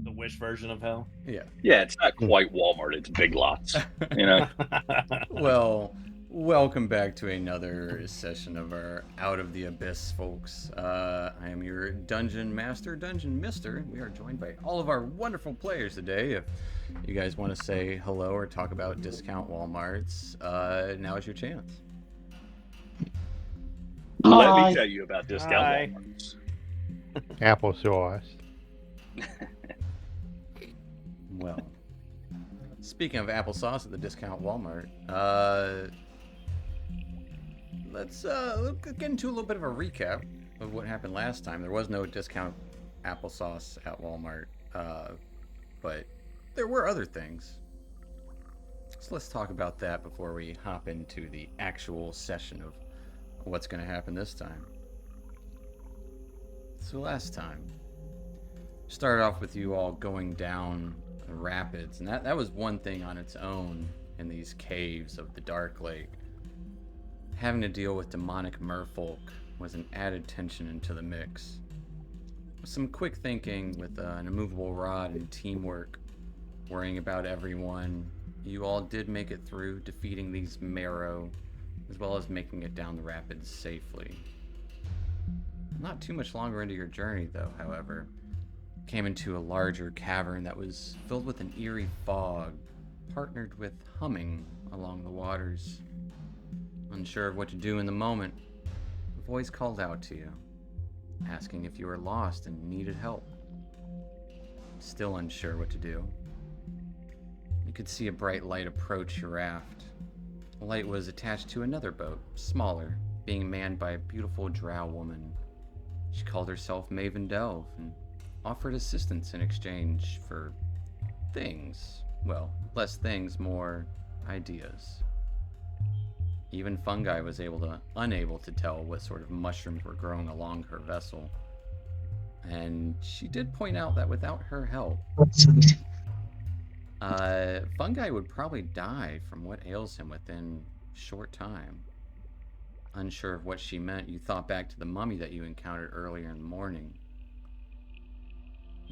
The Wish version of hell. Yeah. Yeah, it's not quite Walmart. It's Big Lots. You know. Well, welcome back to another session of our Out of the Abyss, folks. I am your Dungeon Master, Dungeon Mister. We are joined by all of our wonderful players today. If you guys want to say hello or talk about discount Walmarts, now is your chance. Let Hi. me tell you about discount Hi. Walmarts. Applesauce. Well, speaking of applesauce at the discount Walmart, let's get into a little bit of a recap of what happened last time. There was no discount applesauce at Walmart, but there were other things. So let's talk about that before we hop into the actual session of what's going to happen this time. So last time, started off with you all going down the rapids, and that was one thing on its own in these caves of the Dark Lake. Having to deal with demonic merfolk was an added tension into the mix. With some quick thinking with an immovable rod and teamwork, worrying about everyone, you all did make it through, defeating these marrow, as well as making it down the rapids safely. Not too much longer into your journey, though, however, came into a larger cavern that was filled with an eerie fog, partnered with humming along the waters. Unsure of what to do in the moment, a voice called out to you, asking if you were lost and needed help. Still unsure what to do, you could see a bright light approach your raft. The light was attached to another boat, smaller, being manned by a beautiful drow woman. She called herself Maven Delve and offered assistance in exchange for things. Well, less things, more ideas. Even fungi was unable to tell what sort of mushrooms were growing along her vessel. And she did point out that without her help, fungi would probably die from what ails him within a short time. Unsure of what she meant, you thought back to the mummy that you encountered earlier in the morning.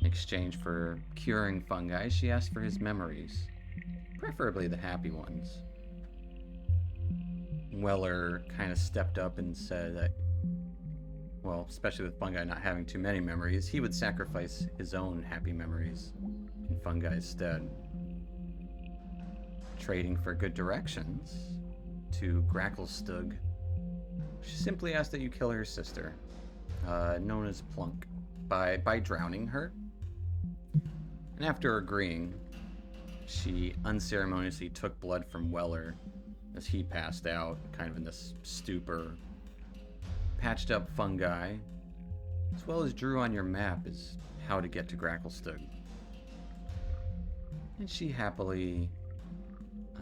In exchange for curing fungi, she asked for his memories, preferably the happy ones. Weller kind of stepped up and said that, well, especially with fungi not having too many memories, he would sacrifice his own happy memories in fungi's stead. Trading for good directions to Gracklestug, she simply asked that you kill her sister, known as Plunk, by drowning her. And after agreeing, she unceremoniously took blood from Weller as he passed out, kind of in this stupor, patched up fungi, as well as drew on your map as how to get to Gracklestug. And she happily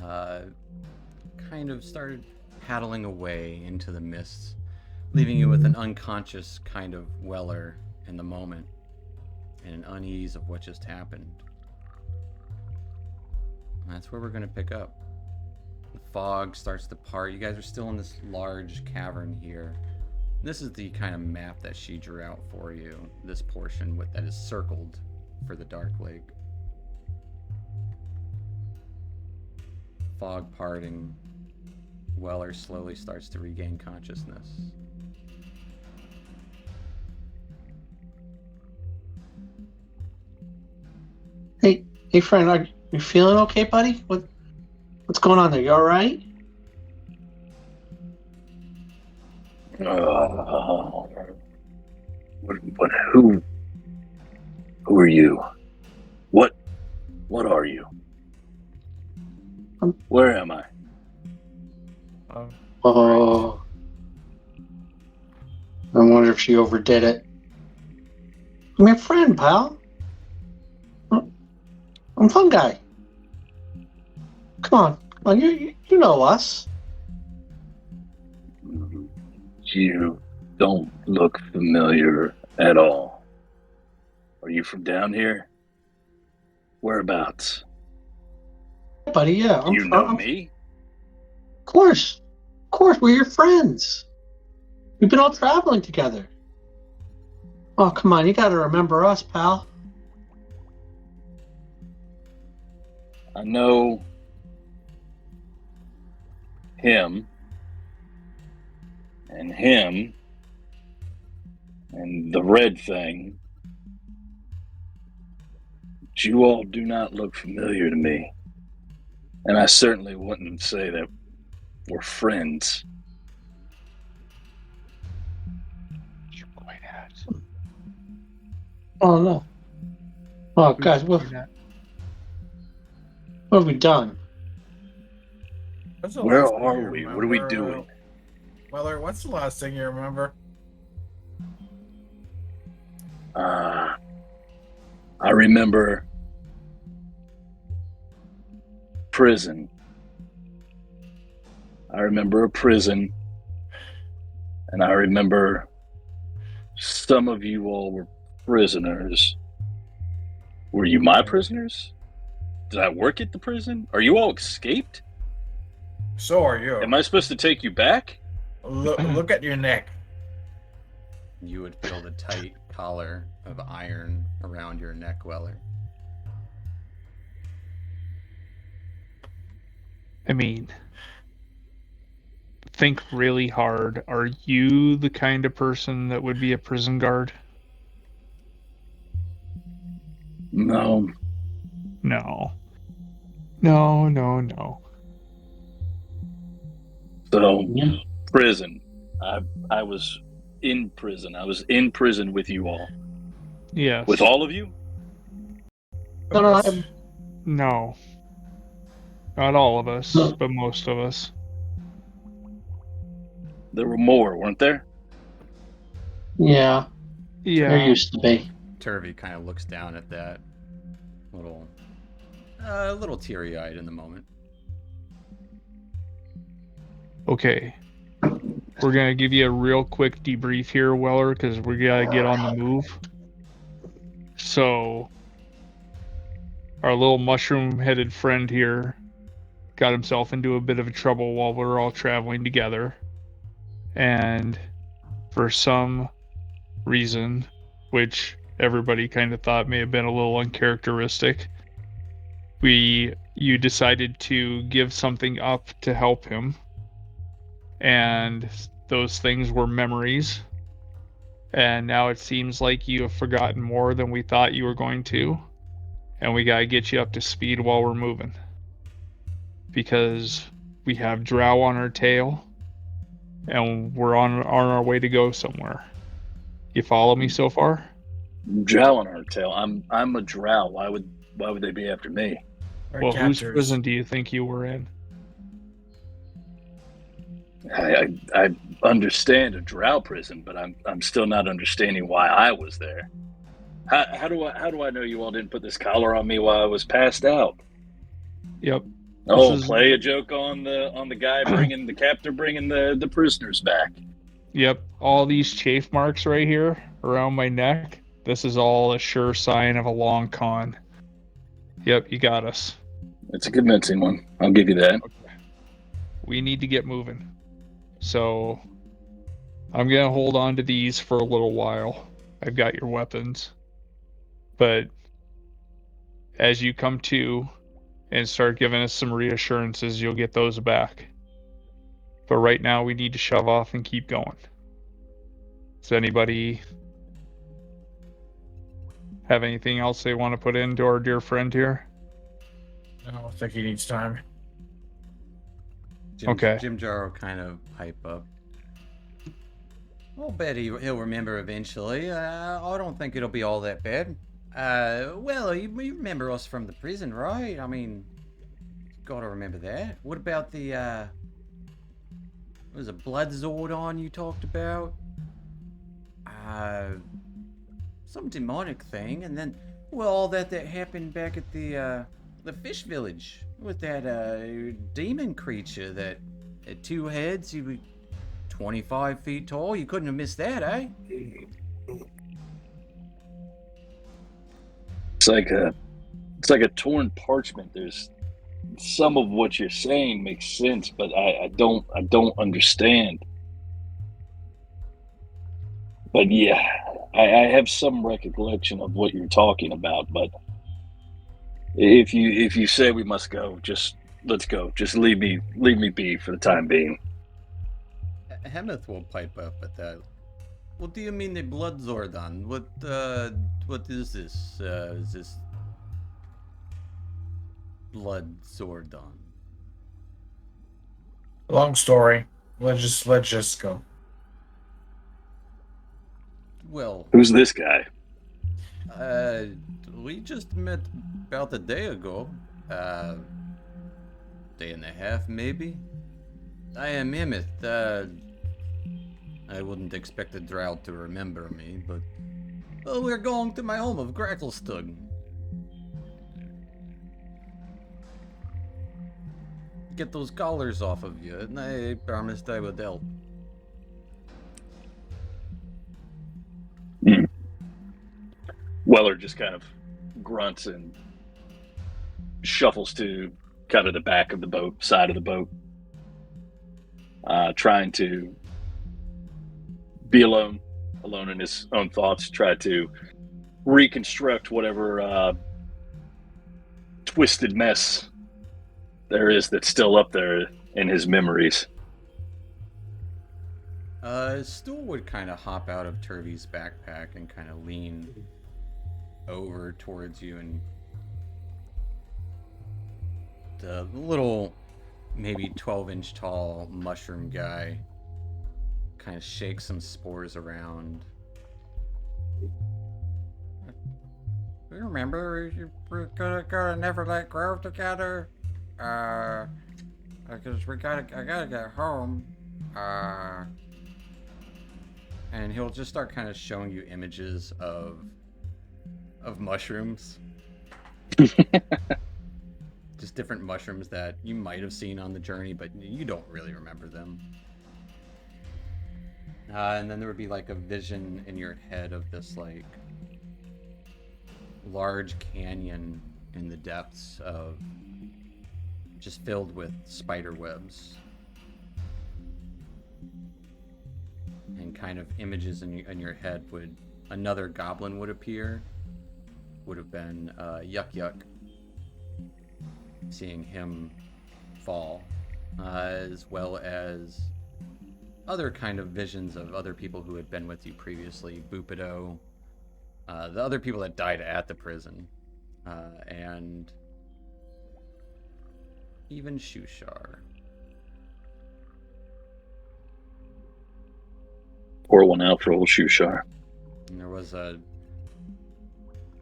kind of started paddling away into the mists, leaving you with an unconscious kind of Weller in the moment and an unease of what just happened. And that's where we're going to pick up. The fog starts to part. You guys are still in this large cavern here. This is the kind of map that she drew out for you, this portion that is circled for the Dark Lake. Fog parting, Weller slowly starts to regain consciousness. Hey, friend, are you feeling okay, buddy? What's going on there? You all right? Who are you? What are you? Where am I? Oh, I wonder if she overdid it. I'm your friend, pal. I'm fungi. Come on, you know us. You don't look familiar at all. Are you from down here? Whereabouts? Buddy, yeah, Do you know me? Of course, we're your friends. We've been all traveling together. Oh, come on, you gotta remember us, pal. I know him and the red thing. But you all do not look familiar to me. And I certainly wouldn't say that we're friends. You quite at. Oh no. Oh guys, what have we done? What's the Where last thing are you we? What are we remember, doing? Weller, what's the last thing you remember? I remember prison. I remember a prison, and I remember some of you all were prisoners. Were you my prisoners? Did I work at the prison? Are you all escaped? So are you. Am I supposed to take you back? Look at your neck. You would feel the tight collar of iron around your neck, Weller. I mean, think really hard. Are you the kind of person that would be a prison guard? No. No. No. So, prison. I was in prison. I was in prison with you all. Yes. With all of you? No, No. Not all of us, No. but most of us. There were more, weren't there? yeah, there Yeah. used to be. Turvey kind of looks down at that, a little teary-eyed in the moment. Okay. We're going to give you a real quick debrief here, Weller, because we got to get on the move. So, our little mushroom-headed friend here got himself into a bit of trouble while we were all traveling together. And for some reason, which everybody kind of thought may have been a little uncharacteristic, you decided to give something up to help him. And those things were memories. And now it seems like you have forgotten more than we thought you were going to. And we gotta get you up to speed while we're moving. Because we have Drow on our tail. And we're on our way to go somewhere. You follow me so far? Drow on our tail. I'm a drow. Why would they be after me? Our Well, whose captors. prison do you think you were in? I understand a drow prison, but I'm still not understanding why I was there. How do I know you all didn't put this collar on me while I was passed out? Yep. Oh, This is- play a joke on the guy bringing the captor bringing the prisoners back. Yep. All these chafe marks right here around my neck. This is all a sure sign of a long con. Yep, you got us. It's a convincing one. I'll give you that. We need to get moving. So I'm gonna hold on to these for a little while. I've got your weapons. But as you come to and start giving us some reassurances, you'll get those back. But right now we need to shove off and keep going. Does anybody have anything else they want to put into our dear friend here? I don't think he needs time. Jim Jar will kind of pipe up. I'll bet he'll remember eventually. I don't think it'll be all that bad. Well, you remember us from the prison, right? I mean, gotta remember that. What about the, what was it, Blood Zordon you talked about? Some demonic thing, and then, well, all that happened back at the fish village with that, demon creature that had two heads. He was 25 feet tall. You couldn't have missed that, eh? It's like a torn parchment. There's some of what you're saying makes sense, but I don't understand. But yeah, I have some recollection of what you're talking about. But if you say we must go, just let's go. Just leave me be for the time being. Hemeth will pipe up at that. What do you mean the blood Zordan? What is this? Is this blood Zordan? Long story. Let's just go. Well, Who's this guy? we just met about a day ago. Day and a half, maybe. I am Hemeth. I wouldn't expect a drow to remember me, but... Well, we're going to my home of Gracklestug. Get those collars off of you, and I promised I would help. Weller just kind of grunts and shuffles to kind of the back of the boat, side of the boat, trying to be alone in his own thoughts, try to reconstruct whatever twisted mess there is that's still up there in his memories. Stool would kind of hop out of Turvey's backpack and kind of lean over towards you, and the little, maybe 12-inch tall mushroom guy kind of shakes some spores around. Remember, we're gonna never let grow together. Because I gotta get home. And he'll just start kind of showing you images of mushrooms. Just different mushrooms that you might have seen on the journey, but you don't really remember them. And then there would be like a vision in your head of this like large canyon in the depths of just filled with spider webs. And kind of images in your head would, another goblin would appear. Would have been Yuck Yuck. Seeing him fall, as well as other kind of visions of other people who had been with you previously, Bupido, the other people that died at the prison, and even Shushar. Pour one out for old Shushar. And there was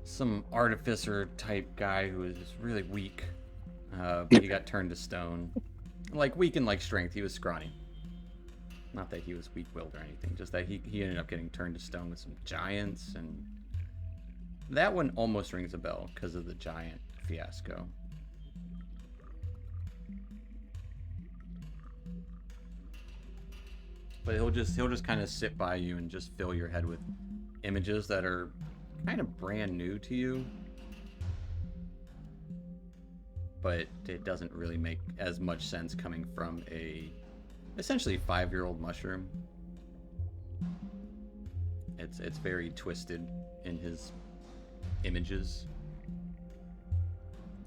some artificer type guy who was really weak, but he got turned to stone. Like weak in like strength, he was scrawny. Not that he was weak-willed or anything, just that he ended up getting turned to stone with some giants, and that one almost rings a bell because of the giant fiasco. But he'll just kind of sit by you and just fill your head with images that are kind of brand new to you. But it doesn't really make as much sense coming from a essentially 5-year-old mushroom. It's very twisted in his images.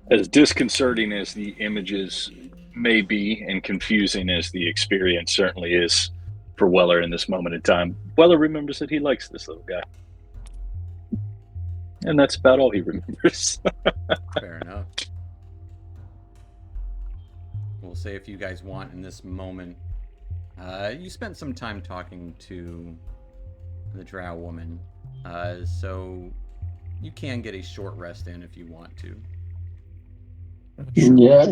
As disconcerting as the images may be and confusing as the experience certainly is for Weller in this moment in time, Weller remembers that he likes this little guy. And that's about all he remembers. Fair enough. We'll say if you guys want in this moment, you spent some time talking to the drow woman, so you can get a short rest in if you want to. Yeah.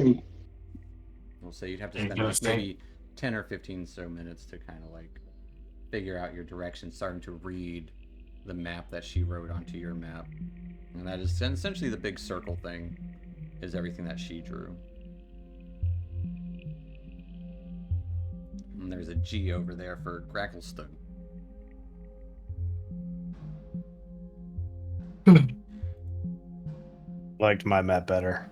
We'll say you'd have to spend like maybe 10 or 15 so minutes to kind of like figure out your direction, starting to read the map that she wrote onto your map. And that is essentially the big circle thing, is everything that she drew. And there's a G over there for Gracklestug. liked my map better.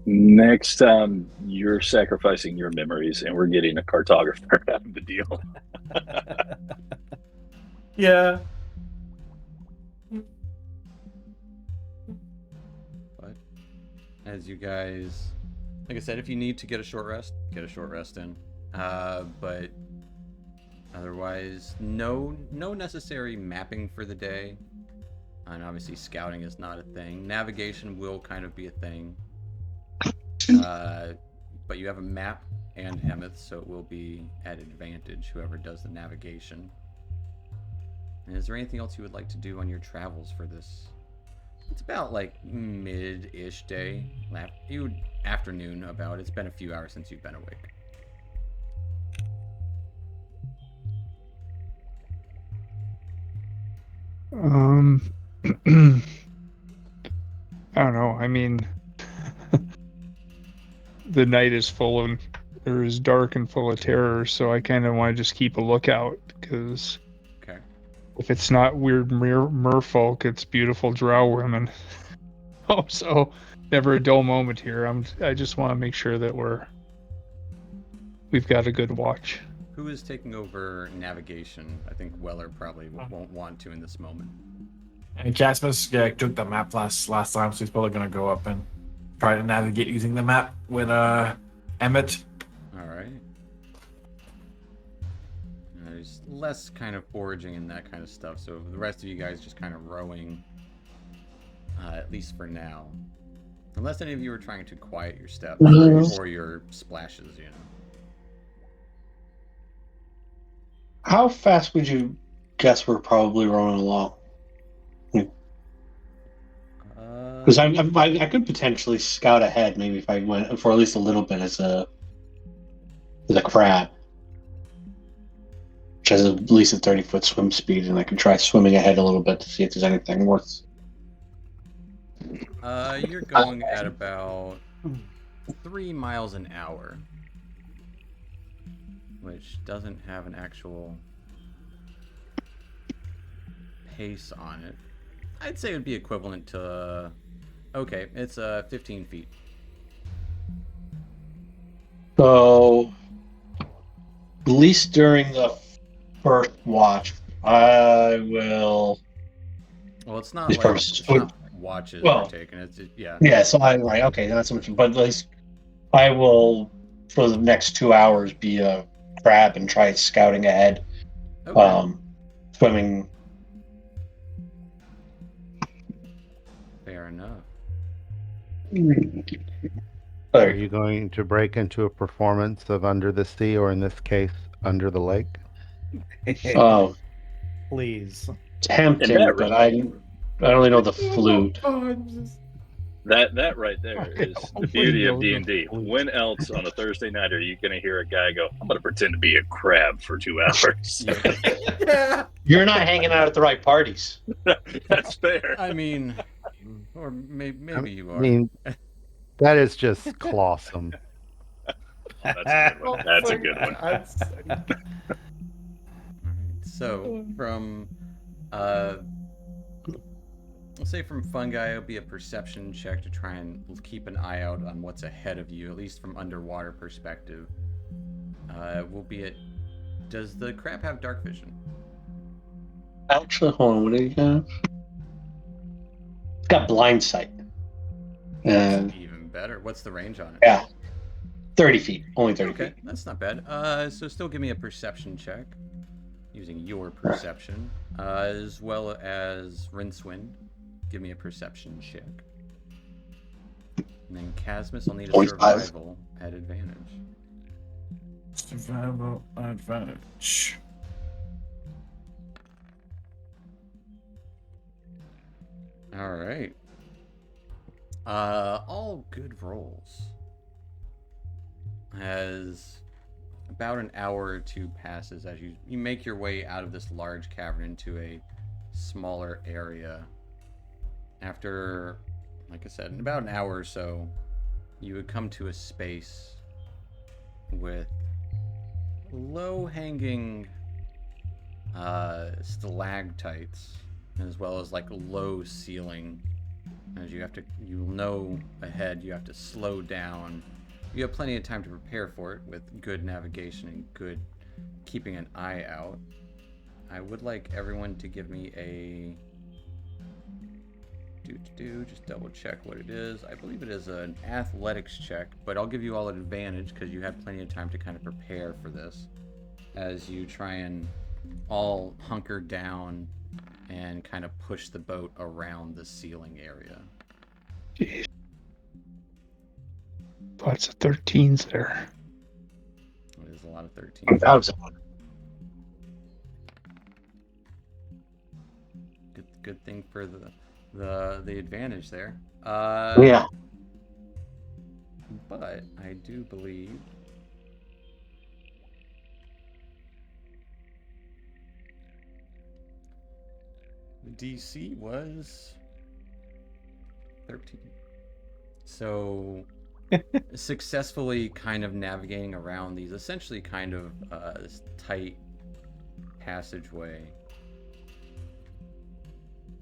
Next time, you're sacrificing your memories, and we're getting a cartographer out of the deal. Yeah. But as you guys, like I said, if you need to get a short rest, get a short rest in. But otherwise, no necessary mapping for the day. And obviously, scouting is not a thing. Navigation will kind of be a thing. But you have a map and Hemeth, so it will be at advantage, whoever does the navigation. And is there anything else you would like to do on your travels for this? It's about like mid-ish day, afternoon about. It's been a few hours since you've been awake. I don't know. I mean, the night is dark and full of terror, so I kind of want to just keep a lookout, because Okay. if it's not weird merfolk, it's beautiful drow women. Oh, so never a dull moment here. I just want to make sure that we've got a good watch. Who is taking over navigation? I think Weller probably won't want to in this moment. And Casmus took the map last time, so he's probably gonna go up and try to navigate using the map with Emmett. All right. There's less kind of foraging and that kind of stuff, so the rest of you guys just kind of rowing, at least for now. Unless any of you are trying to quiet your steps or your splashes, you know. How fast would you guess we're probably rowing along? Because I could potentially scout ahead, maybe if I went for at least a little bit as a crab, which has at least a 30-foot swim speed, and I could try swimming ahead a little bit to see if there's anything worth. You're going at about 3 miles an hour, which doesn't have an actual pace on it. I'd say it would be equivalent to, okay, it's 15 feet. So, at least during the first watch, I will. Well, it's not These like purposes it's would- not watches well, are taken. It's yeah. Yeah, so right, okay, not so much, but at least I will, for the next 2 hours, be a crab and try scouting ahead, Okay. swimming. Fair enough. Are you going to break into a performance of Under the Sea, or in this case, Under the Lake? Oh, Please. tempting, And that but I only know the flute. That right there is the beauty of D&D. Flute. When else on a Thursday night are you going to hear a guy go, I'm going to pretend to be a crab for 2 hours? Yeah. You're not hanging out at the right parties. That's fair. I mean, or maybe you are. I mean, that is just clawsome. That's a good one. That's a good one. Alright, so from let's say from Fungi, it'll be a perception check to try and keep an eye out on what's ahead of you, at least from underwater perspective. Will be it. Does the crab have dark vision? Actually, hold on, what do you have? It's got blind sight. That's even better. What's the range on it? Yeah. 30 feet. Only 30 Okay, feet. that's not bad. So still give me a perception check using your perception, as well as Rincewind. Give me a perception check. And then Casmus, I'll need a 45. survival at advantage. Survival advantage. All right. All good rolls. As about an hour or two passes as you make your way out of this large cavern into a smaller area. After, like I said, in about an hour or so, you would come to a space with low-hanging stalactites, as well as like low ceiling. As you'll know ahead, you have to slow down. You have plenty of time to prepare for it with good navigation and good keeping an eye out. I would like everyone to give me a just double check what it is. I believe it is an athletics check, but I'll give you all an advantage because you had plenty of time to kind of prepare for this as you try and all hunker down and kind of push the boat around the ceiling area. Jeez. Lots of 13s there. It is a lot of 13. That was Good thing for the advantage there. yeah. But I do believe the DC was 13. So successfully kind of navigating around these essentially kind of this tight passageway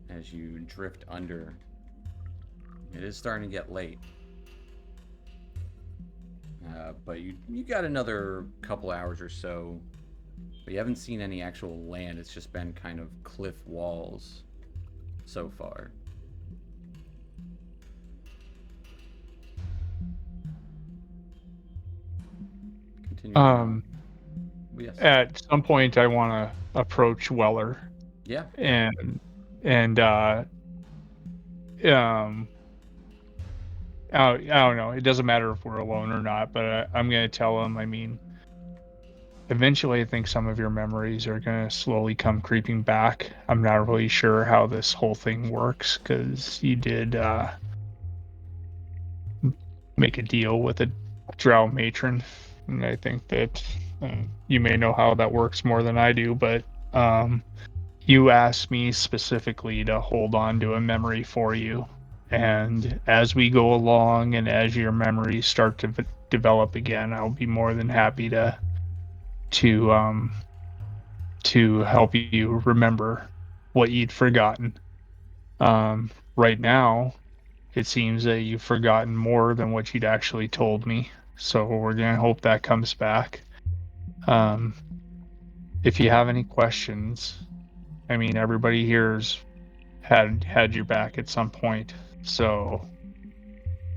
as you drift under. It is starting to get late. But you got another couple hours or so. But you haven't seen any actual land. It's just been kind of cliff walls so far. Continue. Yes. At some point, I want to approach Weller. Yeah. And I don't know. It doesn't matter if we're alone or not, but I'm going to tell him, I mean, eventually I think some of your memories are going to slowly come creeping back. I'm not really sure how this whole thing works because you did make a deal with a drow matron. And I think that you may know how that works more than I do, but you asked me specifically to hold on to a memory for you. And as we go along and as your memories start to develop again, I'll be more than happy to help you remember what you'd forgotten. Right now, it seems that you've forgotten more than what you'd actually told me. So we're going to hope that comes back. If you have any questions, I mean, everybody here's had your back at some point. So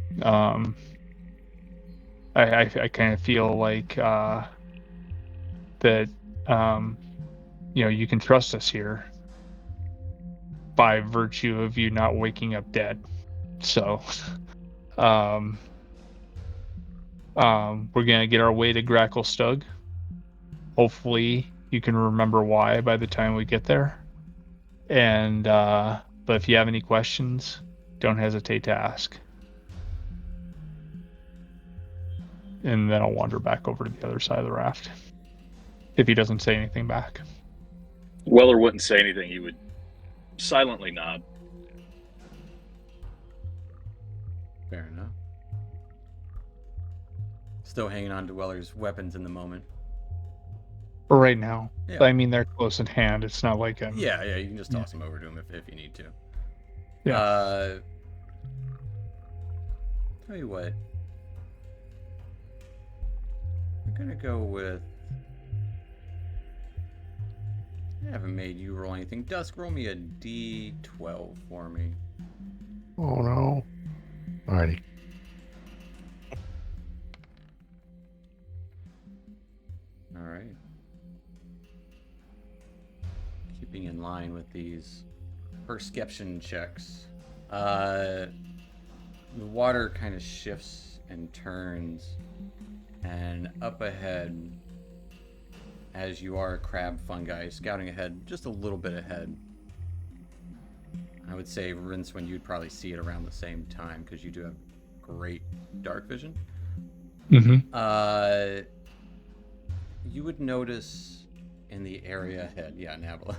I kind of feel like that you can trust us here by virtue of you not waking up dead. So we're gonna get our way to Gracklestug. Hopefully you can remember why by the time we get there. And but if you have any questions, don't hesitate to ask. And then I'll wander back over to the other side of the raft. If he doesn't say anything back. Weller wouldn't say anything. He would silently nod. Fair enough. Still hanging on to Weller's weapons in the moment. For right now. Yeah. I mean, they're close at hand. It's not like I'm... Yeah, you can just toss them over to him if you need to. Yeah. Tell you what. I'm gonna go with... I haven't made you roll anything. Dusk, roll me a D12 for me. Oh no. Alrighty. Alright. Keeping in line with these perception checks. The water kind of shifts and turns, and up ahead, as you are a crab fungi, scouting ahead, just a little bit ahead. I would say, Rincewind, you'd probably see it around the same time because you do have great dark vision. Mm-hmm. You would notice in the area ahead, Nabla,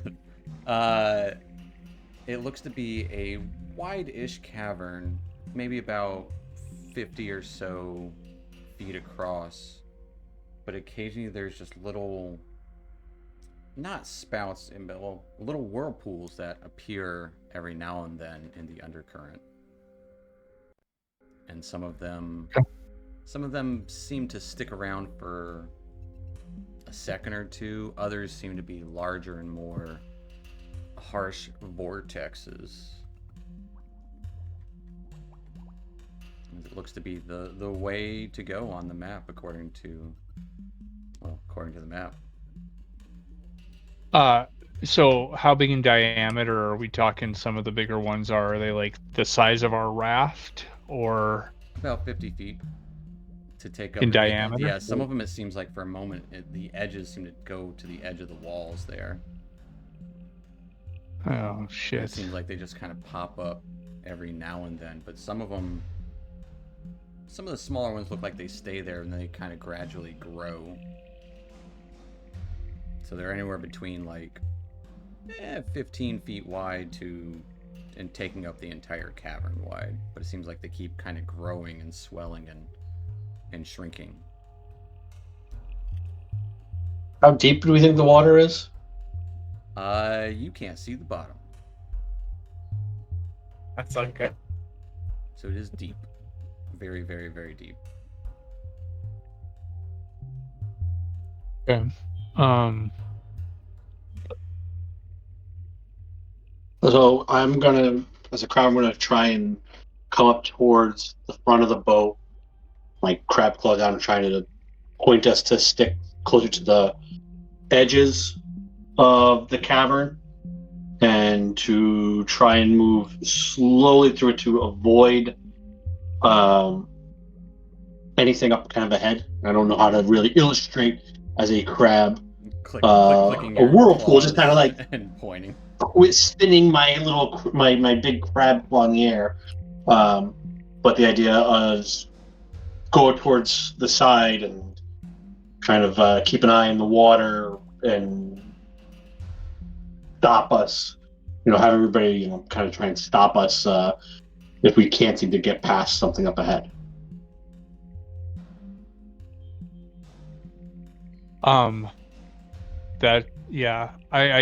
it looks to be a wide-ish cavern, maybe about 50 or so feet across, but occasionally there's just little not spouts, but well, little whirlpools that appear every now and then in the undercurrent. And some of them seem to stick around for a second or two. Others seem to be larger and more harsh vortexes. It looks to be the way to go on the map according to the map. So how big in diameter are we talking? Some of the bigger ones are they like the size of our raft, or About 50 feet to take up in diameter? Yeah, some of them it seems like for a moment the edges seem to go to the edge of the walls there. Oh And shit! it seems like they just kind of pop up every now and then, but some of the smaller ones look like they stay there and they kind of gradually grow. So they're anywhere between like 15 feet wide and taking up the entire cavern wide. But it seems like they keep kind of growing and swelling and shrinking. How deep do we think the water is? You can't see the bottom, That's okay. so it is deep, very, very, very deep. Okay. So I'm gonna, as a crowd, I'm gonna try and come up towards the front of the boat, like crab claw down, trying to point us to stick closer to the edges of the cavern, and to try and move slowly through it to avoid anything up kind of ahead. I don't know how to really illustrate as a crab. Clicking A your whirlpool, just claws kind of like and pointing. with spinning my big crab claw in the air. But the idea is go towards the side and kind of keep an eye on the water and stop us. Have everybody kind of try and stop us if we can't seem to get past something up ahead. I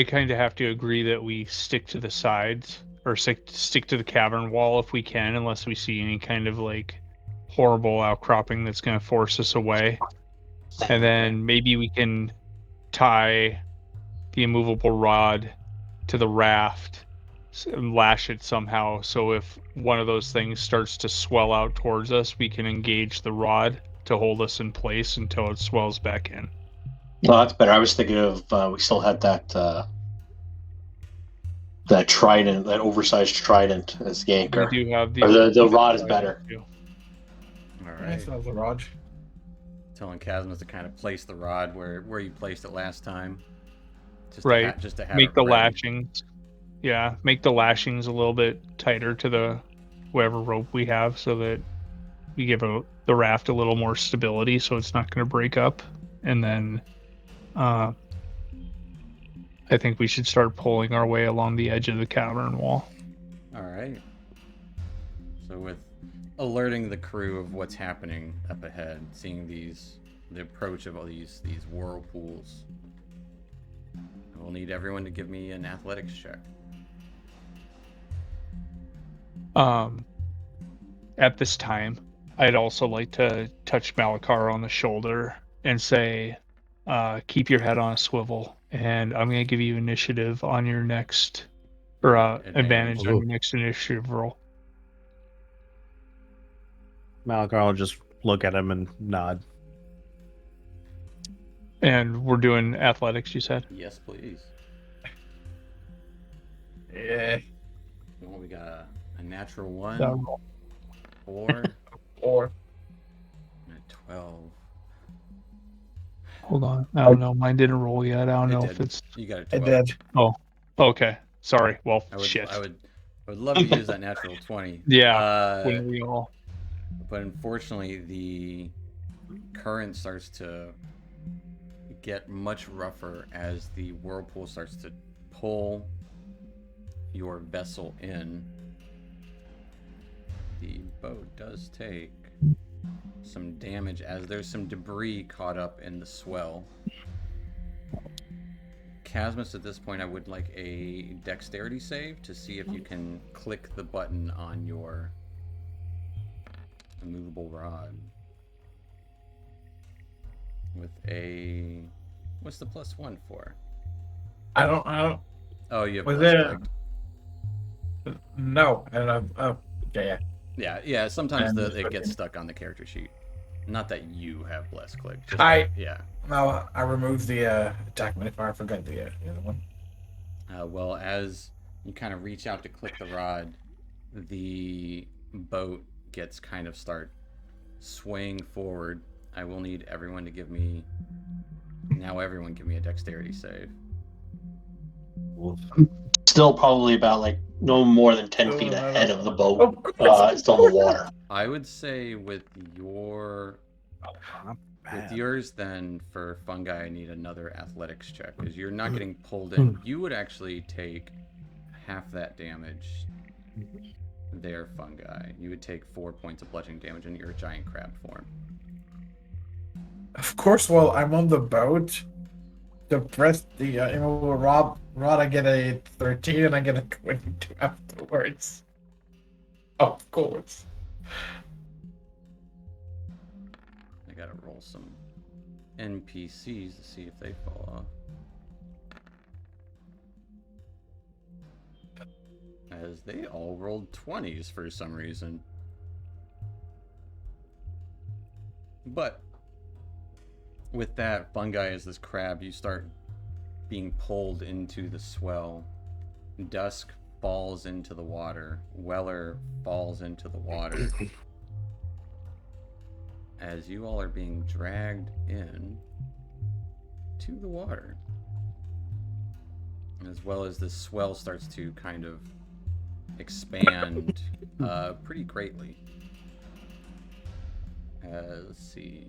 kind of have to agree that we stick to the sides or stick to the cavern wall if we can, unless we see any kind of like horrible outcropping that's going to force us away. And then maybe we can tie the immovable rod to the raft and lash it somehow, so if one of those things starts to swell out towards us, we can engage the rod to hold us in place until it swells back in. Well, that's better. I was thinking of we still had that trident, that oversized trident as the anchor. We do have Or the rod is better. All Right. right. So the rod. Telling Chasmus to kind of place the rod where you placed it last time. Right. Just to have Make it the ready. lashings. Yeah, make the lashings a little bit tighter to the whatever rope we have, so that we give the raft a little more stability, so it's not going to break up. And then, I think we should start pulling our way along the edge of the cavern wall. All right. So with alerting the crew of what's happening up ahead, seeing the approach of all these whirlpools, I will need everyone to give me an athletics check. At this time, I'd also like to touch Malakar on the shoulder and say, keep your head on a swivel, and I'm going to give you initiative on your next, or advantage on your next initiative roll. Malakar will just look at him and nod. And we're doing athletics, you said? Yes, please. Yeah. Well, we got a natural 1, Roll. 4, Or and a 12. Hold on. I don't know. Mine didn't roll yet. I don't know if it's... You got a I 12. did. Oh, okay. Sorry. Well, I would shit. I would love to use that natural 20. Yeah. Wouldn't we all? But unfortunately, the current starts to get much rougher as the whirlpool starts to pull your vessel in. The boat does take some damage as there's some debris caught up in the swell. Chasmus, at this point, I would like a dexterity save to see if you can click the button on your immovable rod. With a... What's the +1 for? I don't. Oh, you have Was plus there? clicked. No, I don't know. Oh, okay, yeah. Yeah. Sometimes I'm it just gets looking. stuck on the character sheet. Not that you have blessed click. Just I yeah. no, I removed the attack modifier. I forgot the other one. Well, as you kind of reach out to click the rod, the boat gets kind of start swaying forward. I will need everyone to give me... Now everyone give me a dexterity save. Still probably about like no more than 10 feet ahead of the boat. Still in the water. I would say with your... With yours, then, for fungi, I need another athletics check, because you're not getting pulled in. You would actually take half that damage there, fungi. You would take 4 points of bludgeoning damage in your giant crab form. Of course, while I'm on the boat, to press the immovable rod, I get a 13 and I get a 22 afterwards. Of course. I gotta roll some NPCs to see if they fall off. As they all rolled 20s for some reason. But with that, fungi as this crab, you start being pulled into the swell. Dusk falls into the water. Weller falls into the water. As you all are being dragged in to the water. As well as this swell starts to kind of expand pretty greatly. Let's see.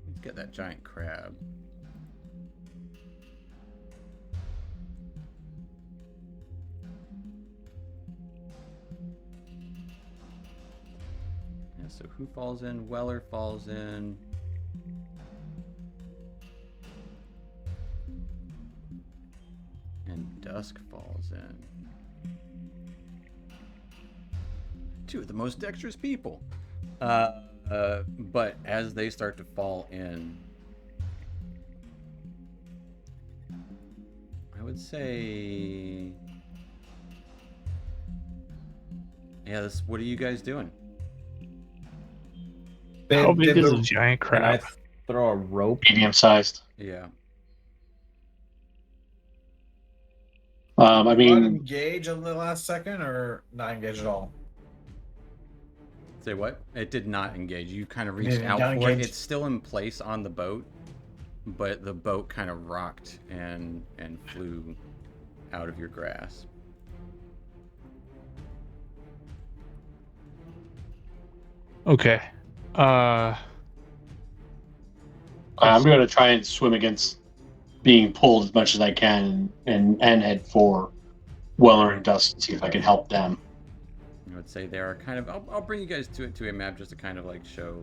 Let's get that giant crab. Yeah, so who falls in? Weller falls in. And Dusk falls in. Two of the most dexterous people. But as they start to fall in, I would say, yeah, what are you guys doing? How big Did is the- a giant Can I crab? throw a rope? Medium sized. Yeah. I Did mean, engage on the last second or not engage at all? Say what? It did not engage. You kind of Did reached it out not for it. engage? It's still in place on the boat, but the boat kind of rocked and flew out of your grasp. Okay. I'm going to try and swim against being pulled as much as I can and head for Weller and Dusk and see if I can help them. I would say there are kind of... I'll bring you guys to a map just to kind of like show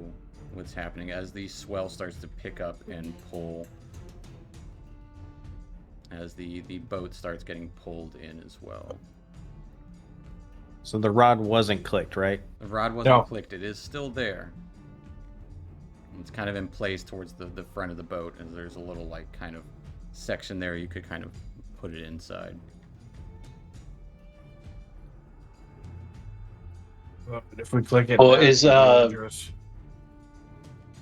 what's happening as the swell starts to pick up and pull. As the boat starts getting pulled in as well. So the rod wasn't clicked, right? The rod wasn't No. clicked. It is still there. It's kind of in place towards the front of the boat, and there's a little like kind of section there you could kind of put it inside. If we click it, Oh, now, is, it's dangerous.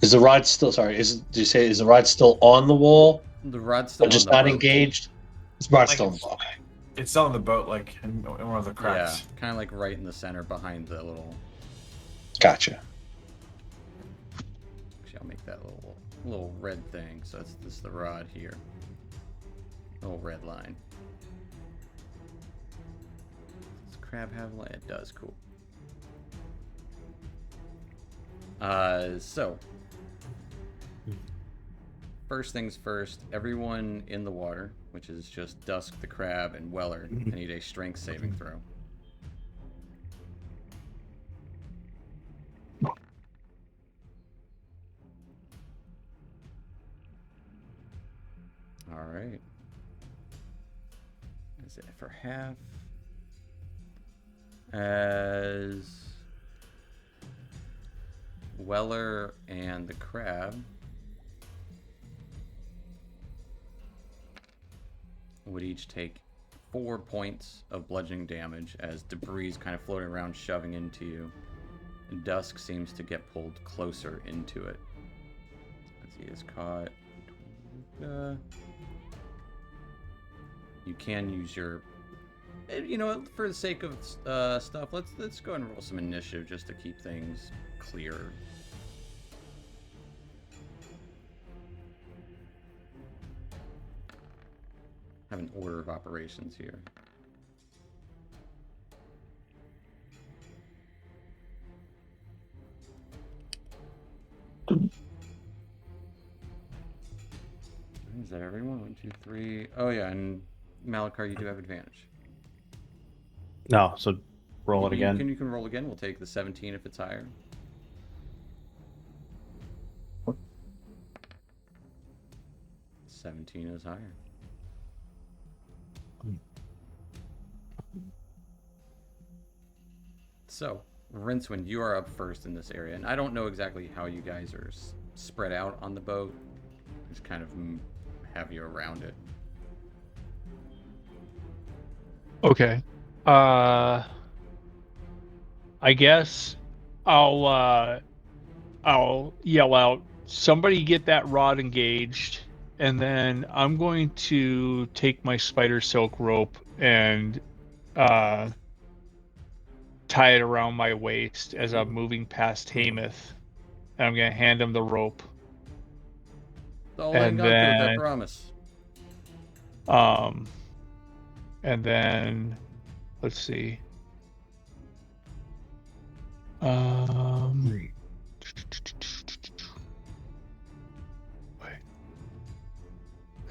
Is the rod still, sorry, did you say, is the rod still on the wall? The rod's still Or just on the not boat. engaged? This rod's Like still on the it's- wall. Okay. It's still on the boat, like in one of the Yeah, cracks. kind of like right in the center behind the little... Gotcha. Actually, I'll make that little red thing. So this is the rod here. Little red line. Does crab have light? It does. Cool. So first things first, everyone in the water, which is just Dusk the crab and Weller, I need a strength saving throw. All right. Is it for half? As Weller and the crab would each take 4 points of bludgeoning damage as debris is kind of floating around, shoving into you. And Dusk seems to get pulled closer into it. As he is caught. You can use your, you know, for the sake of stuff, let's go ahead and roll some initiative just to keep things clear. Have an order of operations here. Is that everyone? 1, 2, 3. Oh yeah, and Malakar, you do have advantage. No, so roll it again. You can roll again. We'll take the 17 if it's higher. What? 17 is higher. So, Rincewind, you are up first in this area, and I don't know exactly how you guys are spread out on the boat. Just kind of have you around it. Okay. I guess I'll yell out, somebody get that rod engaged, and then I'm going to take my spider silk rope and tie it around my waist as I'm moving past Hamath. And I'm gonna hand him the rope. I'll hang on to it, I promise. And then let's see. Wait.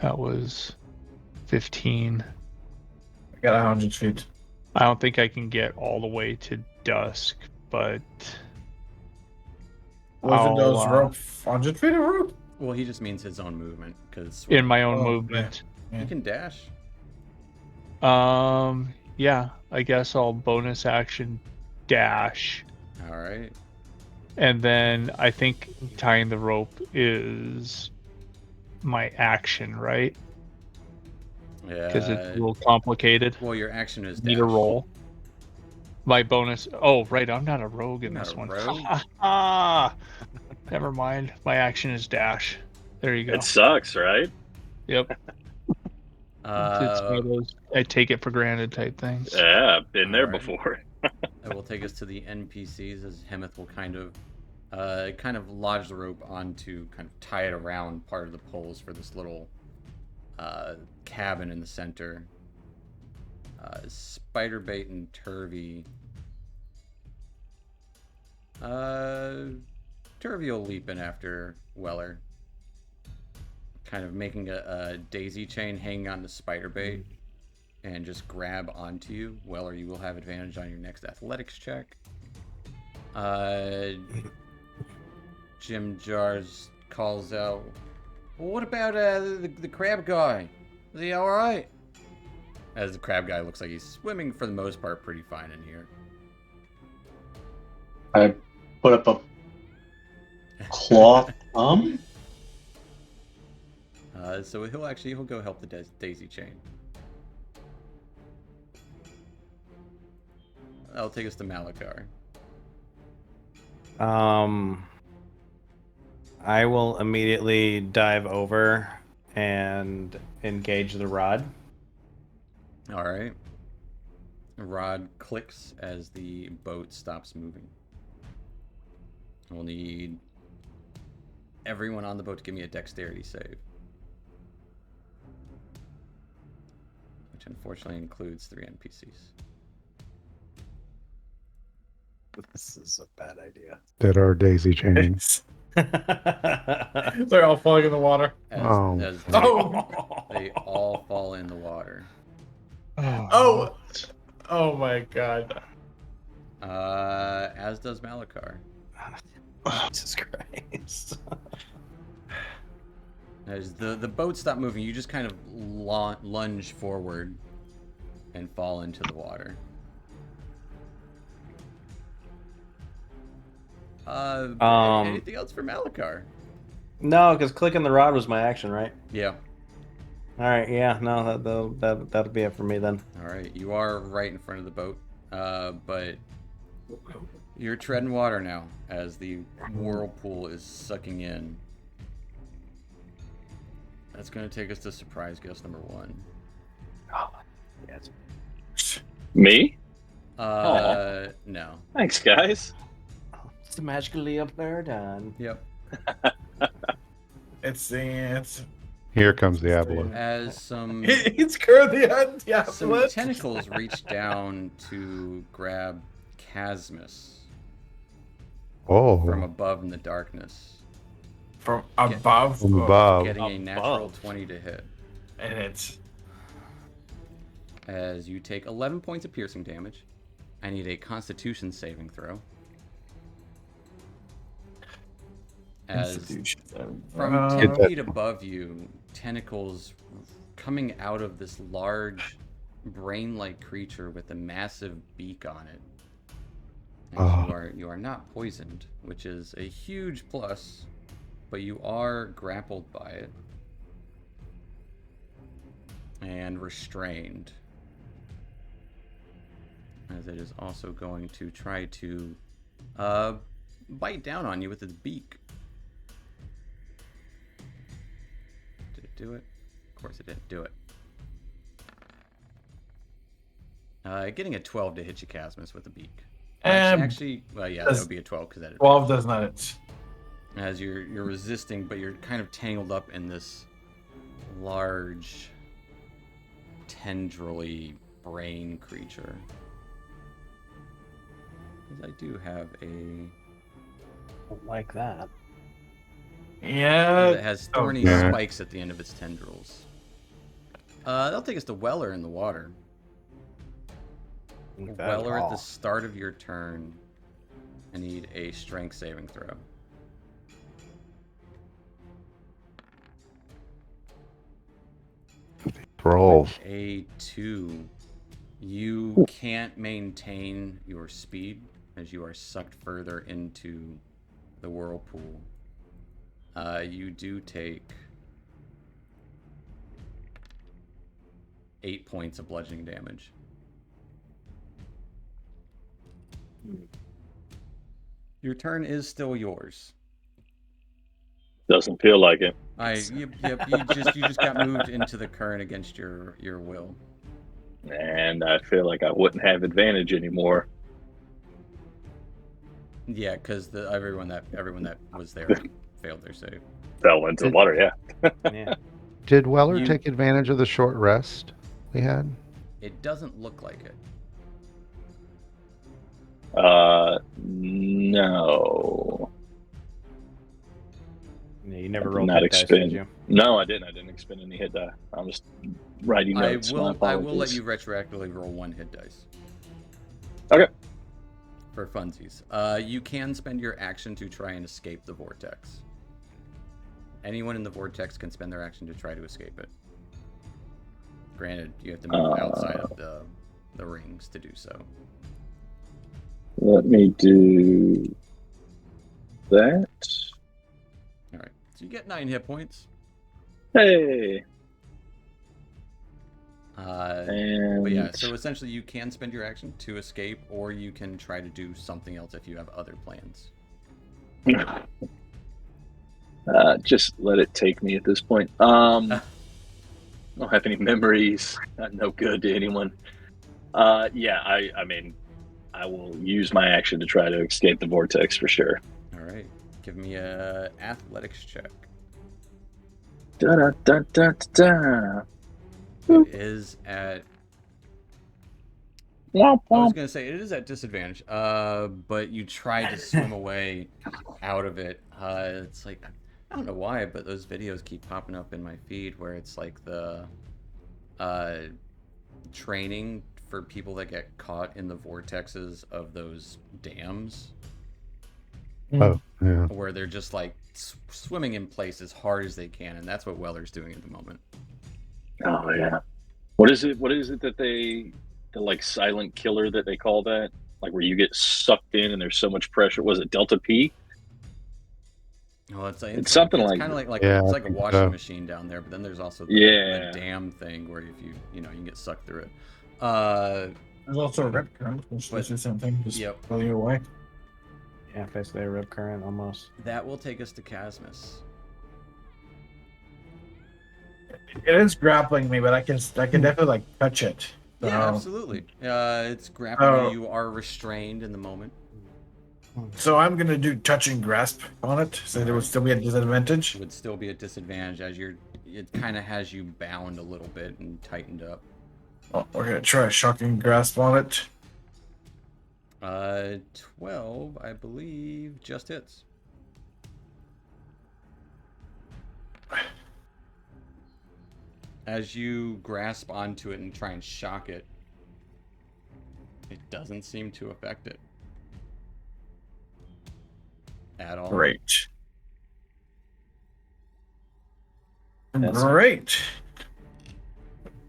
That was 15. I got 100 feet. I don't think I can get all the way to Dusk, but Wasn't those rope 100 feet of rope? Well, he just means his own movement, because in my own movement. Yeah. you can dash. Yeah, I guess I'll bonus action dash. All right. And then I think tying the rope is my action, right? Yeah. Because it's a little complicated. Well, your action is Need dash. a roll. My bonus. Oh, right. I'm not a rogue in You're this not one. a rogue. Never mind. My action is dash. There you go. It sucks, right? Yep. It's one of those I take it for granted type things. Yeah, been there Alright. before. That will take us to the NPCs as Hemeth will kind of lodge the rope onto, kind of tie it around part of the poles for this little cabin in the center. Spiderbait and Turvy. Turvy will leap in after Weller, kind of making a daisy chain hanging on the Spiderbait, and just grab onto you. Weller, you will have advantage on your next athletics check. Jim Jars calls out, well, what about the crab guy? Is he alright? As the crab guy looks like he's swimming for the most part pretty fine in here. I put up a cloth So he'll go help the daisy chain. That'll take us to Malakar. I will immediately dive over and engage the rod. All right. The rod clicks as the boat stops moving. We'll need everyone on the boat to give me a dexterity save. Which unfortunately includes 3 NPCs. This is a bad idea. That are daisy chains. They're all falling in the water. As they all fall in the water. Oh! Oh my god. As does Malakar. Jesus Christ. As the boat stopped moving, you just kind of lunge forward and fall into the water. Anything else for Malachar? No, because clicking the rod was my action, right? Yeah. All right, yeah, no, that'll be it for me then. All right, you are right in front of the boat, but you're treading water now as the whirlpool is sucking in. That's going to take us to surprise guest number 1. Oh, yes. Me? No. Thanks, guys. It's magically up there done. Yep. It's Here comes the avalanche. As some it's currently on the some avalanche. tentacles reach down to grab Casmus Oh, from above in the darkness, From above. from above. getting a natural Above. 20 to hit. And it's As you take 11 points of piercing damage. I need a Constitution saving throw. As from 10 feet above you, tentacles coming out of this large brain-like creature with a massive beak on it. And you are not poisoned, which is a huge plus, but you are grappled by it and restrained, as it is also going to try to bite down on you with its beak. Did it do it? Of course it didn't do it. Getting a 12 to hit you, Casmus, with the beak. Actually, well, yeah, that would be a 12 because that 12 does not hit. As you're resisting, but you're kind of tangled up in this large, tendrily brain creature. Because I do have a Don't like that. Yeah. that has thorny Yeah. spikes at the end of its tendrils. That'll take us to Weller in the water. Weller, at the start of your turn, I need a strength saving throw. Rolls. A 2. You can't maintain your speed as you are sucked further into the whirlpool. You do take 8 points of bludgeoning damage. Your turn is still yours. Doesn't feel like it. Yep. You just got moved into the current against your will. And I feel like I wouldn't have advantage anymore. Yeah, because everyone that was there failed their save. Fell into the water, yeah. Yeah. Did Weller You- take advantage of the short rest we had? It doesn't look like it. No. Yeah, you never I did rolled not hit dice, did expend. you? No, I didn't. I didn't expend any hit die. I was writing notes. My I will let apologies. you retroactively roll 1 hit dice. Okay. For funsies. You can spend your action to try and escape the vortex. Anyone in the vortex can spend their action to try to escape it. Granted, you have to move outside of the rings to do so. Let me do that. All right. So you get 9 hit points. Hey. But yeah, so essentially you can spend your action to escape, or you can try to do something else if you have other plans. Just let it take me at this point. I don't have any memories. Not no good to anyone. Yeah, I mean, I will use my action to try to escape the vortex for sure. All right. Give me a athletics check. Da da da da da. It is at... Womp I was womp. going to say, it is at disadvantage, but you try to swim away out of it. It's like, I don't know why, but those videos keep popping up in my feed where it's like the training for people that get caught in the vortexes of those dams, Oh, yeah. where they're just like swimming in place as hard as they can, and that's what Weller's doing at the moment. Oh yeah. What is it? What is it that they the like silent killer that they call that, like where you get sucked in and there's so much pressure. Was it Delta P? Well, it's It's something it's like kind of that. like Yeah, it's I like a think washing so. machine down there, but then there's also the Yeah. dam thing where if you know you can get sucked through it. There's also a rip current, which But- does the same thing, just Yep. pull you away. Yeah, basically a rip current almost. That will take us to Casmus. It is grappling me, but I can definitely like touch it. So, Yeah, absolutely. It's grappling Oh. you. You are restrained in the moment. so I'm gonna do touch and grasp on it, so there would still be a disadvantage. It would still be a disadvantage as it kind of has you bound a little bit and tightened up. Oh, we're gonna try a shocking grasp on it. 12, I believe, just hits. As you grasp onto it and try and shock it, it doesn't seem to affect it at all. Great. That's- Great.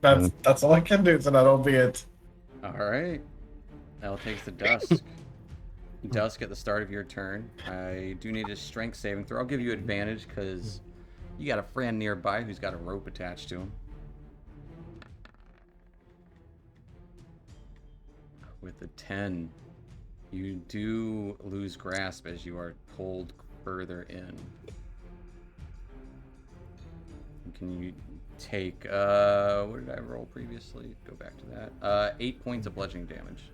That's all I can do, so that'll be it. All right. That'll take the dusk. Dusk at the start of your turn. I do need a strength saving throw. I'll give you advantage because you got a friend nearby who's got a rope attached to him. With a 10, you do lose grasp as you are pulled further in. Can you take, what did I roll previously? Go back to that. 8 points of bludgeoning damage.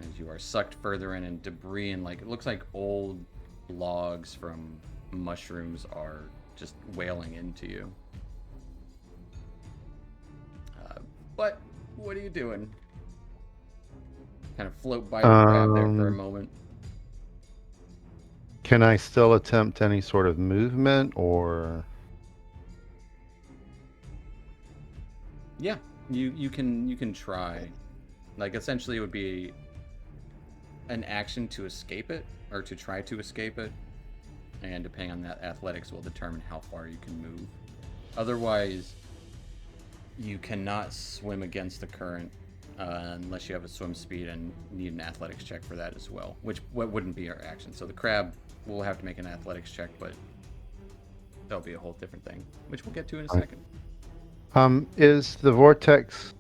As you are sucked further in and debris and it looks like old logs from mushrooms are just wailing into you. But what are you doing? Kind of float by the crab there for a moment. Can I still attempt any sort of movement or? Yeah, you can try. Like essentially, it would be an action to escape it or to try to escape it, and depending on that, athletics will determine how far you can move. Otherwise, you cannot swim against the current unless you have a swim speed and need an athletics check for that as well, which wouldn't be our action. So the crab will have to make an athletics check, but that'll be a whole different thing, which we'll get to in a second. Is the vortex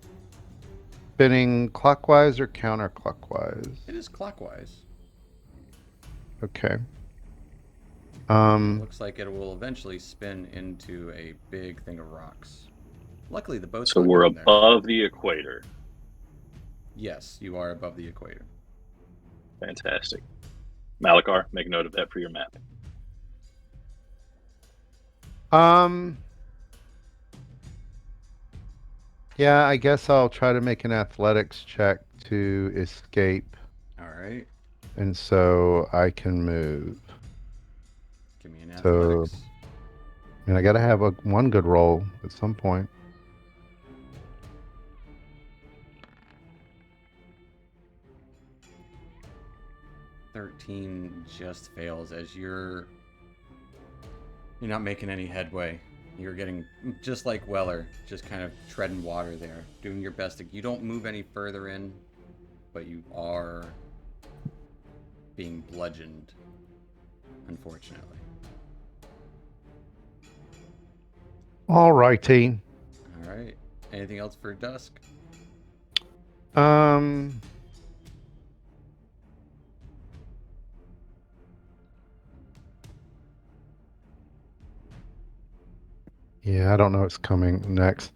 spinning clockwise or counterclockwise? It is clockwise. Okay. Looks like it will eventually spin into a big thing of rocks. Luckily, the boat's So not we're going there. above the equator. Yes, you are above the equator. Fantastic. Malakar, make note of that for your map. Yeah, I guess I'll try to make an athletics check to escape, All right. and so I can move. Give me an So- athletics. And I gotta have one good roll at some point. $13 just fails as you're not making any headway. You're getting just like Weller, just kind of treading water there, doing your best. You don't move any further in, but you are being bludgeoned, unfortunately. All righty. All right. Anything else for Dusk? Yeah, I don't know what's coming next.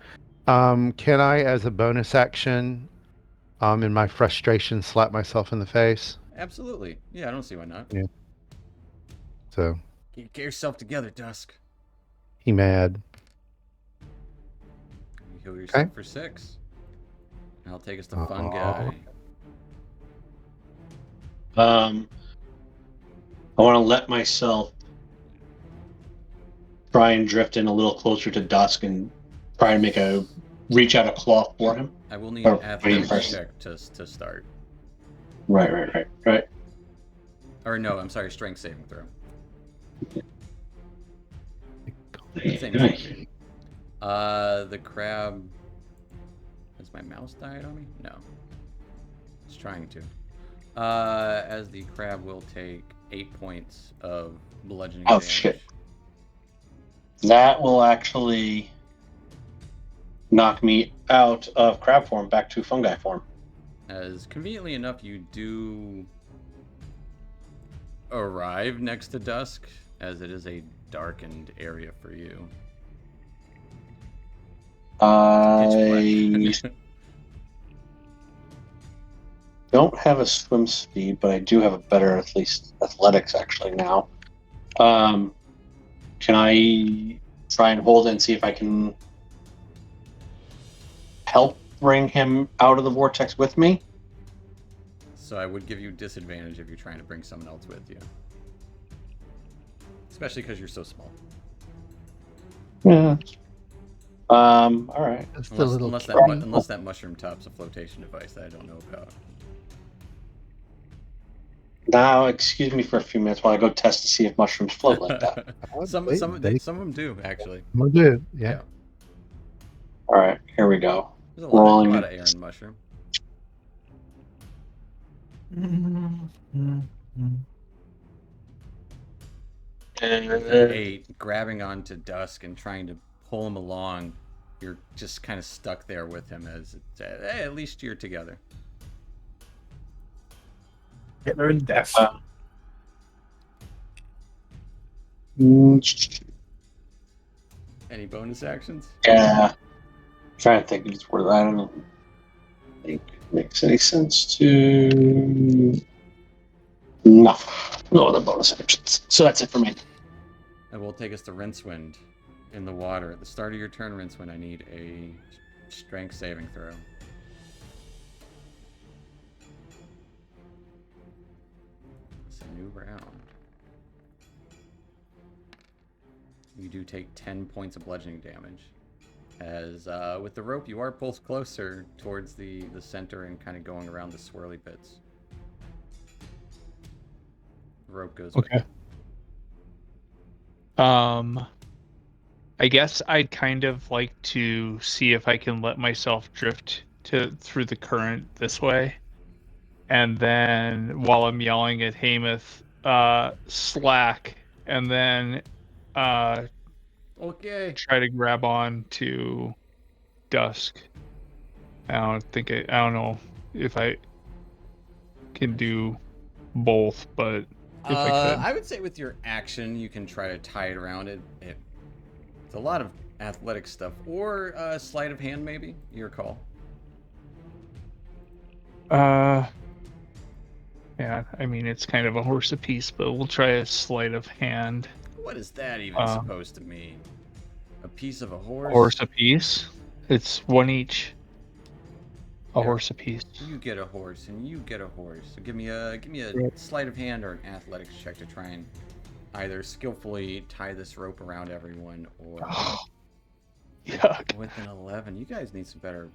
Can I, as a bonus action, in my frustration, slap myself in the face? Absolutely. Yeah, I don't see why not. Yeah. So, Get yourself together, Dusk. he mad. You heal yourself Okay. for 6. And I'll take us to Fun Aw. Guy. I want to let myself try and drift in a little closer to Dusk and try and reach out a claw for him. I will need Oh, an athletics first. check to start. Right. Or no, I'm sorry, strength saving throw. Same Nice. thing. The crab Has my mouse died on me? No. It's trying to. As the crab will take 8 points of bludgeoning Oh, damage. shit. That will actually knock me out of crab form back to fungi form. As conveniently enough, you do arrive next to dusk, as it is a darkened area for you. I Pitch black. don't have a swim speed, but I do have a better, at least, athletics actually now. Can I try and hold it and see if I can help bring him out of the vortex with me? So I would give you disadvantage if you're trying to bring someone else with you. Especially because you're so small. Yeah. All right. Just a little Unless that mushroom top's a flotation device that I don't know about. Now, excuse me for a few minutes while I go test to see if mushrooms float like that. some of them do actually. Will do. Yeah. All right, here we go. There's a Rolling lot of it. air in mushroom. Uh, 8, grabbing onto Dusk and trying to pull him along. You're just kind of stuck there with him as hey, at least you're together. Hitler and death. Any bonus actions? Yeah. I'm trying to think if it's worth. I don't think it makes any sense to. No other bonus actions. So that's it for me. And we'll take us to Rincewind in the water. At the start of your turn, Rincewind, I need a strength saving throw. It's a new round. You do take 10 points of bludgeoning damage. As with the rope, you are pulled closer towards the center and kind of going around the swirly bits. The rope goes Okay. I guess I'd kind of like to see if I can let myself drift through the current this way. And then while I'm yelling at Hamath, slack, and then Okay. try to grab on to Dusk. I don't know if I can do both, but if I could. I would say with your action, you can try to tie it around it. It's a lot of athletic stuff. Or sleight of hand, maybe? Your call. Yeah, I mean, it's kind of a horse apiece, but we'll try a sleight of hand. What is that even supposed to mean? A piece of a horse? Horse apiece? It's one each. A horse apiece. You get a horse, and you get a horse. So give me a sleight of hand or an athletics check to try and either skillfully tie this rope around everyone, or Yuck. with an 11. You guys need some better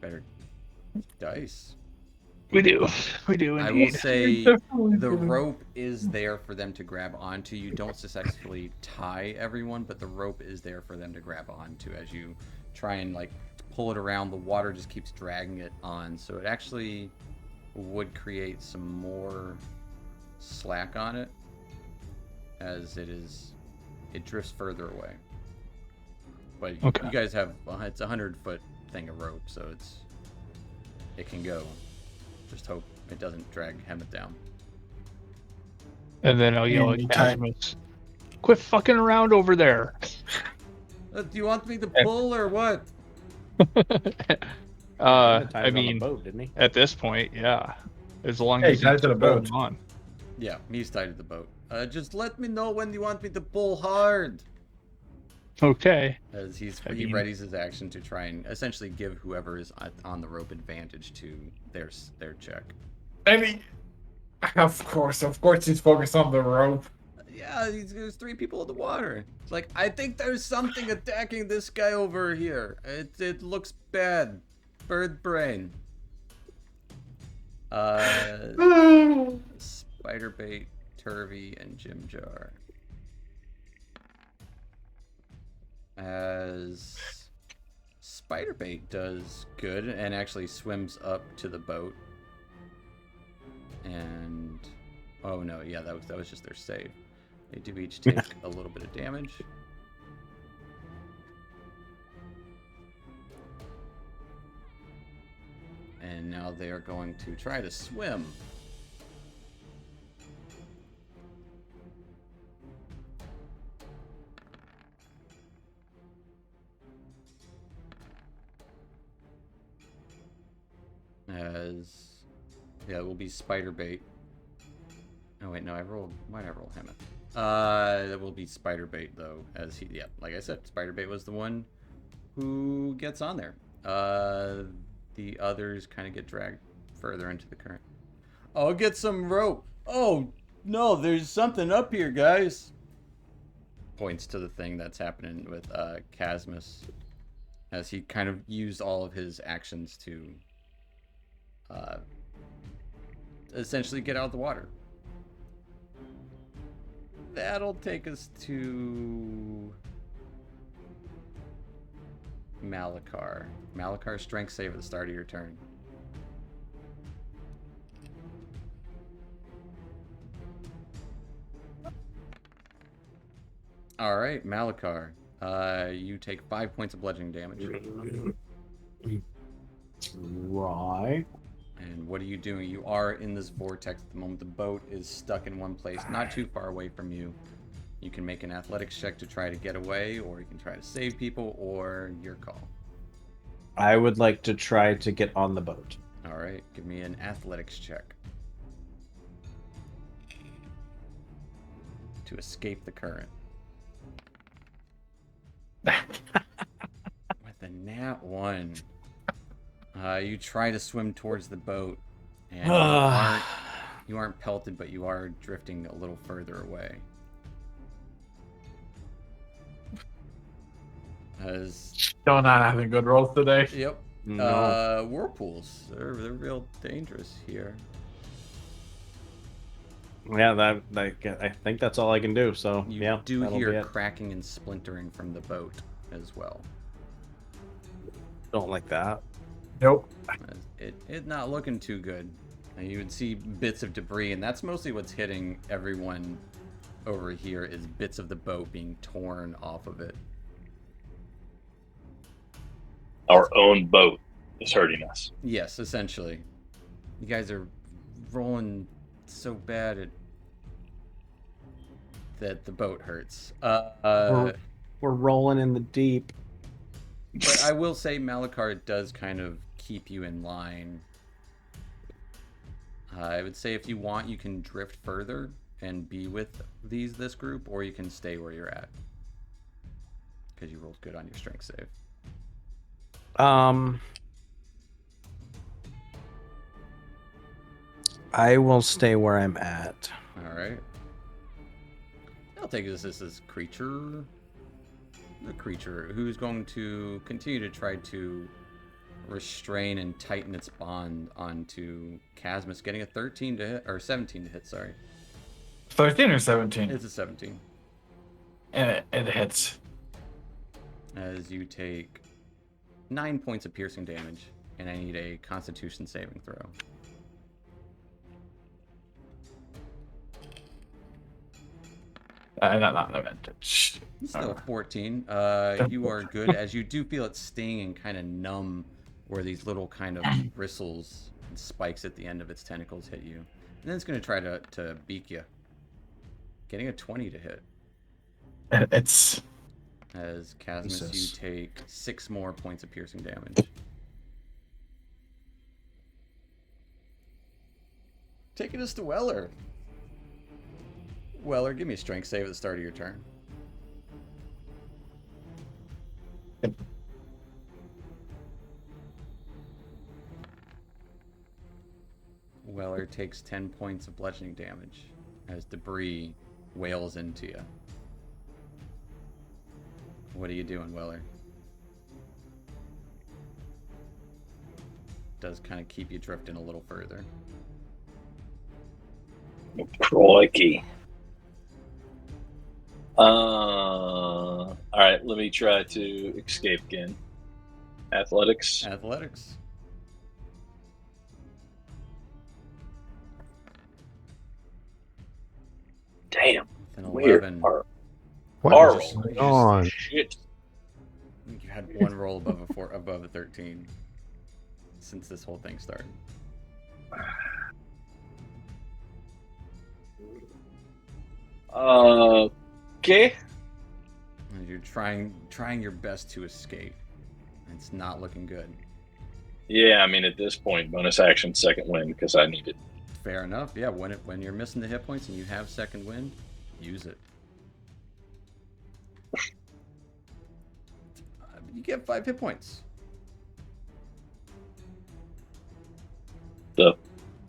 dice. We do indeed. I will say the rope is there for them to grab onto. You don't successfully tie everyone, but the rope is there for them to grab onto as you try and like pull it around. The water just keeps dragging it on, so it actually would create some more slack on it as it drifts further away. But Okay. you guys have it's a 100-foot thing of rope, so it can go. Just hope it doesn't drag Hemet down. And then I'll yell at Casimus. Quit fucking around over there. Do you want me to pull or what? I mean, boat, didn't he? at this point, yeah. As long Hey, as tied he's to the boat. holding on. Yeah, he's tied to the boat. Just let me know when you want me to pull hard. Okay. As he mean- readies his action to try and essentially give whoever is on the rope advantage to their check. I mean, of course, he's focused on the rope. Yeah, there's 3 people in the water. It's like, I think there's something attacking this guy over here. It looks bad. Bird brain. Spiderbait, Turvy, and Jim Jar. As Spiderbait does good and actually swims up to the boat. And oh no, yeah, that was just their save. They do each take a little bit of damage. And now they are going to try to swim. It will be Spiderbait. Oh wait, no, why did I roll him? That will be Spiderbait though, as like I said, Spiderbait was the one who gets on there. The others kind of get dragged further into the current. I'll get some rope. Oh no, there's something up here, guys. Points to the thing that's happening with Casmus, as he kind of used all of his actions to essentially get out of the water. That'll take us to Malachar. Malachar, strength save at the start of your turn. All right, Malachar. You take 5 points of bludgeoning damage. Right. And what are you doing? You are in this vortex at the moment. The boat is stuck in one place, not too far away from you. You can make an athletics check to try to get away, or you can try to save people, or your call. I would like to try to get on the boat. All right, give me an athletics check to escape the current. With a nat 1. You try to swim towards the boat, and you aren't pelted, but you are drifting a little further away. Still not having good rolls today. Yep. No. Whirlpools. They're real dangerous here. Yeah, I think that's all I can do. So You yeah, do that'll be hear it. cracking and splintering from the boat as well. Don't like that. Nope. It's not looking too good. And you would see bits of debris, and that's mostly what's hitting everyone over here, is bits of the boat being torn off of it. Our own boat is hurting us. Yes, essentially. You guys are rolling so bad that the boat hurts. We're rolling in the deep. But I will say Malachar does kind of keep you in line. I would say if you want, you can drift further and be with this group, or you can stay where you're at. Because you rolled good on your strength save. I will stay where I'm at. Alright. I'll take this as creature. The creature who's going to continue to try to restrain and tighten its bond onto Casmus, getting a 13 to hit, or 17 to hit, sorry. 13 or 17? It's a 17. And it hits. As you take 9 points of piercing damage, and I need a Constitution saving throw. Not advantage. Still 14. You are good, as you do feel it sting and kind of numb where these little kind of bristles and spikes at the end of its tentacles hit you. And then it's going to try to beak you. Getting a 20 to hit. It's... As Casmus, Jesus. you take 6 more points of piercing damage. Taking us to Weller. Weller, give me a strength save at the start of your turn. Weller takes 10 points of bludgeoning damage as debris wails into you. What are you doing, Weller? Does kind of keep you drifting a little further. Crikey. All right, let me try to escape again. Athletics. Athletics. Damn. With an Weird. 11. What Our is roll going is on? shit. You had one roll above a 13 since this whole thing started. Okay. And you're trying your best to escape. It's not looking good. Yeah, I mean, at this point, bonus action, second wind, because I need it. Fair enough. Yeah, when you're missing the hit points and you have second wind, use it. You get 5 hit points. The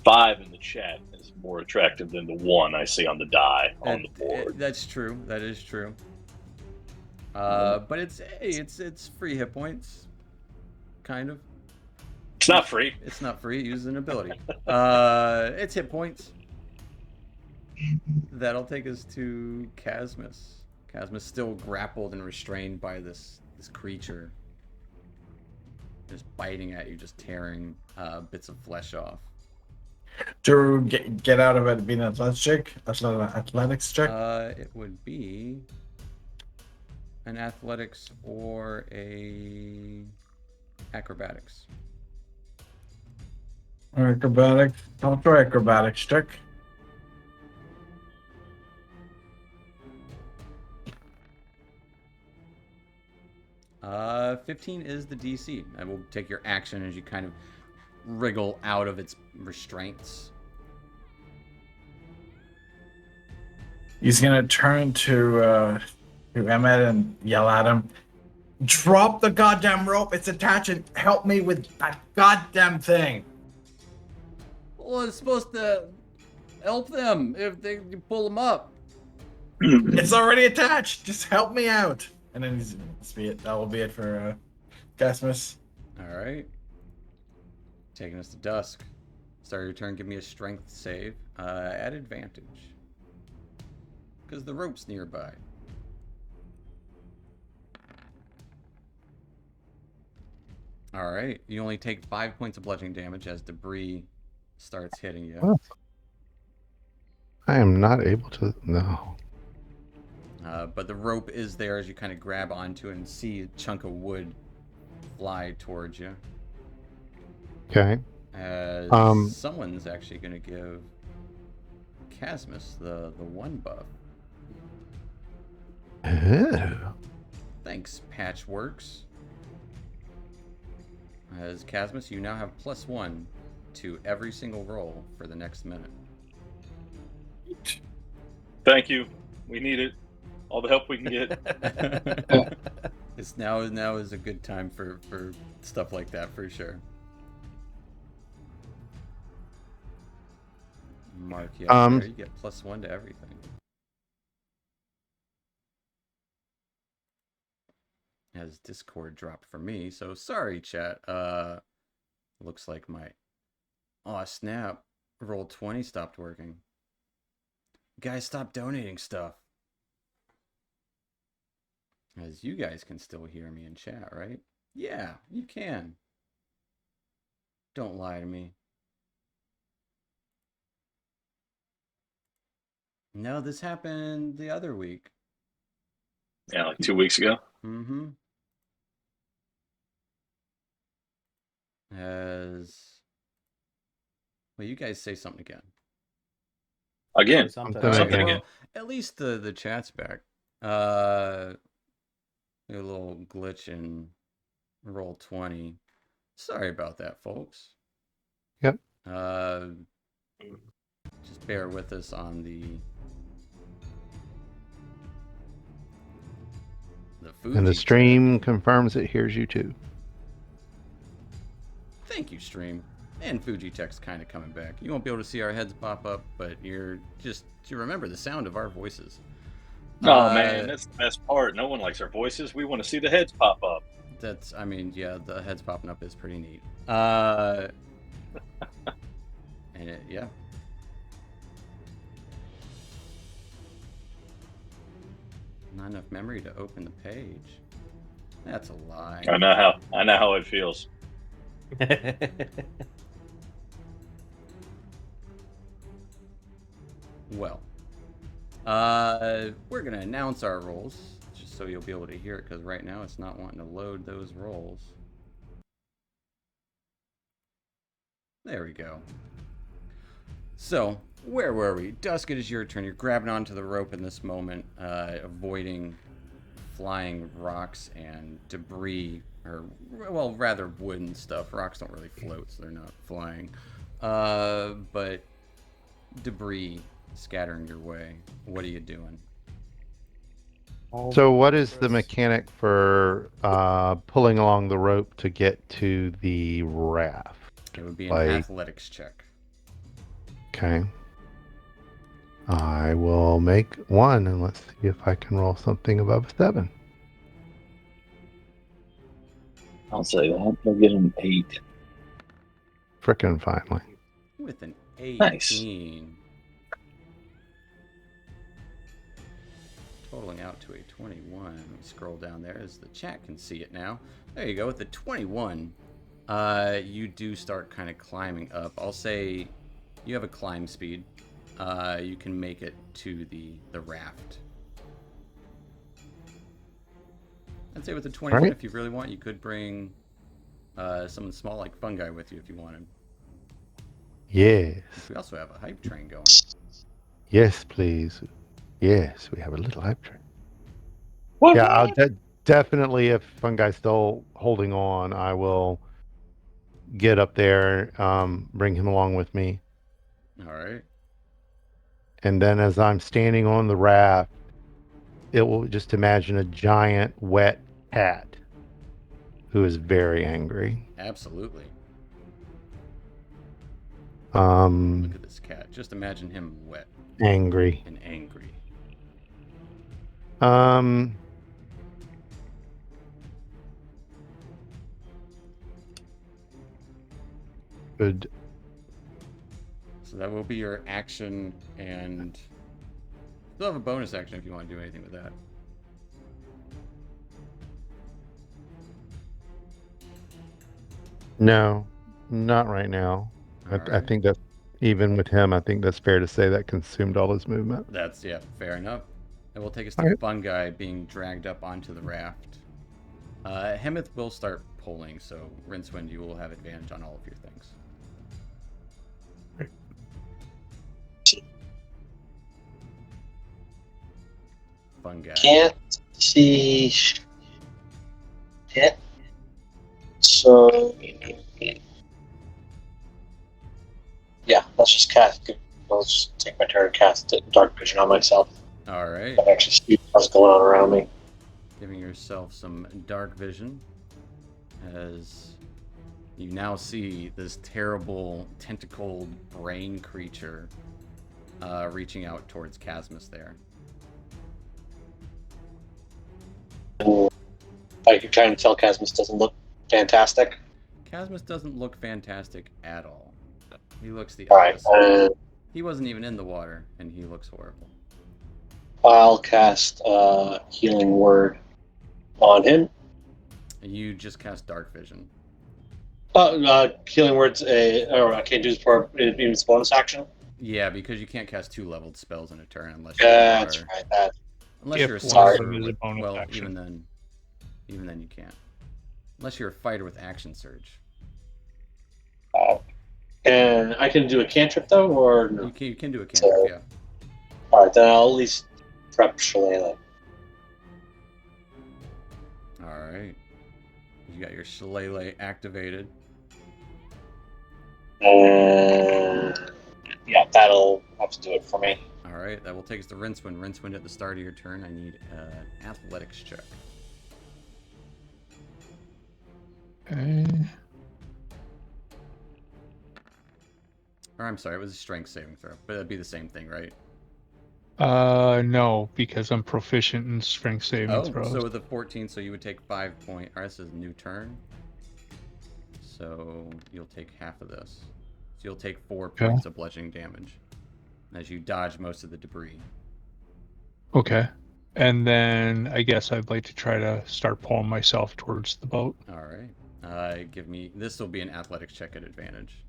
5 in the chat is more attractive than the 1 I see on the die on the board. That's true. That is true. But it's free hit points, kind of. It's not free. It's not free. It uses an ability. It's hit points. That'll take us to Casmus. Casmus still grappled and restrained by this creature, just biting at you, just tearing bits of flesh off. To get out of it, being an athletics check. It would be an athletics or a acrobatics. Acrobatics. I'll try acrobatics check. Uh, 15 is the DC. I will take your action as you kind of wriggle out of its restraints. He's gonna turn to Emmett and yell at him. Drop the goddamn rope! It's attaching. Help me with that goddamn thing. Well, it's supposed to help them if you pull them up. It's already attached. Just help me out. And then that will be it for Casmus. All right. Taking us to dusk. Start your turn. Give me a strength save at advantage. Because the rope's nearby. All right. You only take 5 points of bludgeoning damage as debris starts hitting you. What? I am not able to. No. But the rope is there as you kind of grab onto it and see a chunk of wood fly towards you. Okay. As someone's actually going to give Casmus the 1 buff. Oh. Thanks, Patchworks. As Casmus, you now have +1 to every single roll for the next minute. Thank you. We need it. All the help we can get. It's now is a good time for stuff like that for sure. Mark, yeah, there you get +1 to everything. As Discord dropped for me, so sorry, chat. Looks like my snap, roll 20 stopped working. Guys, stop donating stuff. As you guys can still hear me in chat, right? Yeah, you can. Don't lie to me. No, this happened the other week. Yeah, like 2 weeks ago. Mm-hmm. Well, you guys say something again. Again. Something Something again. again. Well, at least the chat's back. A little glitch in roll 20. Sorry about that, folks. Yep. Just bear with us on the Fuji And the chat. stream confirms it hears you too. Thank you, stream. And Fuji Tech's kind of coming back. You won't be able to see our heads pop up, but you remember the sound of our voices. Oh man, that's the best part. No one likes our voices. We want to see the heads pop up. Yeah, the heads popping up is pretty neat. And yeah. Not enough memory to open the page. That's a lie. I know how it feels. Well, we're gonna announce our rolls just so you'll be able to hear it, because right now it's not wanting to load those rolls. There we go. So, where were we? Dusk, it is your turn. You're grabbing onto the rope in this moment, avoiding flying rocks and debris, or, well, rather wooden stuff. Rocks don't really float, so they're not flying. But debris scattering your way. What are you doing? So what is the mechanic for pulling along the rope to get to the raft? It would be an Like, athletics check. okay. I will make one, and let's see if I can roll something above a 7. I'll say that. I'll get an 8. Frickin' finally. With an Nice. 18. Totaling out to a 21. Let me scroll down there as the chat can see it now. There you go. With the 21, you do start kind of climbing up. I'll say you have a climb speed. You can make it to the raft. I'd say with the 21, Right. if you really want, you could bring something small like fungi with you if you wanted. Yes. We also have a hype train going. Yes, please. Yes, we have a little hype train. What? Yeah, I'll definitely, if Fungi's still holding on, I will get up there, bring him along with me. All right. And then as I'm standing on the raft, it will just imagine a giant wet cat who is very angry. Absolutely. Look Um, at this cat. Just imagine him wet angry. and angry. Um, good. So that will be your action, and you'll have a bonus action if you want to do anything with that. No, not right now. All I right. think that even with him, I think that's fair to say that consumed all his movement. That's, yeah, fair enough. It will take us All to right. Fungi being dragged up onto the raft. Hemeth will start pulling, so Rincewind, you will have advantage on all of your things. Fungi. Can't see it. So yeah, let's just cast. Let's just take my turn and cast dark vision on myself. All right. I actually see what's going on around me. Giving yourself some dark vision as you now see this terrible tentacled brain creature reaching out towards Casmus there. Are you trying to tell Casmus doesn't look fantastic? Casmus doesn't look fantastic at all. He looks the All right, opposite. He wasn't even in the water, and he looks horrible. I'll cast Healing Word on him. You just cast dark vision. Healing Word's I can't do this for its bonus action. Yeah, because you can't cast 2 leveled spells in a turn unless That's you are, right. unless If you're a one of sorcerer them is a with, bonus well, action. even then you can't. Unless you're a fighter with action surge. And I can do a cantrip though, or no? You can do a cantrip, So- yeah. All right, then I'll at least prep Shillelagh. All right. You got your Shillelagh activated. And yeah, that'll have to do it for me. All right, that will take us to Rincewind. Rincewind, at the start of your turn, I need an athletics check. Okay. Or I'm sorry, it was a strength saving throw, but it'd be the same thing, right? No, because I'm proficient in strength saving throws. So with the 14, so you would take 5 points. All right, this is a new turn. So you'll take half of this. So you'll take 4 points of bludgeoning damage as you dodge most of the debris. Okay. And then I guess I'd like to try to start pulling myself towards the boat. All right. Give me. This will be an athletics check at advantage.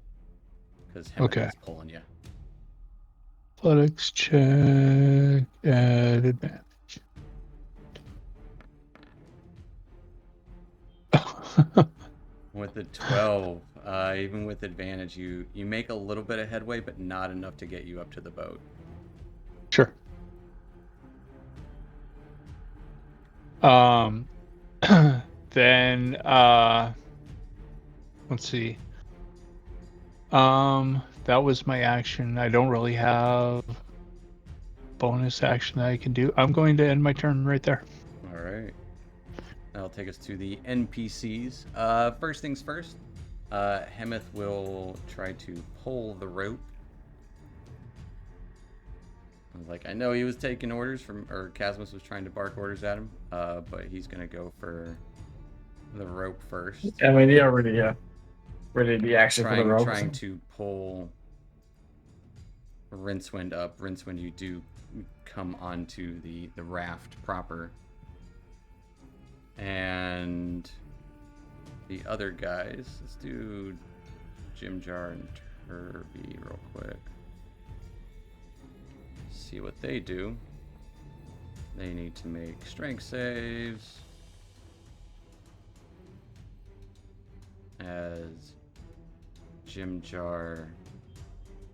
Because Okay. is pulling you. Athletics check at advantage. With the 12, even with advantage, you make a little bit of headway, but not enough to get you up to the boat. Sure. Then let's see. That was my action. I don't really have bonus action that I can do. I'm going to end my turn right there. All right. That'll take us to the NPCs. First things first, Hemeth will try to pull the rope. Like, I know he was taking orders from, or Casmus was trying to bark orders at him, but he's gonna go for the rope first. I mean, he already ready the action for the rope. Trying to pull Rincewind up. Rincewind, you do come onto the raft proper. And the other guys, let's do Jim Jar and Turby real quick. See what they do. They need to make strength saves. As Jim Jar,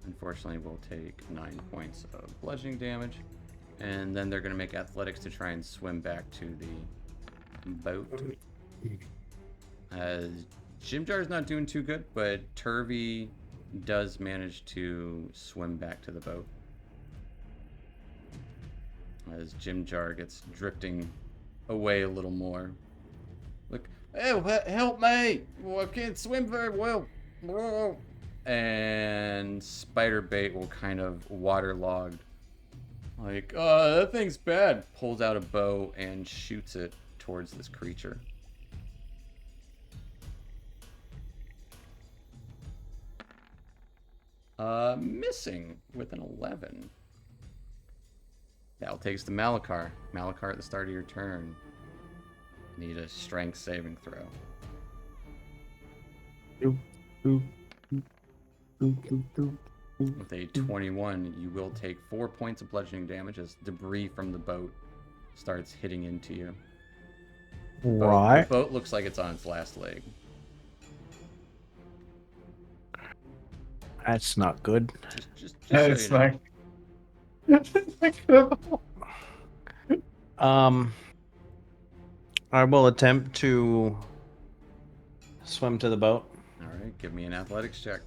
unfortunately, will take 9 points of bludgeoning damage. And then they're going to make athletics to try and swim back to the boat. As Jim Jar's not doing too good, but Turvy does manage to swim back to the boat. As Jim Jar gets drifting away a little more. Look, oh, help me! Well, I can't swim very well. And Spiderbait will kind of waterlogged. Like, that thing's bad. Pulls out a bow and shoots it towards this creature. Missing with an 11. That'll take us to Malachar. Malachar, at the start of your turn, need a strength saving throw. With a 21, you will take 4 points of bludgeoning damage as debris from the boat starts hitting into you. Right. The boat looks like it's on its last leg. That's not good. Just It's so you know. like I will attempt to swim to the boat. All right, give me an athletics check.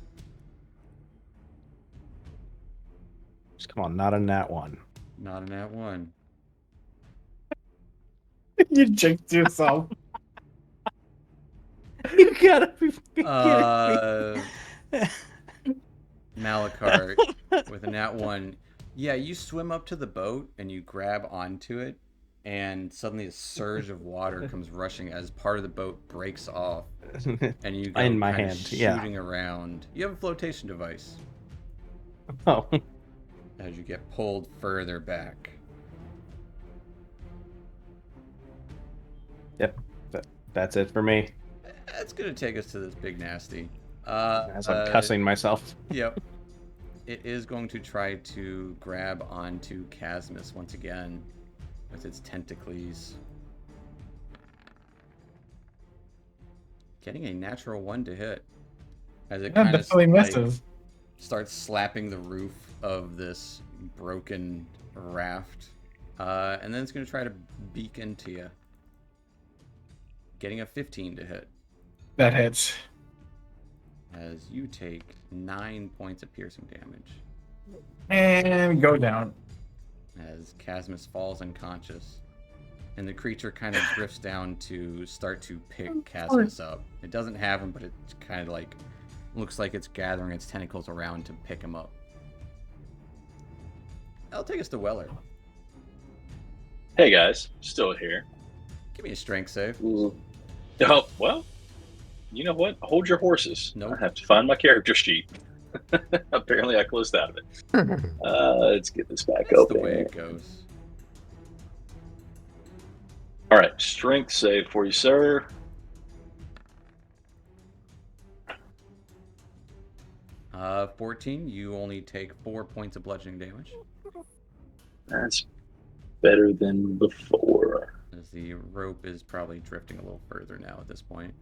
Just come on, not a nat one. Not a nat 1. you jinxed yourself. You gotta be kidding me. Malachar with a nat 1. Yeah, you swim up to the boat and you grab onto it, and suddenly a surge of water comes rushing as part of the boat breaks off, and you go in my kind of hand, shooting around. You have a flotation device Oh. as you get pulled further back. Yep. That's it for me. That's gonna take us to this big nasty. As I'm cussing myself. Yep. It is going to try to grab onto Casmus once again with its tentacles. Getting a natural 1 to hit. As it kind of definitely misses. starts slapping the roof of this broken raft. And then it's going to try to beak into you. Getting a 15 to hit. That hits. As you take 9 points of piercing damage. And go down. As Casmus falls unconscious. And the creature kind of drifts down to start to pick Casmus up. It doesn't have him, but it's kind of like, looks like it's gathering its tentacles around to pick him up. That'll take us to Weller. Hey guys, still here. Give me a strength save. Oh, well, you know what? Hold your horses. Nope. I have to find my character sheet. Apparently I closed out of it. Let's get this back That's open. the way it goes. All right, strength save for you, sir. Uh, 14. You only take 4 points of bludgeoning damage. That's better than before. As the rope is probably drifting a little further now at this point.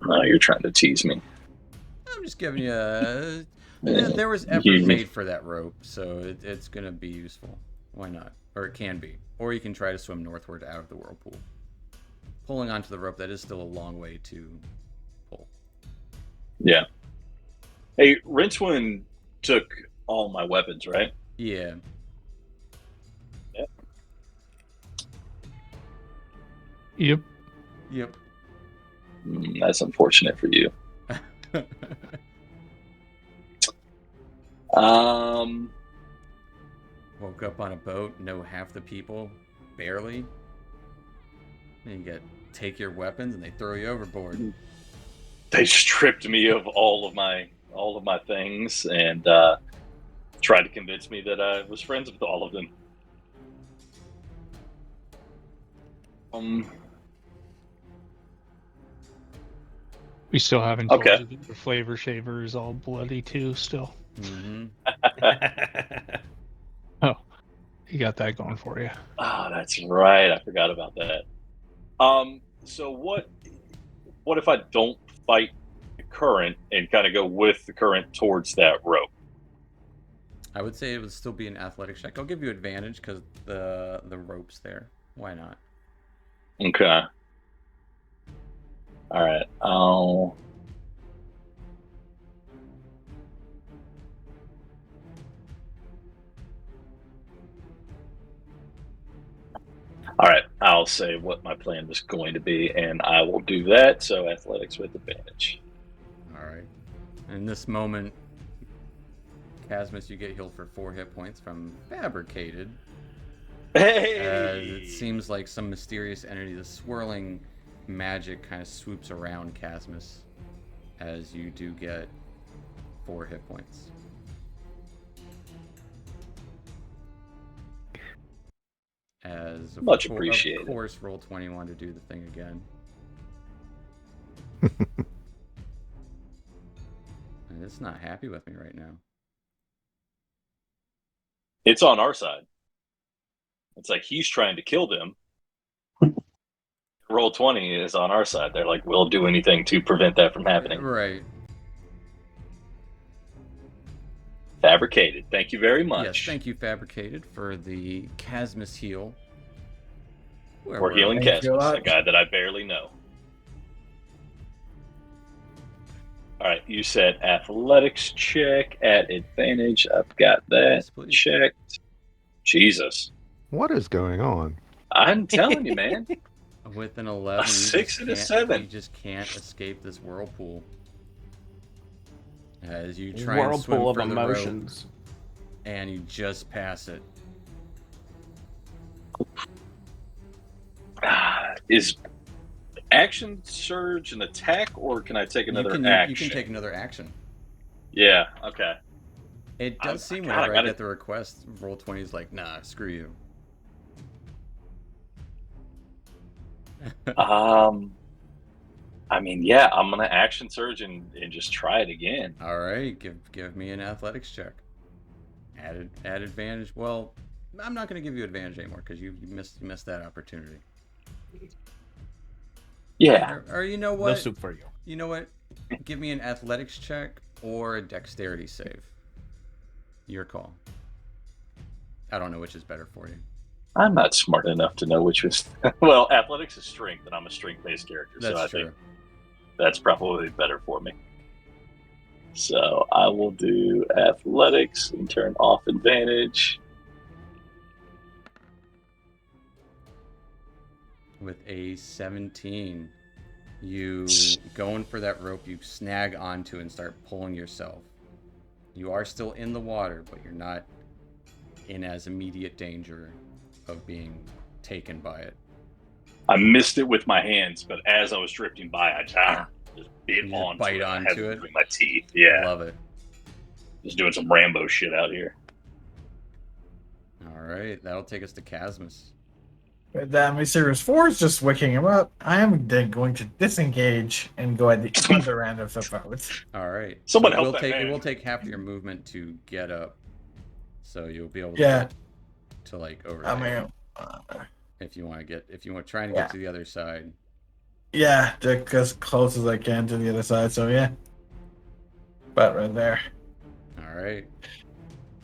No, you're trying to tease me. I'm just giving you a... there was effort You- made for that rope, so it's going to be useful. Why not? Or it can be. Or you can try to swim northward out of the whirlpool. Pulling onto the rope, that is still a long way to pull. Yeah. Hey, Rincewind took all my weapons, right? Yeah. Yep. Yep. That's unfortunate for you. Woke up on a boat, know half the people, barely. And you take your weapons and they throw you overboard. They stripped me of all of my things and tried to convince me that I was friends with all of them. We still haven't told Okay. you that the flavor shaver is all bloody too. Still. Mm-hmm. Oh, you got that going for you. Oh, that's right. I forgot about that. So what if I don't fight the current and kind of go with the current towards that rope? I would say it would still be an athletics check. I'll give you advantage because the rope's there. Why not? Okay. All right. All right. I'll say what my plan was going to be, and I will do that. So athletics with advantage. All right. In this moment, Casmus, you get healed for 4 hit points from Fabricated. Hey! It seems like some mysterious entity, the swirling magic, kind of swoops around Casmus as you do get 4 hit points. As Much appreciated. Of course, roll 21 to do the thing again. And it's not happy with me right now. It's on our side. It's like he's trying to kill them. Roll 20 is on our side. They're like, we'll do anything to prevent that from happening. Right. Fabricated. Thank you very much. Yes, thank you, Fabricated, for the Casmus heal. We're healing Thank you a Casmus, lot. a guy that I barely know. All right, you said athletics check at advantage. I've got that Yes, please. checked. Jesus. What is going on? I'm telling you, man. With an 11, A 6 and a 7. You just can't escape this whirlpool. As you try and swim Whirlpool of for the rope, emotions. and you just pass it. Is action surge an attack, or can I take another you action? can take another action. Yeah, okay. It does seem God, whenever I gotta- get the request, roll 20 is like, nah, screw you. I mean, yeah, I'm gonna action surge and just try it again. All right, give me an athletics check. Add advantage. Well, I'm not going to give you advantage anymore because you missed that opportunity. Yeah. Or you know No what? soup for you. You know what? Give me an athletics check or a dexterity save. Your call. I don't know which is better for you. I'm not smart enough to know which was. Well, athletics is strength, and I'm a strength-based character, That's so I true. think that's probably better for me. So I will do athletics and turn off advantage. With a 17, you going for that rope, you snag onto it and start pulling yourself. You are still in the water, but you're not in as immediate danger of being taken by it. I missed it with my hands, but as I was drifting by, I just bit You just onto bite it. I had onto it it? between my teeth. Yeah, Love it. just doing some Rambo shit out here. All right, that'll take us to Casmus. That Mysterious Force just waking him up. I am then going to disengage and go at the other end of the boat. All right. Someone it help will that take man. it will take half your movement to get up, so you'll be able to Yeah. get to like over I there mean, if you want to try and Yeah. get to the other side. yeah, to get as close as I can to the other side. So yeah, but right there. All right.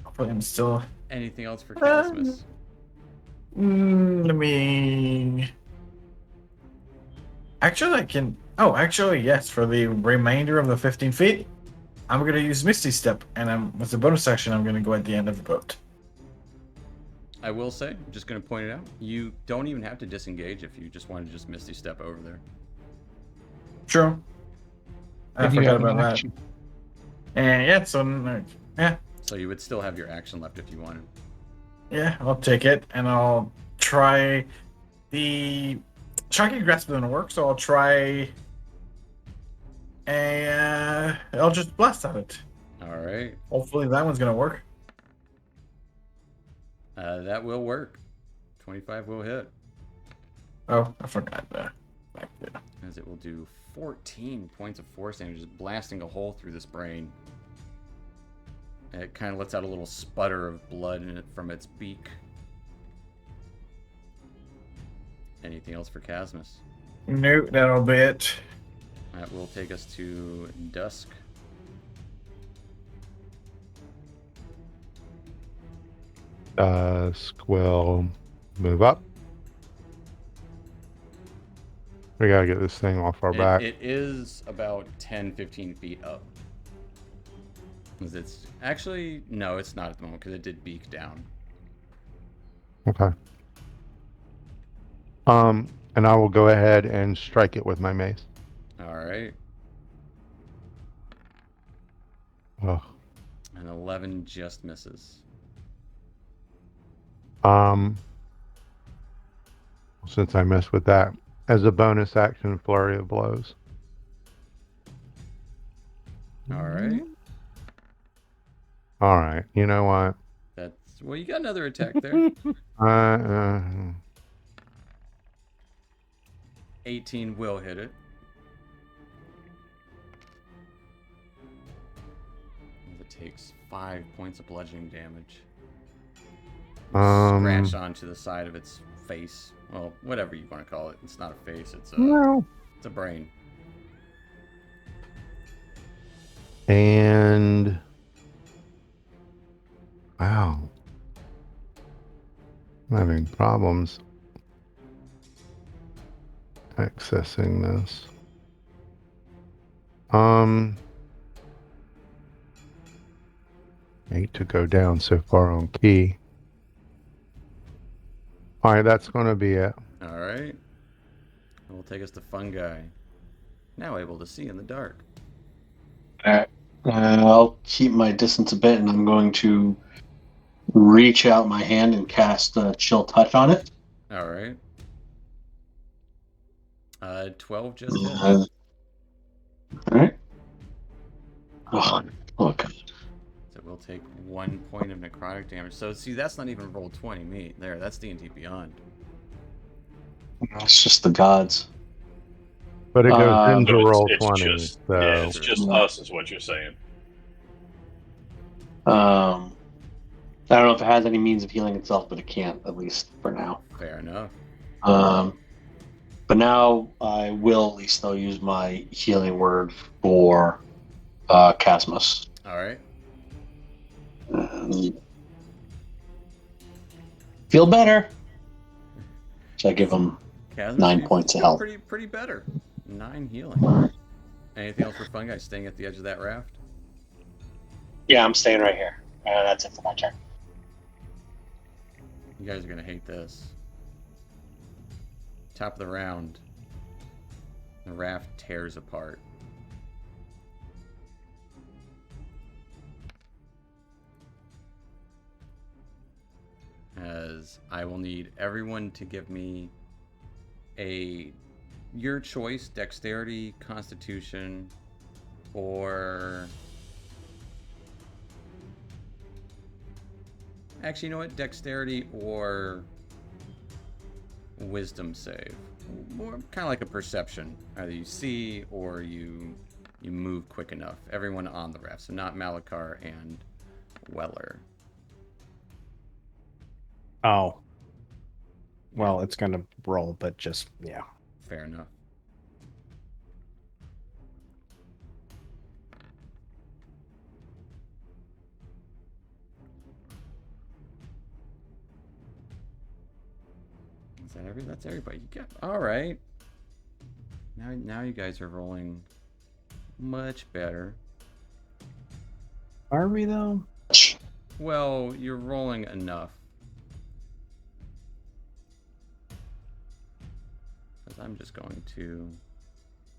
Hopefully, I'm still. Anything else for Casmus? Let me. Actually, I can. Oh, actually, yes. For the remainder of the 15 feet, I'm going to use Misty Step, and with the bonus action, I'm going to go at the end of the boat. I will say, I'm just going to point it out. You don't even have to disengage if you just want to just Misty Step over there. True. I Then you forgot have an about that. action. And yeah, so yeah, So you would still have your action left if you wanted. yeah, I'll take it, and I'll try the Shocking Grasp doesn't work, so I'll try I'll just blast at it. All right. Hopefully that one's gonna work. That will work. 25 will hit, Oh, I forgot that. Back there. as it will do 14 points of force damage, just blasting a hole through this brain. And it kind of lets out a little sputter of blood in it from its beak. Anything else for Casmus? Nope, that'll be it. That will take us to Dusk. Dusk will move up. We gotta get this thing off our back. It is about 10, 15 feet up. 'Cause it's actually, no, it's not at the moment because it did beak down. Okay. And I will go ahead and strike it with my mace. All right. Oh. An 11 just misses. Since I messed with that, as a bonus action, flurry of blows. All right. All right. You know what? That's, well, you got another attack there. 18 will hit it. It takes 5 points of bludgeoning damage. Scratch onto the side of its face. Well, whatever you want to call it. It's not a face. It's a No. It's a brain. And wow, I'm having problems accessing this. Hate to go down so far on key. All right, that's going to be it. All right. We'll take us to Fungi. Now able to see in the dark. Alright. I'll keep my distance a bit, and I'm going to reach out my hand and cast Chill Touch on it. All right. 12 just hit. Alright. Oh, God. So we'll take 1 point of necrotic damage. So see, that's not even roll 20 me. There, that's D&D Beyond. It's just the gods. But it goes So into So roll it's 20. just, So yeah, it's just us, is what you're saying. I don't know if it has any means of healing itself, but it can't, at least for now. Fair enough. But now I will at least though use my healing word for Casmus. All right. Feel better. So I give him Chasmus, 9 you points of feel health. pretty better. 9 healing. Anything else for Fungi staying at the edge of that raft? Yeah, I'm staying right here. That's it for my turn. You guys are gonna hate this. Top of the round. The raft tears apart. As I will need everyone to give me your choice, dexterity, constitution, or actually, you know what? Dexterity or wisdom save. More kind of like a perception. Either you see or you move quick enough. Everyone on the raft, so not Malakar and Weller. Oh. Well, it's going to roll, but just, yeah. Fair enough. Is that that's everybody? You got all right. Now you guys are rolling much better. Are we, though? Well, you're rolling enough. Because I'm just going to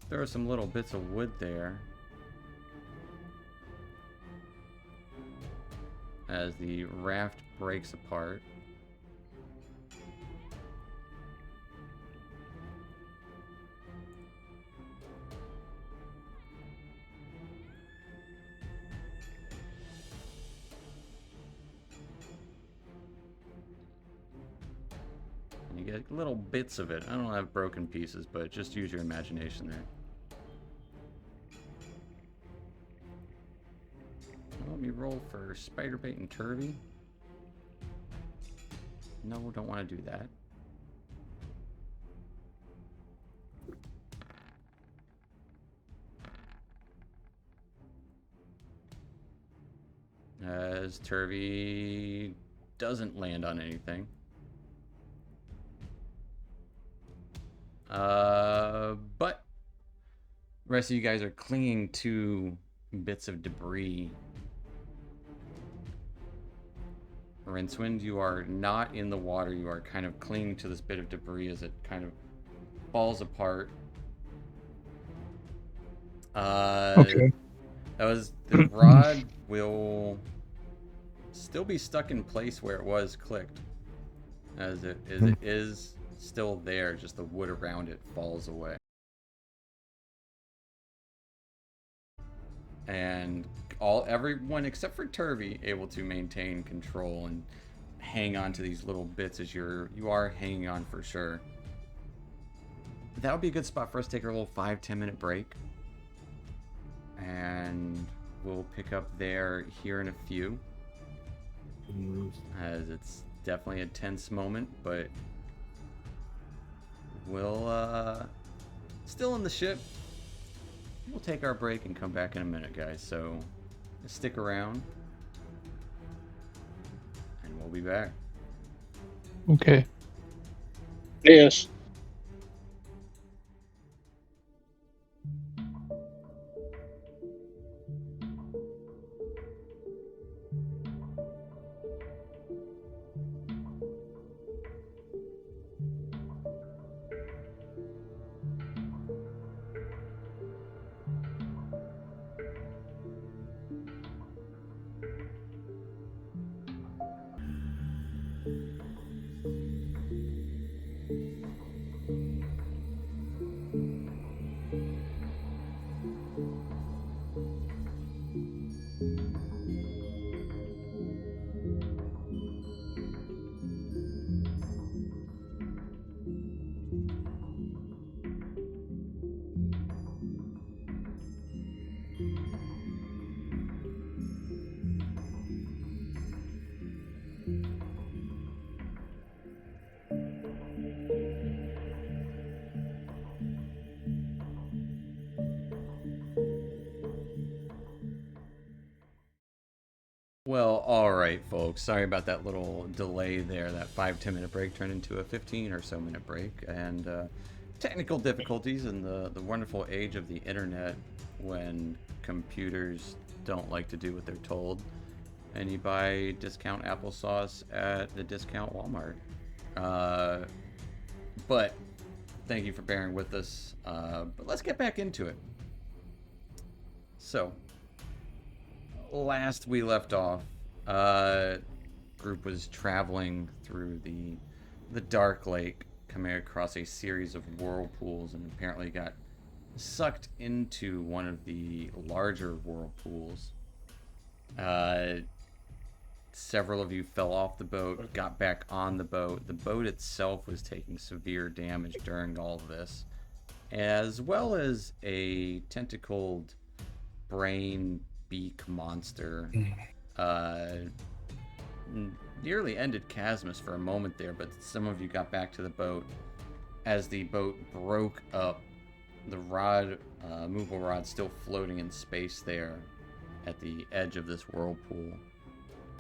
throw some little bits of wood there. As the raft breaks apart. You get little bits of it. I don't have broken pieces, but just use your imagination there. Let me roll for spider bait and turvy. No, don't want to do that. As turvy doesn't land on anything. But the rest of you guys are clinging to bits of debris. Rincewind, you are not in the water. You are kind of clinging to this bit of debris as it kind of falls apart. Okay. That was the rod will still be stuck in place where it was clicked, as it is still there. Just the wood around it falls away. And everyone except for Turvy able to maintain control and hang on to these little bits as you are hanging on for sure. That would be a good spot for us to take our little 5-10 minute break, and we'll pick up there here in a few, as it's definitely a tense moment, but we'll still in the ship. We'll take our break and come back in a minute, guys, so stick around, and we'll be back. Okay. Yes. Well, alright folks, sorry about that little delay there. That 5-10 minute break turned into a 15 or so minute break, and technical difficulties in the wonderful age of the internet, when computers don't like to do what they're told, and you buy discount applesauce at the discount Walmart. But thank you for bearing with us, but let's get back into it. So last we left off, group was traveling through the dark lake, coming across a series of whirlpools, and apparently got sucked into one of the larger whirlpools. Several of you fell off the boat, got back on the boat. The boat itself was taking severe damage during all of this, as well as a tentacled brain beak monster. Nearly ended Chasmus for a moment there, but some of you got back to the boat. As the boat broke up, the rod, movable rod, still floating in space there at the edge of this whirlpool.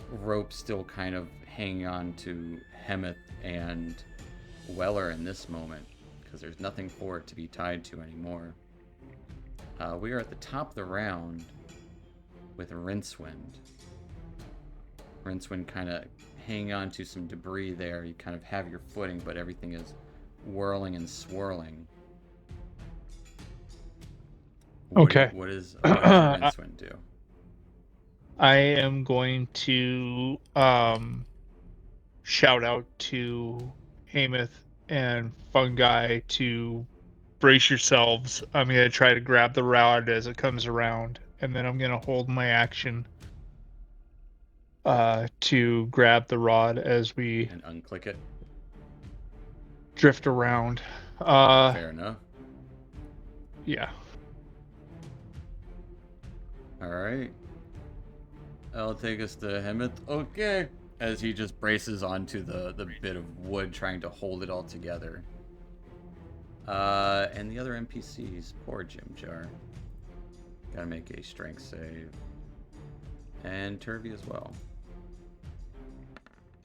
Rope still kind of hanging on to Hemeth and Weller in this moment, because there's nothing for it to be tied to anymore. We are at the top of the round with Rincewind. Rincewind kind of hanging on to some debris there. You kind of have your footing, but everything is whirling and swirling. Okay. What does Rincewind do? I am going to shout out to Hamath and Fungi to brace yourselves. I'm going to try to grab the rod as it comes around, and then I'm going to hold my action to grab the rod as we And unclick it. drift around. Fair enough. Yeah. Alright. That'll take us to Hemeth. Okay. As he just braces onto the bit of wood, trying to hold it all together. And the other NPCs. Poor Jim Jar. Gotta make a strength save. And Turvy as well.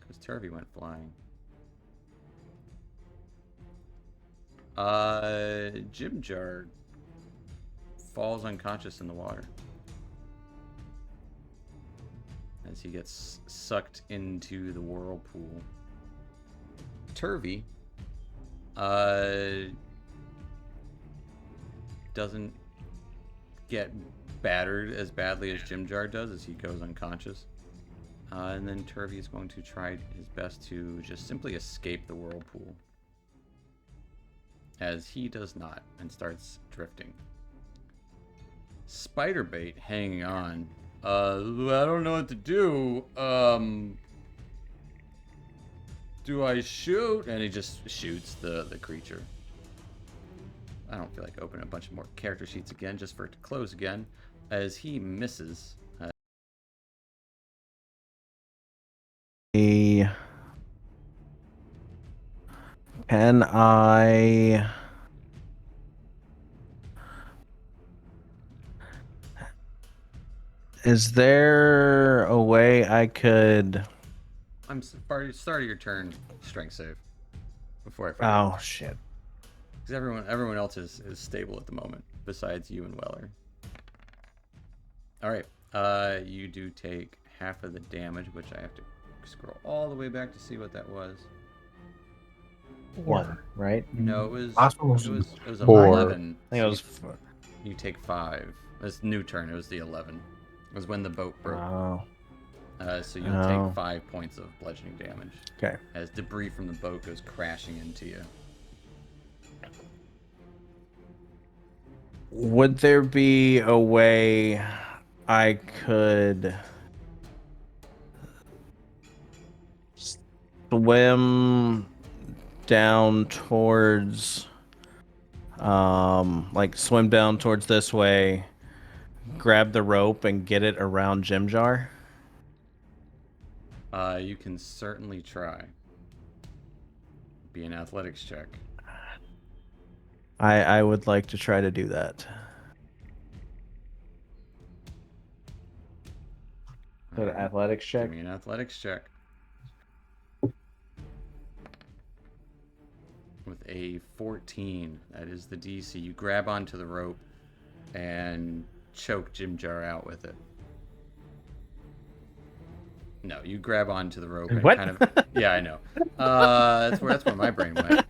Because Turvy went flying. Jim Jar falls unconscious in the water as he gets sucked into the whirlpool. Turvy doesn't get battered as badly as Jim Jar does as he goes unconscious. And then Turvy is going to try his best to just simply escape the whirlpool, as he does not and starts drifting. Spiderbait hanging on. I don't know what to do. Do I shoot? And he just shoots the creature. I don't feel like opening a bunch of more character sheets again just for it to close again, as he misses. Can I... Is there a way I could... I'm sorry, start of your turn, strength save. Before I forget. Oh, shit. Because everyone else is stable at the moment, besides you and Weller. Alright, you do take half of the damage, which I have to scroll all the way back to see what that was. 1, right? No, it was Last one was it was 4. 11. I think it was... You take 5. It's new turn. It was the 11. It was when the boat broke. Oh. So you'll take 5 points of bludgeoning damage. Okay. As debris from the boat goes crashing into you. Would there be a way I could swim down towards, like swim down towards this way, grab the rope and get it around Jim Jar? You can certainly try. Be an athletics check. I would like to try to do that. So the athletics check? Give me an athletics check. With a 14, that is the DC. You grab onto the rope and choke Jim Jar out with it. No, you grab onto the rope and What? kind of... Yeah, I know. That's where my brain went.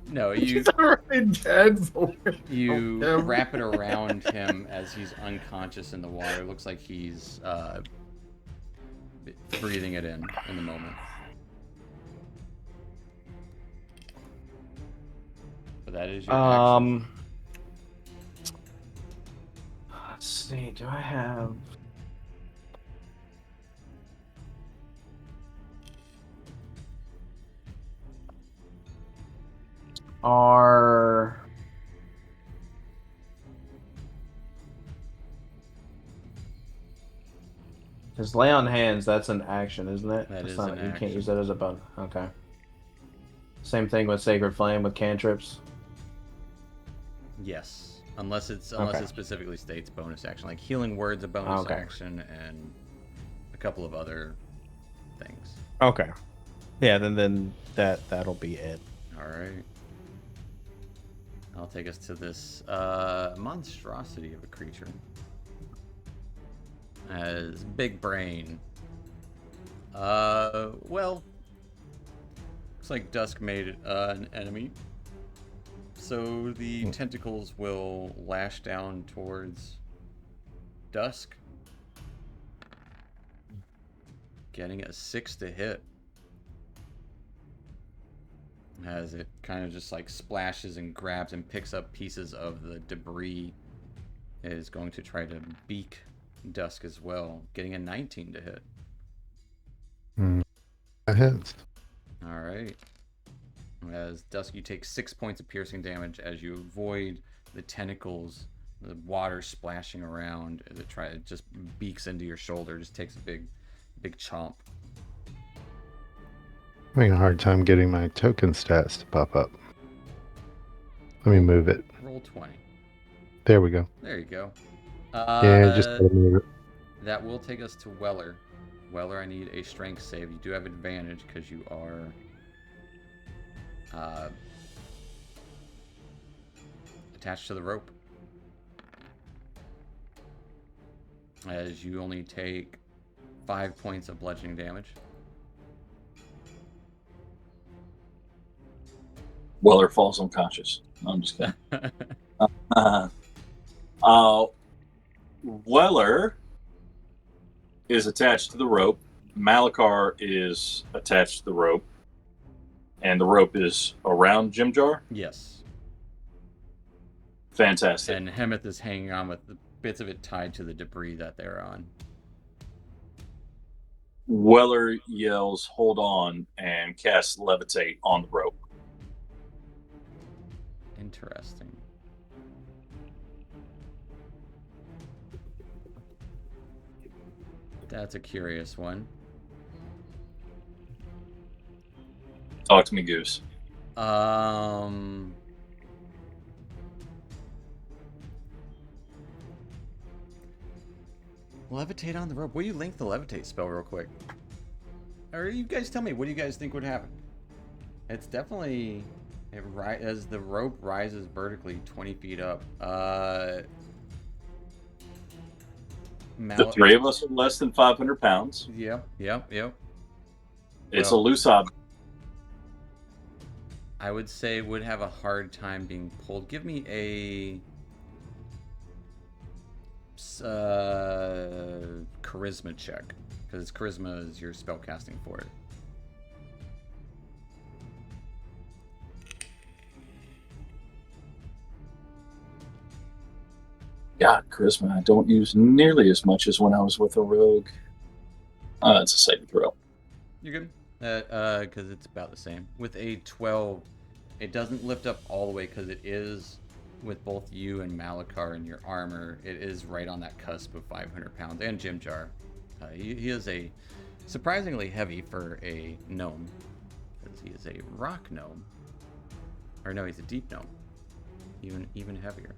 No, you... He's already dead. You wrap it around him as he's unconscious in the water. Looks like he's breathing it in the moment. But that is your action. Let's see. Do I have? are. Because lay on hands, that's an action, isn't it? That That's is not, an you can't action. use that as a bonus. Okay. Same thing with Sacred Flame with cantrips. Yes, unless it Okay. specifically states bonus action, like healing word's a bonus Okay. action, and a couple of other things. Okay. Yeah, then that'll be it. All right. I'll take us to this monstrosity of a creature. As big brain. Well, looks like Dusk made an enemy. So the tentacles will lash down towards Dusk. Getting a 6 to hit. As it kind of just like splashes and grabs and picks up pieces of the debris. It is going to try to beak Dusk as well. Getting a 19 to hit. That hits. Alright. As Dusk, you take 6 points of piercing damage as you avoid the tentacles, the water splashing around as it just beaks into your shoulder, just takes a big chomp. I'm having a hard time getting my token stats to pop up. Let me move it. Roll 20. There we go. There you go. Yeah, just gotta move it. That will take us to Weller. Weller, I need a strength save. You do have advantage because you are attached to the rope. As you only take 5 points of bludgeoning damage. Weller falls unconscious. No, I'm just kidding. Weller is attached to the rope. Malachar is attached to the rope. And the rope is around Jim Jar? Yes. Fantastic. And Hemeth is hanging on with the bits of it tied to the debris that they're on. Weller yells, "Hold on," and casts Levitate on the rope. Interesting. That's a curious one. Talk to me, Goose. Levitate on the rope. Will you link the levitate spell real quick? Or you guys tell me, what do you guys think would happen? It's definitely... as the rope rises vertically 20 feet up. The three of us are less than 500 pounds. Yep. It's Well, a loose object. I would say would have a hard time being pulled. Give me a charisma check, because charisma is your spell casting for it. God, charisma I don't use nearly as much as when I was with a rogue. It's a saving throw. You're good. Because it's about the same. With a 12, it doesn't lift up all the way because it is, with both you and Malachar in your armor, it is right on that cusp of 500 pounds. And Jim Jar. He is a surprisingly heavy for a gnome. Because he is a rock gnome. Or no, he's a deep gnome. Even heavier.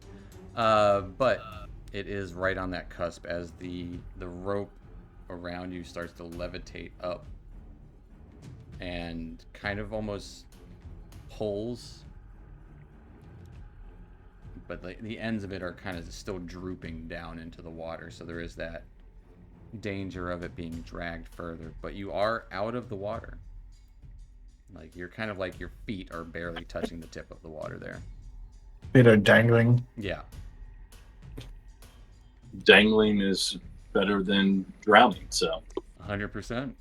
But it is right on that cusp as the rope around you starts to levitate up and kind of almost pulls, but the ends of it are kind of still drooping down into the water, so there is that danger of it being dragged further, but you are out of the water. Like, you're kind of like your feet are barely touching the tip of the water there. Feet are dangling. Yeah. Dangling is better than drowning, so 100%.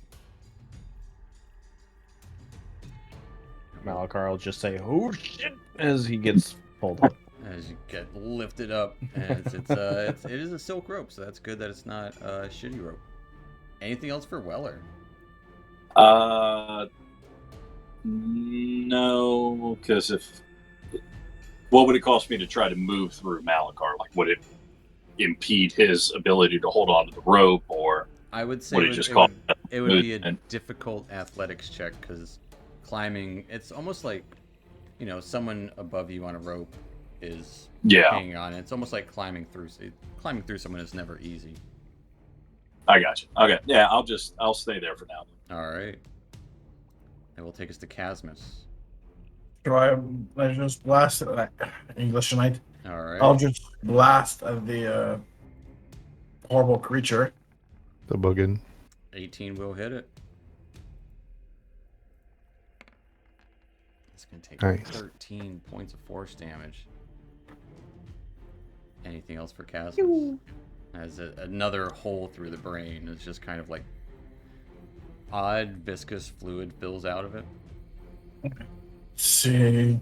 Malachar will just say, "Oh shit!" as he gets pulled up. As you get lifted up, and it is a silk rope, so that's good that it's not a shitty rope. Anything else for Weller? No, because if What would it cost me to try to move through Malachar? Like, would it impede his ability to hold on to the rope, or I would say would it just cost it would be a movement? difficult athletics check because climbing. It's almost like, someone above you on a rope is Yeah, hanging on. It's almost like climbing through. Climbing through someone is never easy. I got you. Okay, yeah, I'll stay there for now. All right. It will take us to Casmus. Do I just blast English tonight? All right. I'll just blast at the horrible creature. The boogin. 18 will hit it. It's going to take Nice. 13 points of force damage. Anything else for Casmus? As another hole through the brain. It's just kind of like odd viscous fluid fills out of it. Let's see.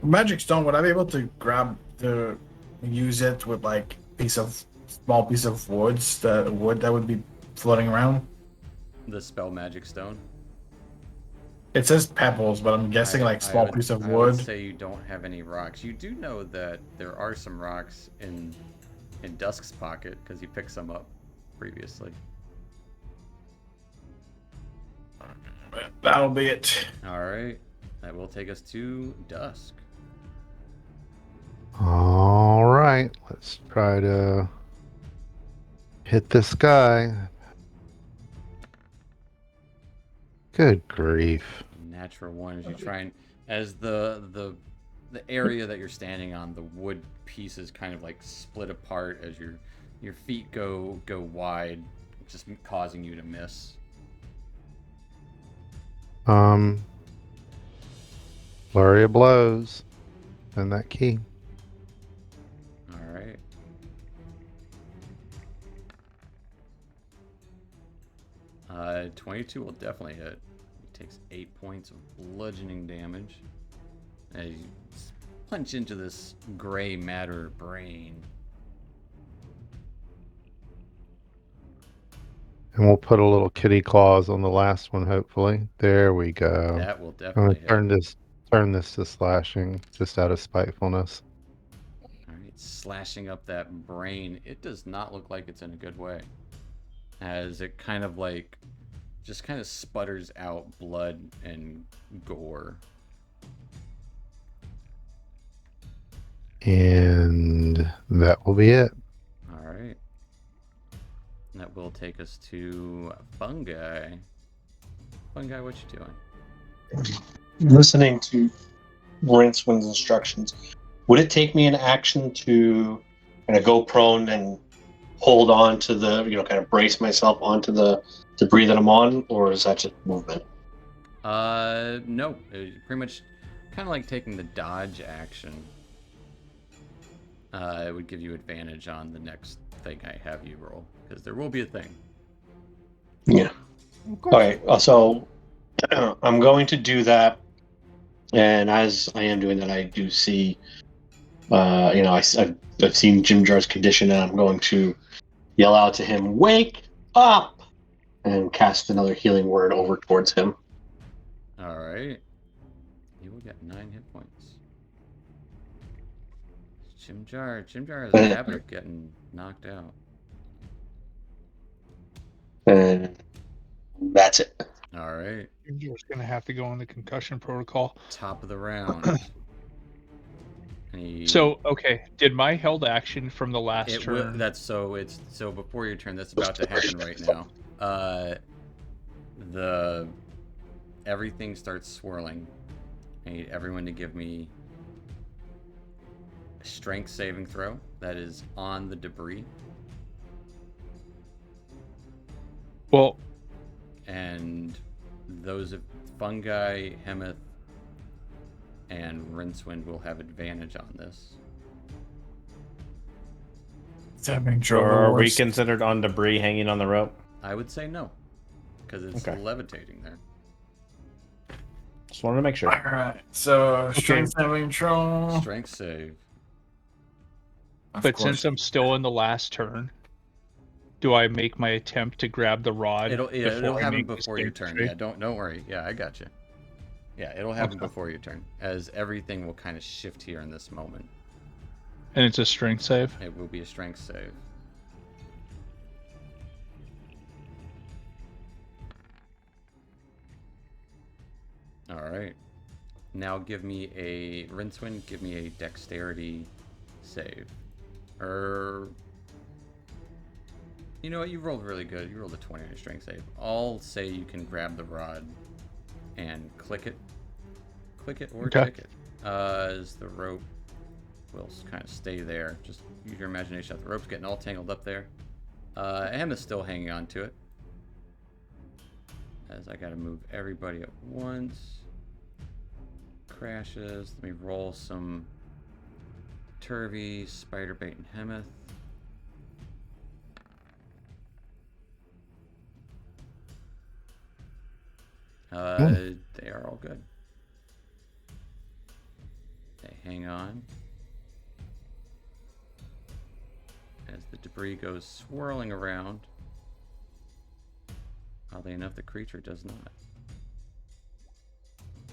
Magic stone, would I be able to use it with like small piece of wood that would be floating around? The spell magic stone. It says pebbles, but I'm guessing small piece of I wood. would say you don't have any rocks. You do know that there are some rocks in Dusk's pocket because he picked some up previously. That'll be it. All right, that will take us to Dusk. All right, let's try to hit this guy. Good grief. Natural one as you try and as the area that you're standing on, the wood pieces kind of like split apart as your feet go wide, just causing you to miss. Flurry of blows. And that key. All right. Uh, 22 will definitely hit. He takes 8 points of bludgeoning damage as you punch into this gray matter brain. And we'll put a little kitty claws on the last one, hopefully. There we go. That will I'm definitely gonna hit. turn this to slashing, just out of spitefulness. All right, slashing up that brain. It does not look like it's in a good way, as it kind of sputters out blood and gore. And that will be it. All right. That will take us to Fungi. Fungi, what you doing? Listening to Rincewind's instructions, would it take me an action to kind of go prone and hold on to the, kind of brace myself onto the debris that I'm on, or is that just movement? No. Pretty much kind of like taking the dodge action. It would give you advantage on the next thing I have you roll, because there will be a thing. Yeah. Okay, so I'm going to do that, and as I am doing that, I do see, I've seen Jim Jar's condition, and I'm going to yell out to him, "Wake up!" and cast another healing word over towards him. All right. You will get 9 hit points. Jim Jar has a habit of getting knocked out. And that's it. All right. You're just gonna have to go on the concussion protocol. Top of the round. So okay, did my held action from the last turn? So before your turn, that's about to happen right now. Everything starts swirling. I need everyone to give me a strength saving throw that is on the debris. Well, and those of Fungi, Hemeth, and Rincewind will have advantage on this. Or are we considered on debris hanging on the rope? I would say no, because it's levitating there. Just wanted to make sure. All right. So strength saving throw. Strength save. But since I'm still in the last turn, do I make my attempt to grab the rod? It'll happen before your turn. Yeah, don't worry. Yeah, I got you. Yeah, it'll happen Okay. before your turn, as everything will kind of shift here in this moment. And it's a strength save. It will be a strength save. All right. Now give me a Rincewind. Give me a dexterity save. You know what? You rolled really good. You rolled a 20 on your strength save. I'll say you can grab the rod and click it. Click it or Okay. tick it. As the rope will kind of stay there. Just use your imagination. The rope's getting all tangled up there. Emma's still hanging on to it. As I gotta move everybody at once. Crashes. Let me roll some Turvy, Spiderbait, and Hemeth. They are all good. Okay, hang on. As the debris goes swirling around. Oddly enough, the creature does not.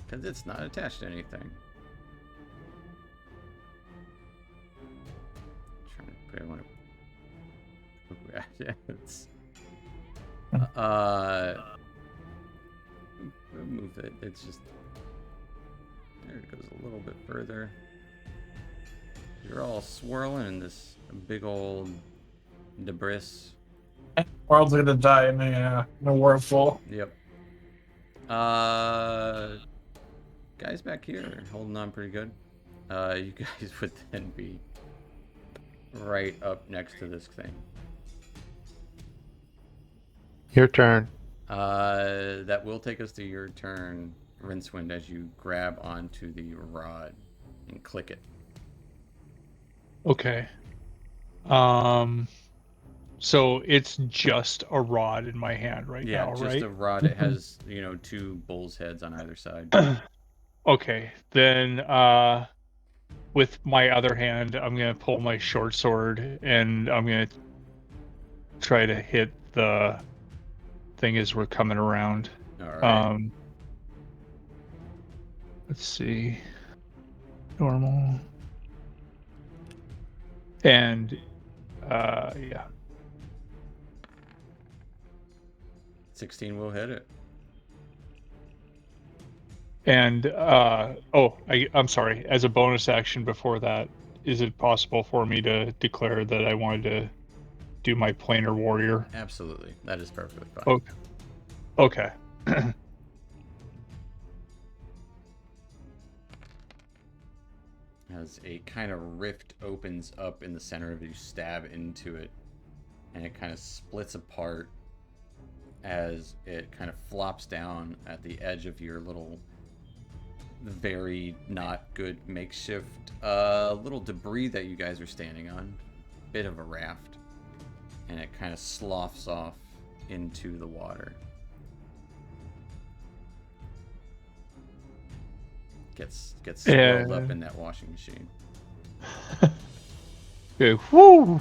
Because it's not attached to anything. Trying to put everyone. Yeah, it's. Move it. It's just. There it goes a little bit further. You're all swirling in this big old debris. World's gonna die in a whirlpool. Yep. Guys back here holding on pretty good. You guys would then be right up next to this thing. Your turn. That will take us to your turn, Rincewind, as you grab onto the rod and click it. Okay. So it's just a rod in my hand right Yeah, now, just right? a rod. It has, two bull's heads on either side. Okay. Then with my other hand, I'm gonna pull my short sword and I'm gonna try to hit the thing as we're coming around. All right. Let's see. Normal. And yeah. 16 will hit it. And I'm sorry. As a bonus action before that, is it possible for me to declare that I wanted to do my planar warrior? Absolutely. That is perfectly fine. Oh, okay. As a kind of rift opens up in the center of it, you stab into it, and it kind of splits apart as it kind of flops down at the edge of your little, very not good makeshift little debris that you guys are standing on. Bit of a raft. And it kind of sloughs off into the water. Gets swirled up in that washing machine. Okay. Woo!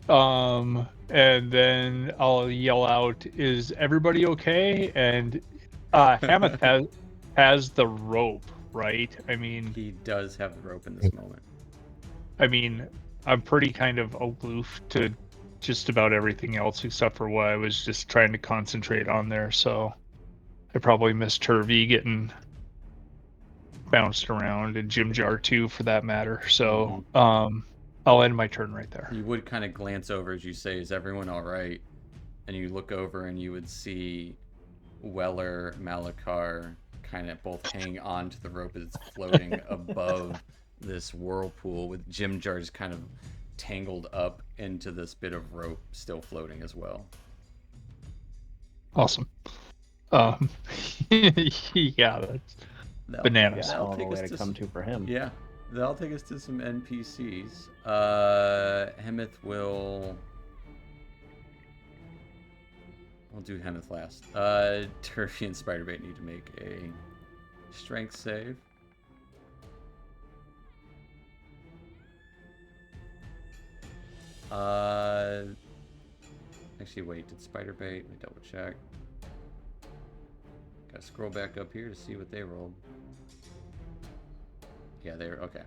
And then I'll yell out, "Is everybody okay?" And Hamath has the rope, right? I mean, He does have the rope in this moment. I mean, I'm pretty kind of aloof to just about everything else except for what I was just trying to concentrate on there. So I probably missed Turvy getting bounced around, and Jim Jar too, for that matter. So I'll end my turn right there. You would kind of glance over as you say, "Is everyone all right?" And you look over and you would see Weller, Malakar kind of both hang on to the rope as it's floating above this whirlpool, with Jim Jar just kind of tangled up into this bit of rope, still floating as well. Awesome. Yeah, that's bananas. Hell of a way to come to for him. Yeah, that'll take us to some NPCs. Hemeth will. We'll do Hemeth last. Turvy and Spiderbait need to make a strength save. Actually, wait. Did Spiderbait? Let me double check. Gotta scroll back up here to see what they rolled. Yeah, they're okay.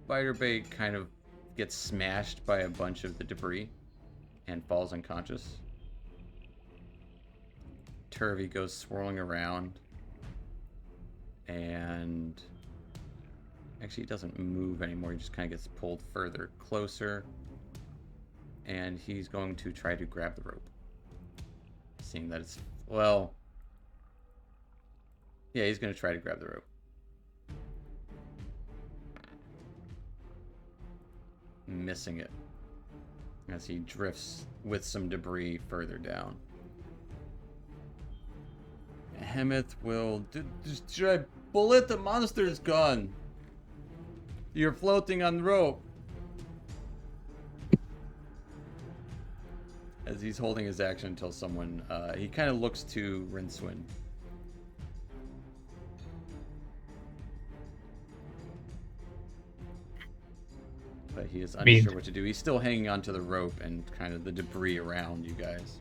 Spiderbait kind of gets smashed by a bunch of the debris and falls unconscious. Turvy goes swirling around and actually he doesn't move anymore. He just kind of gets pulled further closer and he's going to try to grab the rope. Seeing that it's, well, yeah, he's going to try to grab the rope. Missing it as he drifts with some debris further down. Hemeth will... Should I bullet? The monster's gone. You're floating on the rope. As he's holding his action until someone... he kind of looks to Rincewind. But he is unsure what to do. He's still hanging onto the rope and kind of the debris around you guys.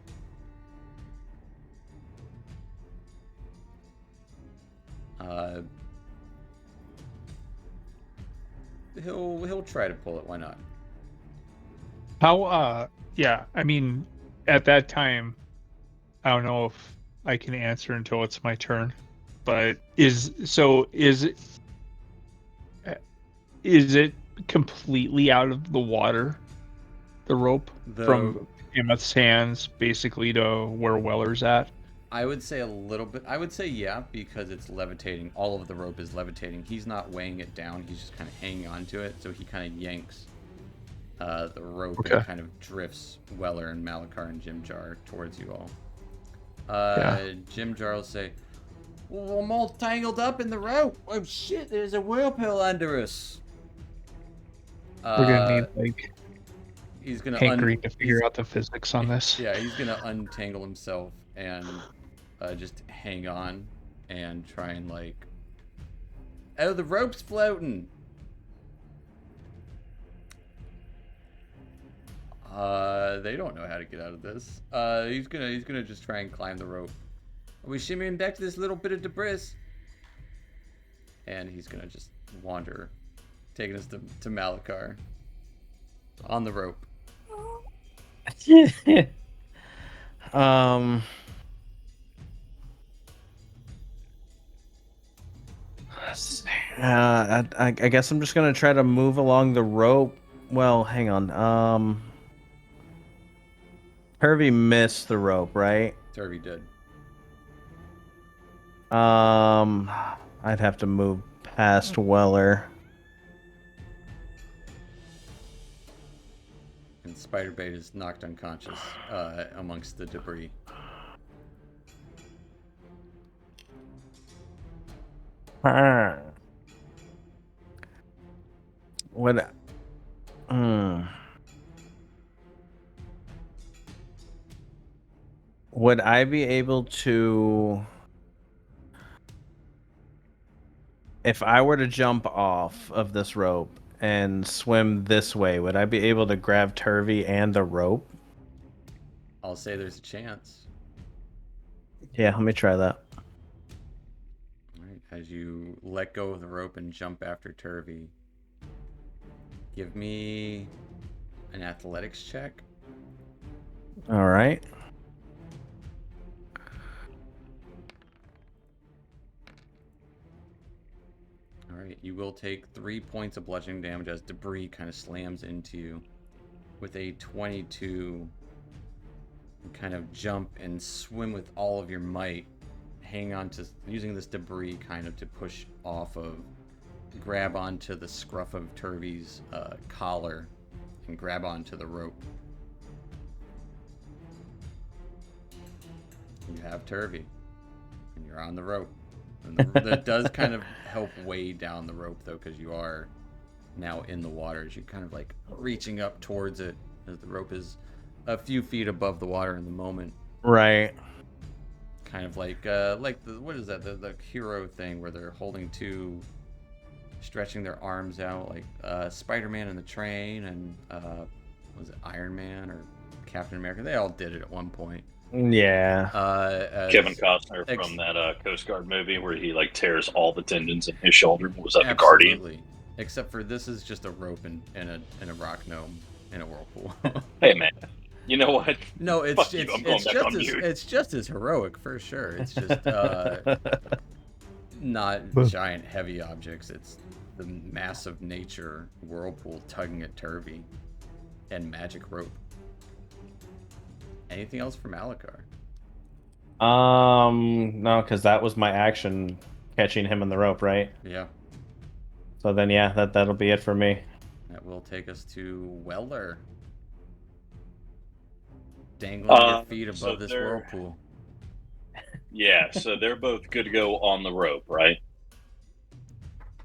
He'll try to pull it. Why not? How? Yeah. I mean, at that time, I don't know if I can answer until it's my turn. But is it completely out of the water? The rope from Emmeth's hands, basically, to where Weller's at. I would say a little bit. I would say yeah, because it's levitating. All of the rope is levitating. He's not weighing it down. He's just kind of hanging on to it. So he kind of yanks the rope and kind of drifts Weller and Malachar and Jim Jar towards you all. Jim Jar will say, well, I'm all tangled up in the rope. Oh shit, there's a whirlpool under us. We're gonna need he's gonna hankering to figure out the physics on this. Yeah, he's gonna untangle himself and just hang on and try and oh, the rope's floating. They don't know how to get out of this. He's gonna just try and climb the rope. Are we shimmying back to this little bit of debris? And he's gonna just wander, taking us to Malachar on the rope. I guess I'm just gonna try to move along the rope. Well, hang on. Turvy missed the rope, right? Turvy did. I'd have to move past Weller. And Spiderbait is knocked unconscious amongst the debris. What? Would I be able to, if I were to jump off of this rope and swim this way, would I be able to grab Turvy and the rope? I'll say there's a chance. Yeah, let me try that. Alright, as you let go of the rope and jump after Turvy, give me an athletics check. All right. Alright, you will take 3 points of bludgeoning damage as debris kind of slams into you. With a 22, you kind of jump and swim with all of your might, hang on to, using this debris kind of to push off of, grab onto the scruff of Turvy's collar, and grab onto the rope. You have Turvy, and you're on the rope. And that does kind of help weigh down the rope, though, because you are now in the water. As you're kind of reaching up towards it, as the rope is a few feet above the water in the moment. Right. Kind of like the, what is that? The hero thing where they're holding two, stretching their arms out, like Spider-Man in the train, and was it Iron Man or Captain America. They all did it at one point. Yeah. Kevin Costner from that Coast Guard movie where he like tears all the tendons in his shoulder. Was that the Guardian? Absolutely. Except for this is just a rope and a rock gnome in a whirlpool. Hey man, you know what? No, it's Fuck you, I'm going back on mute. it's just as heroic for sure. It's just not giant heavy objects. It's the massive nature whirlpool tugging at Turvy and magic rope. Anything else from Malakar? No, because that was my action, catching him in the rope, right? Yeah. So then, yeah, that'll be it for me. That will take us to Weller. Dangling your feet above so this they're- whirlpool. Yeah, so they're both good to go on the rope, right?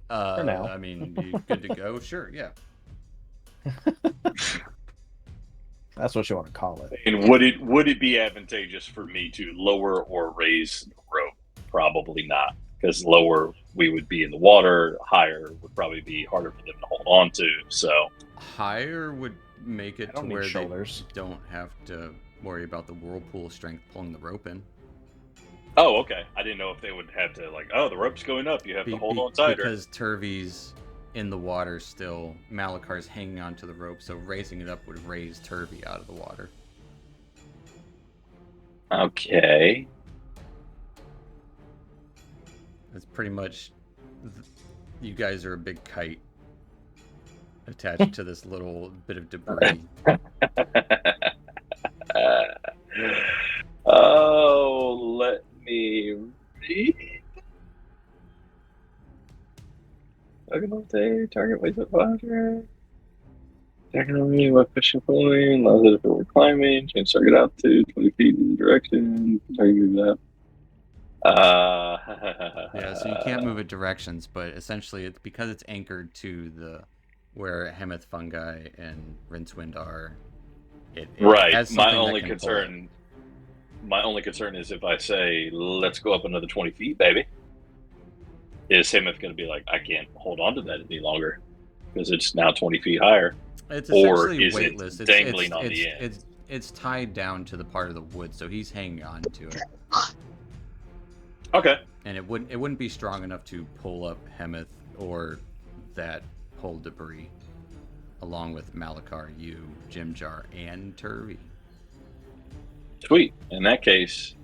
For now. I mean, you good to go? Sure, yeah. That's what you want to call it. And would it be advantageous for me to lower or raise the rope? Probably not, because lower we would be in the water, higher would probably be harder for them to hold on to. So Higher would make it I to don't need where shoulders. they don't have to worry about the whirlpool strength pulling the rope in. oh, okay. I didn't know if they would have to like, oh, the rope's going up, you have to hold on tighter. Because Turvy's in the water still. Malakar's hanging onto the rope, so raising it up would raise Turvy out of the water. Okay. It's pretty much you guys are a big kite attached to this little bit of debris. Oh, let me read. Talking all day, target weighs up 500. Checking on me while fishing pulling, allows it if it were climbing, change target out to 20 feet in the direction, target move that. Yeah, so you can't move it directions, but essentially it's because it's anchored to the where Hemeth fungi and Rincewind are. It Right. has My something that only can pull concern, my only concern is if I say let's go up another 20 feet, baby. Is Hemeth going to be like, I can't hold on to that any longer because it's now 20 feet higher? it. It's or essentially is it weightless. dangling on the end? It's tied down to the part of the wood, so he's hanging on to it, Okay. and it wouldn't be strong enough to pull up Hemeth or that whole debris, along with Malakar, you, Jimjar, and Turvy. Sweet. In that case,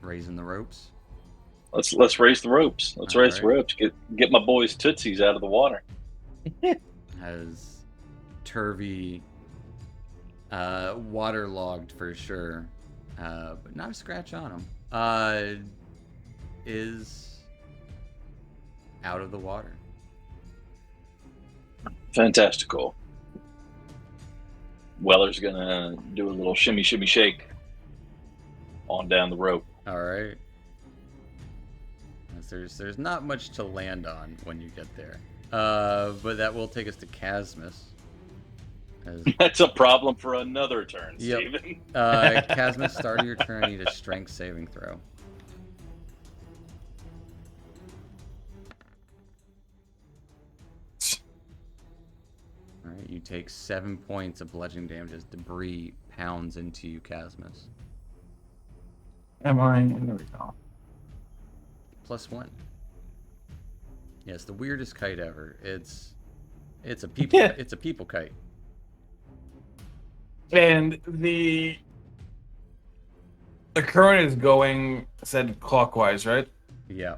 Raising the ropes. let's raise the ropes. Let's All raise the right. ropes. Get my boys tootsies out of the water. Has Turvy waterlogged for sure, but not a scratch on him. Is out of the water. Fantastical. Weller's gonna do a little shimmy, shimmy, shake on down the rope. All right. There's not much to land on when you get there, but that will take us to Casmus. That's a problem for another turn, Yep. Steven. Casmus, start of your turn. I need a strength saving throw. All right, you take 7 points of bludgeoning damage as debris pounds into you, Casmus. Am I? There we go. +1. Yes, the weirdest kite ever. It's a people it's a people kite. And the current is going said clockwise, right? Yeah.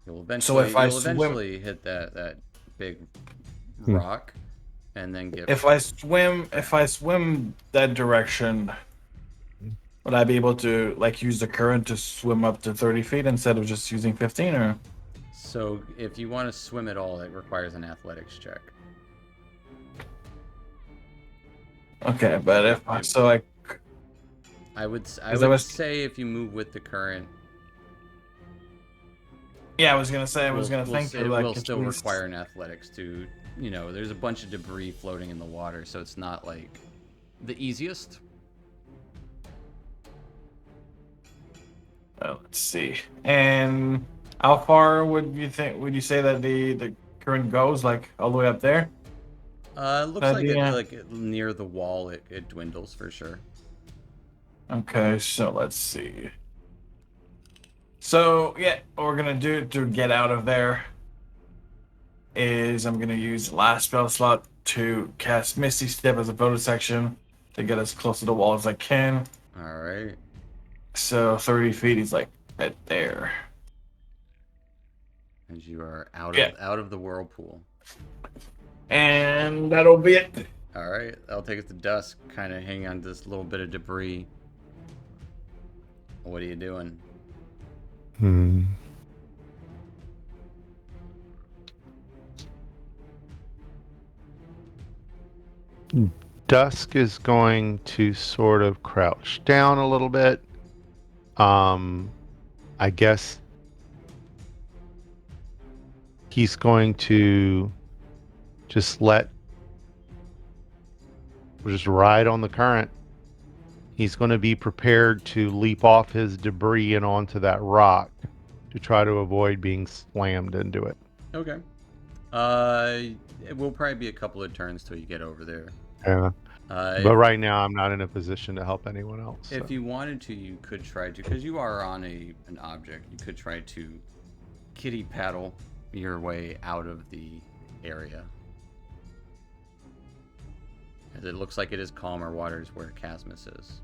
You'll So if I swim- eventually hit that big rock and then get If I swim that direction, would I be able to like use the current to swim up to 30 feet instead of just using 15? Or So if you want to swim at all, it requires an athletics check. okay, but if I I would I was- say if you move with the current, yeah, I was gonna say I was we'll- gonna we'll think say of, it like will at still least- require an athletics to, there's a bunch of debris floating in the water, so it's not like the easiest. Let's see. And how far would you say that the current goes, like all the way up there? It looks like Yeah. near the wall it dwindles for sure. Okay, so let's see. So yeah, what we're gonna do to get out of there is I'm gonna use the last spell slot to cast Misty Step as a bonus action to get as close to the wall as I can. All right. So 30 feet is like right there. As you are out Yeah. of the whirlpool. And that'll be it. All right, that'll take us to dusk. Kind of hang on to this little bit of debris. What are you doing? Dusk is going to sort of crouch down a little bit. I guess he's going to just ride on the current. He's going to be prepared to leap off his debris and onto that rock to try to avoid being slammed into it. Okay. It will probably be a couple of turns till you get over there. Yeah. But right now, I'm not in a position to help anyone else. If you wanted to, you could try to, because you are on an object. You could try to kitty paddle your way out of the area. As it looks like it is calmer waters where Casmus is.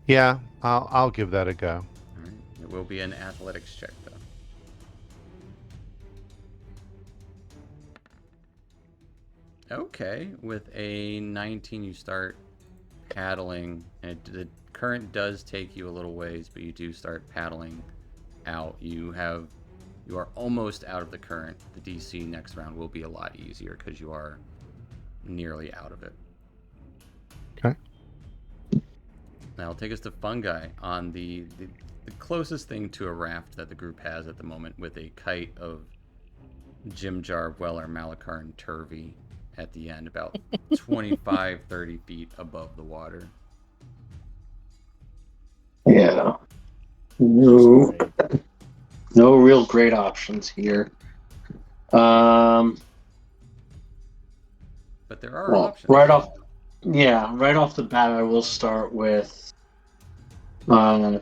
Yeah, I'll give that a go. All right. It will be an athletics check, though. Okay, with a 19, you start paddling, and the current does take you a little ways, but you do start paddling out. You are almost out of the current. The DC next round will be a lot easier because you are nearly out of it. Okay. Now, take us to Fungi on the closest thing to a raft that the group has at the moment, with a kite of Jimjar, Weller, Malakar, and Turvy at the end, about 25, 30 feet above the water. Yeah. No real great options here. But there are options. Right off the bat, I will start with trying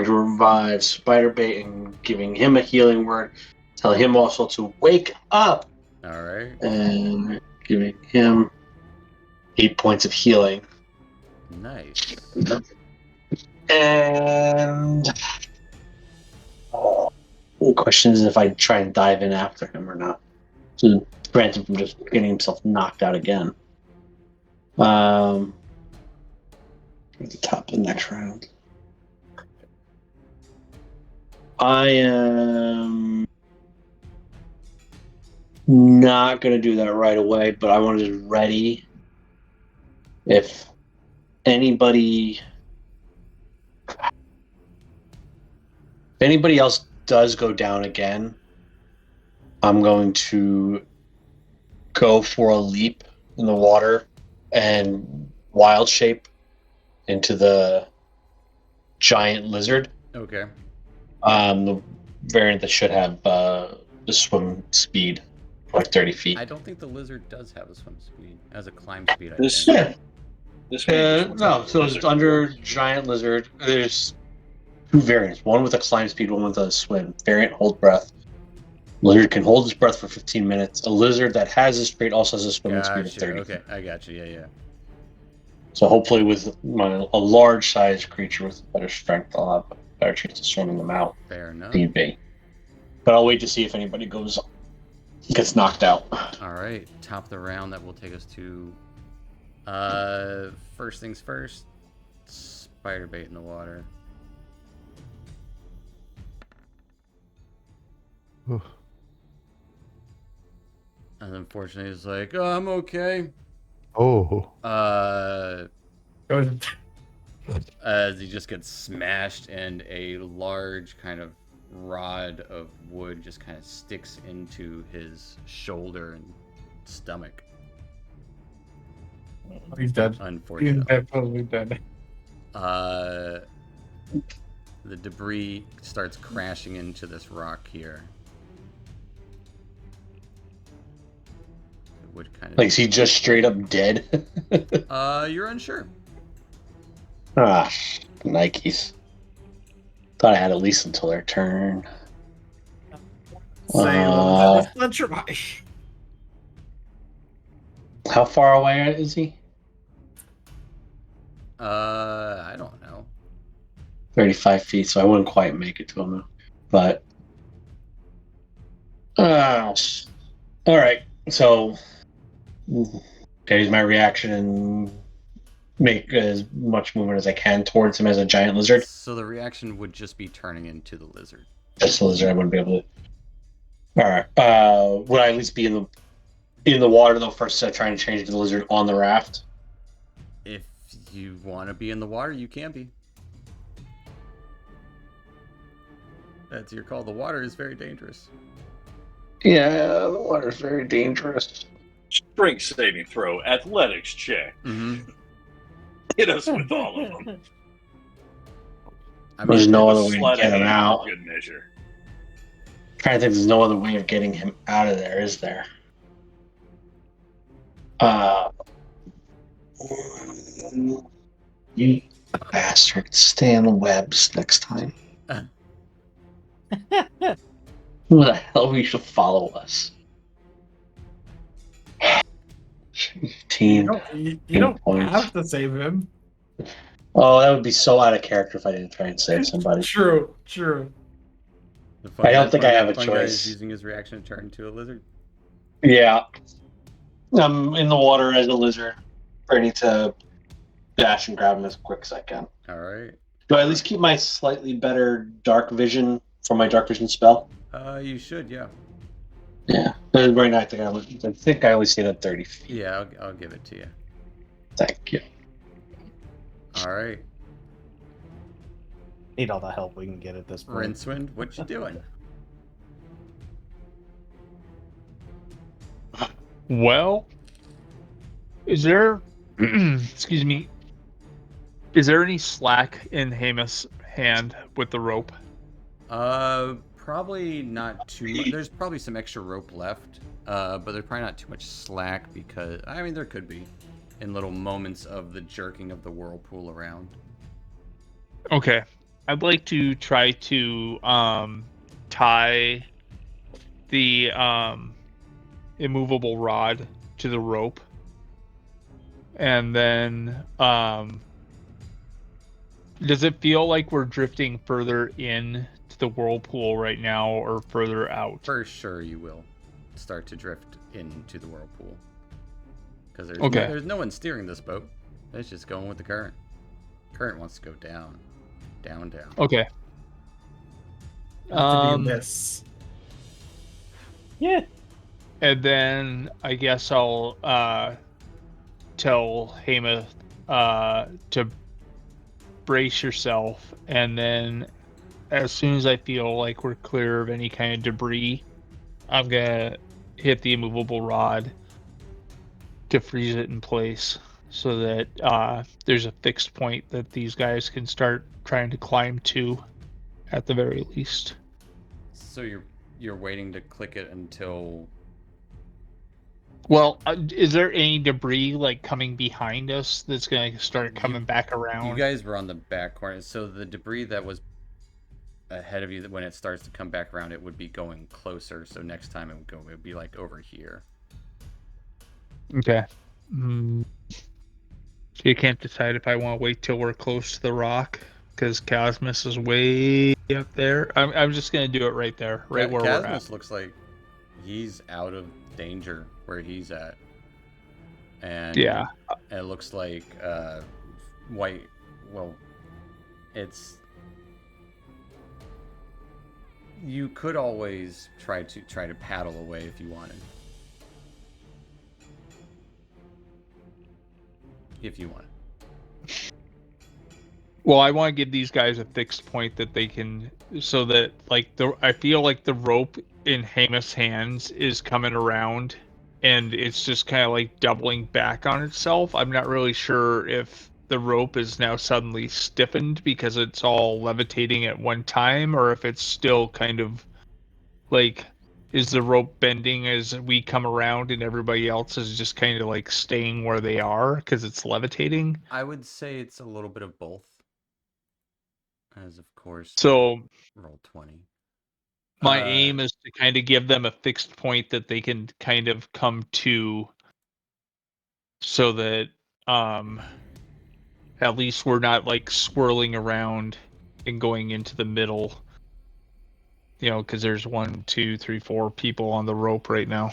to revive Spiderbait and giving him a healing word. Tell him also to wake up. All right. And giving him 8 points of healing. Nice. And the question is if I try and dive in after him or not, to prevent him from just getting himself knocked out again. At the top of the next round. I am not going to do that right away, but I want to be ready if anybody else does go down again. I'm going to go for a leap in the water and wild shape into the giant lizard. Okay. The variant that should have the swim speed, like 30 feet. I don't think the lizard does have a swim speed. It has a climb speed, I This- think. Yeah. No, so it's under giant lizard. There's two variants. One with a climb speed, one with a swim. Variant hold breath. Lizard can hold his breath for 15 minutes. A lizard that has this trait also has a swimming speed of Gotcha. 30. Okay, I got you. Yeah. So hopefully with a large-sized creature with better strength, I'll have a better chance of swimming them out. Fair enough. Need be. But I'll wait to see if anybody gets knocked out. All right, top of the round. That will take us to first things first. Spider bait in the water. Oof. And unfortunately, it's like, oh, I'm okay. Oh. As he just gets smashed, and a large kind of rod of wood just kind of sticks into his shoulder and stomach. He's dead. He's Unfortunately. definitely dead. The debris starts crashing into this rock here. It would kind of. Like, is he just straight up dead? You're unsure. Ah, Nikes. Thought I had at least until their turn. Salem, let's try. How far away is he? I don't know. 35 feet, so I wouldn't quite make it to him. But. All right. So. Okay, use my reaction and make as much movement as I can towards him as a giant lizard. So the reaction would just be turning into the lizard. Just the lizard, I wouldn't be able to. All right. Would I at least be in the water though? First, trying to change the lizard on the raft. If you want to be in the water, you can be. That's your call. The water is very dangerous. Yeah, the water's very dangerous. Strength saving throw, athletics check. Mm-hmm. Hit us with all of them. I There's mean, no A other way to sleight get of him hand out. for good measure. Trying to think, there's no other way of getting him out of there, is there? You bastard! Stay on the webs next time. Who the hell we should follow us? Team. You don't points. have to save him. Oh, that would be so out of character if I didn't try and save somebody. True. I don't think I have a fun guy is choice. using his reaction to turn into a lizard. Yeah. I'm in the water as a lizard, ready to dash and grab him as quick as I can. All right. Do I at least keep my slightly better dark vision for my dark vision spell? You should, yeah. Yeah. Right now, I think I only see it at 30 feet. Yeah, I'll give it to you. Thank you. All right. Need all the help we can get at this point. Rincewind, what you doing? Well, is there, excuse me, is there any slack in Hamus' hand with the rope? Probably not too much. There's probably some extra rope left, but there's probably not too much slack because, I mean, there could be in little moments of the jerking of the whirlpool around. Okay. I'd like to try to tie the immovable rod to the rope. And then does it feel like we're drifting further in to the whirlpool right now or further out? For sure you will start to drift into the whirlpool. Because there's no one steering this boat. It's just going with the current. Current wants to go down. Down. Okay. This. Yeah. And then I guess I'll tell Hamath to brace yourself, and then as soon as I feel like we're clear of any kind of debris, I'm gonna hit the immovable rod to freeze it in place so that there's a fixed point that these guys can start trying to climb to at the very least. So you're waiting to click it until... Well, is there any debris like coming behind us that's going to start coming back around? You guys were on the back corner, so the debris that was ahead of you, when it starts to come back around, it would be going closer. So next time it would be like over here. Okay. So you can't decide if I want to wait till we're close to the rock because Cosmos is way up there. I'm just going to do it right there, right where we're at. Cosmos looks like he's out of danger where he's at, and yeah, it looks like white. Well, it's, you could always try to paddle away if you wanted. Well, I want to give these guys a fixed point that they can, so that like I feel like the rope in Hamus' hands is coming around and it's just kind of like doubling back on itself. I'm not really sure if the rope is now suddenly stiffened because it's all levitating at one time, or if it's still kind of like, is the rope bending as we come around and everybody else is just kind of like staying where they are because it's levitating? I would say it's a little bit of both. As of course, So roll 20. my aim is to kind of give them a fixed point that they can kind of come to, so that at least we're not like swirling around and going into the middle, because there's 1, 2, 3, 4 people on the rope right now.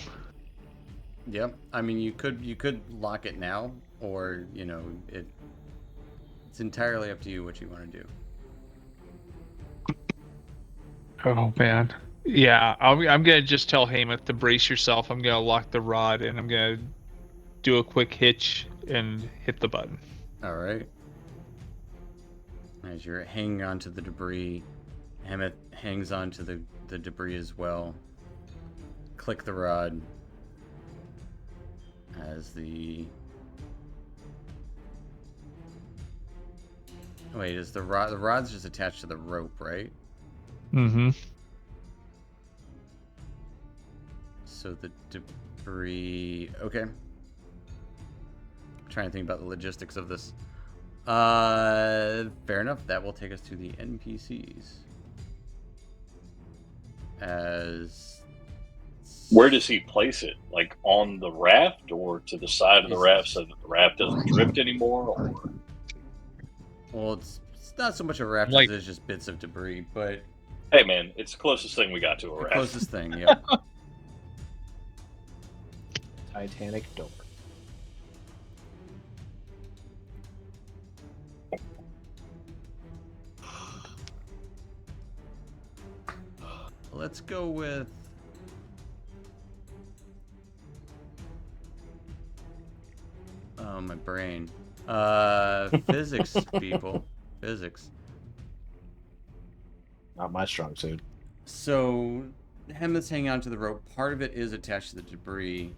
Yep. I mean, you could lock it now, or it's entirely up to you what you want to do. Oh man. Yeah, I'm gonna just tell Hamath to brace yourself. I'm gonna lock the rod and I'm gonna do a quick hitch and hit the button. All right. As you're hanging onto the debris, Hammett hangs onto the debris as well. Click the rod as the... Wait, is the rod's just attached to the rope, right? Mm-hmm. So the debris... Okay. I'm trying to think about the logistics of this. Fair enough. That will take us to the NPCs. As... Where does he place it? Like on the raft or to the side of the raft so that the raft doesn't drift anymore? Or... Well, it's not so much a raft Like- as it's just bits of debris, but... Hey man, it's the closest thing we got to a The raft. closest thing, yeah. Titanic door. Let's go with... Oh, my brain. Physics, people. Physics. Not my strong suit. So, him that's hanging onto the rope, part of it is attached to the debris.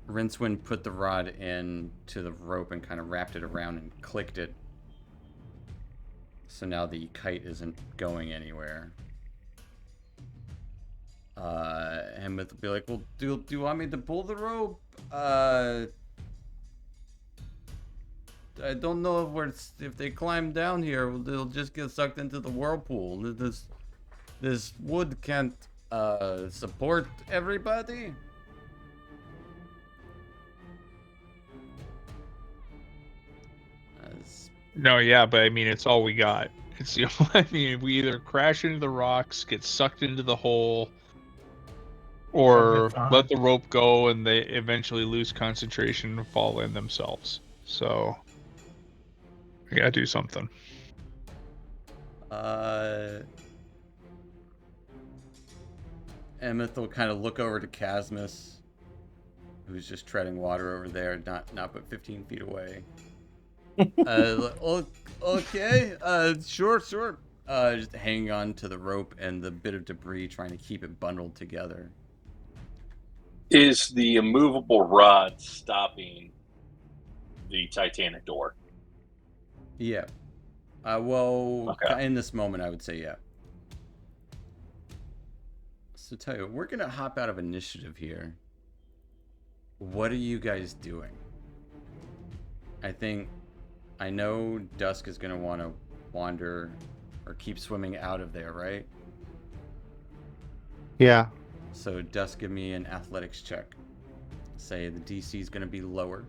Rincewind put the rod into the rope and kind of wrapped it around and clicked it. So now the kite isn't going anywhere. Hemeth will be like, well, do you want me to pull the rope? I don't know if they climb down here, they'll just get sucked into the whirlpool. This wood can't support everybody. No, yeah, but I mean, it's all we got. It's I mean, we either crash into the rocks, get sucked into the hole, or let the rope go and they eventually lose concentration and fall in themselves. So we gotta do something. Emeth will kind of look over to Casmus, who's just treading water over there, not but 15 feet away. Okay, sure. Just hanging on to the rope and the bit of debris, trying to keep it bundled together. Is the immovable rod stopping the Titanic door? Yeah. Well, Okay. in this moment, I would say yeah. So tell you, we're gonna hop out of initiative here. What are you guys doing? I know Dusk is gonna want to wander or keep swimming out of there, right? Yeah. So Dusk, give me an athletics check. Say the DC is gonna be lower.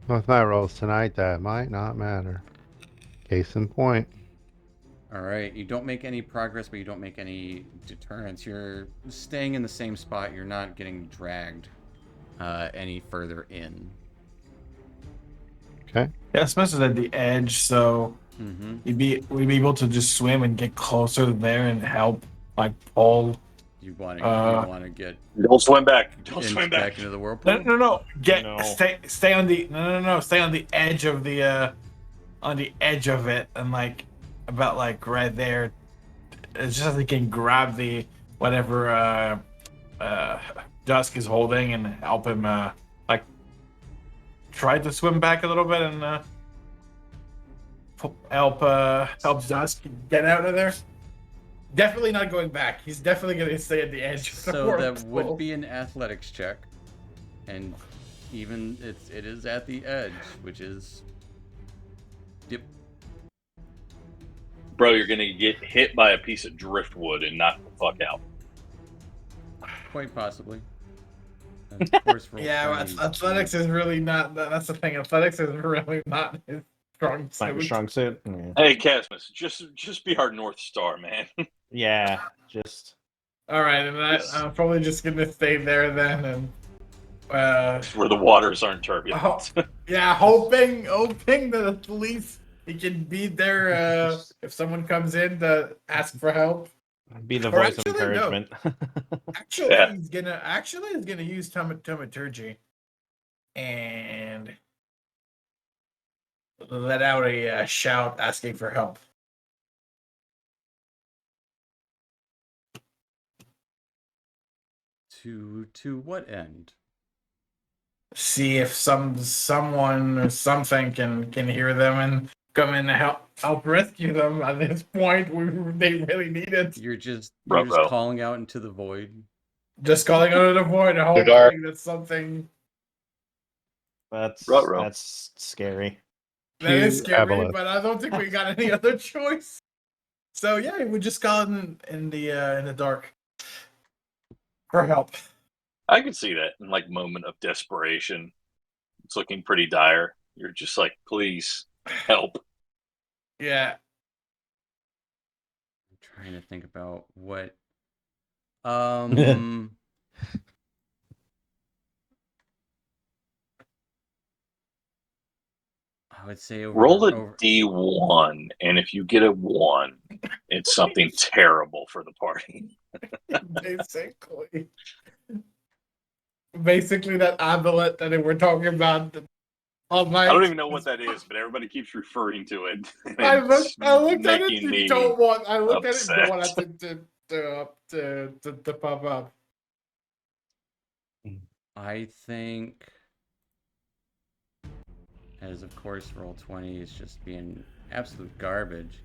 Well, if I rolls tonight, that might not matter. Case in point. All right, you don't make any progress, but you don't make any deterrence. You're staying in the same spot. You're not getting dragged any further in. Okay. Yeah, especially at the edge, so we'd be able to just swim and get closer there and help, like pull. You want to get Don't swim back. Don't swim back. back into the whirlpool? No. No. Stay on the stay on the edge of the it, and like about like right there. It's just like you can grab the whatever Dusk is holding and help him like try to swim back a little bit and help Dusk get out of there. Definitely not going back. He's definitely going to stay at the edge. Of the So that whirlpool. would be an athletics check, and even it is at the edge, which is yep. Bro, you're gonna get hit by a piece of driftwood and knock the fuck out. Quite possibly. And of course, roll Yeah, 20. athletics is really not. That's the thing. Athletics is really not his strong It's not your suit. strong suit. Yeah. Hey, Casmus, just be our North Star, man. Yeah, just All right, and I'm probably just gonna stay there then, and where the waters aren't turbulent. yeah, hoping that at least he can be there if someone comes in to ask for help. be the Or voice of actually, no. encouragement. Actually, Yeah. he's gonna use thaumaturgy and let out a shout asking for help. To what end? See if someone or something can hear them and come in and help rescue them. At this point, they really need it. You're just Ruh-roh. calling out into the void. Just calling out of the void, The dark. hoping that something Ruh-roh. That's scary. that is Cue scary, Aboleth. but I don't think we got any other choice. So yeah, we just call it in the dark for help. I can see that in like moment of desperation. It's looking pretty dire. You're just like, please help. Yeah. I'm trying to think about what. I would say Roll a D1, and if you get a 1, it's something terrible for the party. Basically that amulet that we're talking about all night. I don't even know what that is, but everybody keeps referring to it. I looked at it. making You me don't want. I looked at it. upset. Don't want it to pop up. I think, as of course, roll 20 is just being absolute garbage.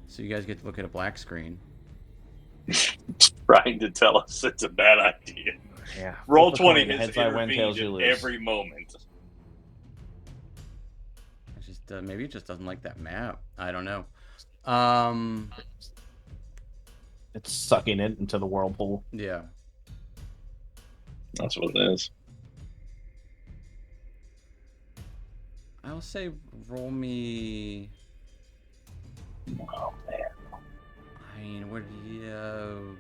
So you guys get to look at a black screen. Trying to tell us it's a bad idea. Yeah. Roll Flip a coin. 20 has Heads I win, intervened tails you at lose. every moment. It's just maybe it just doesn't like that map. I don't know. It's sucking it into the whirlpool. Yeah. That's what it is. I'll say roll me. Oh man. I mean, what do you?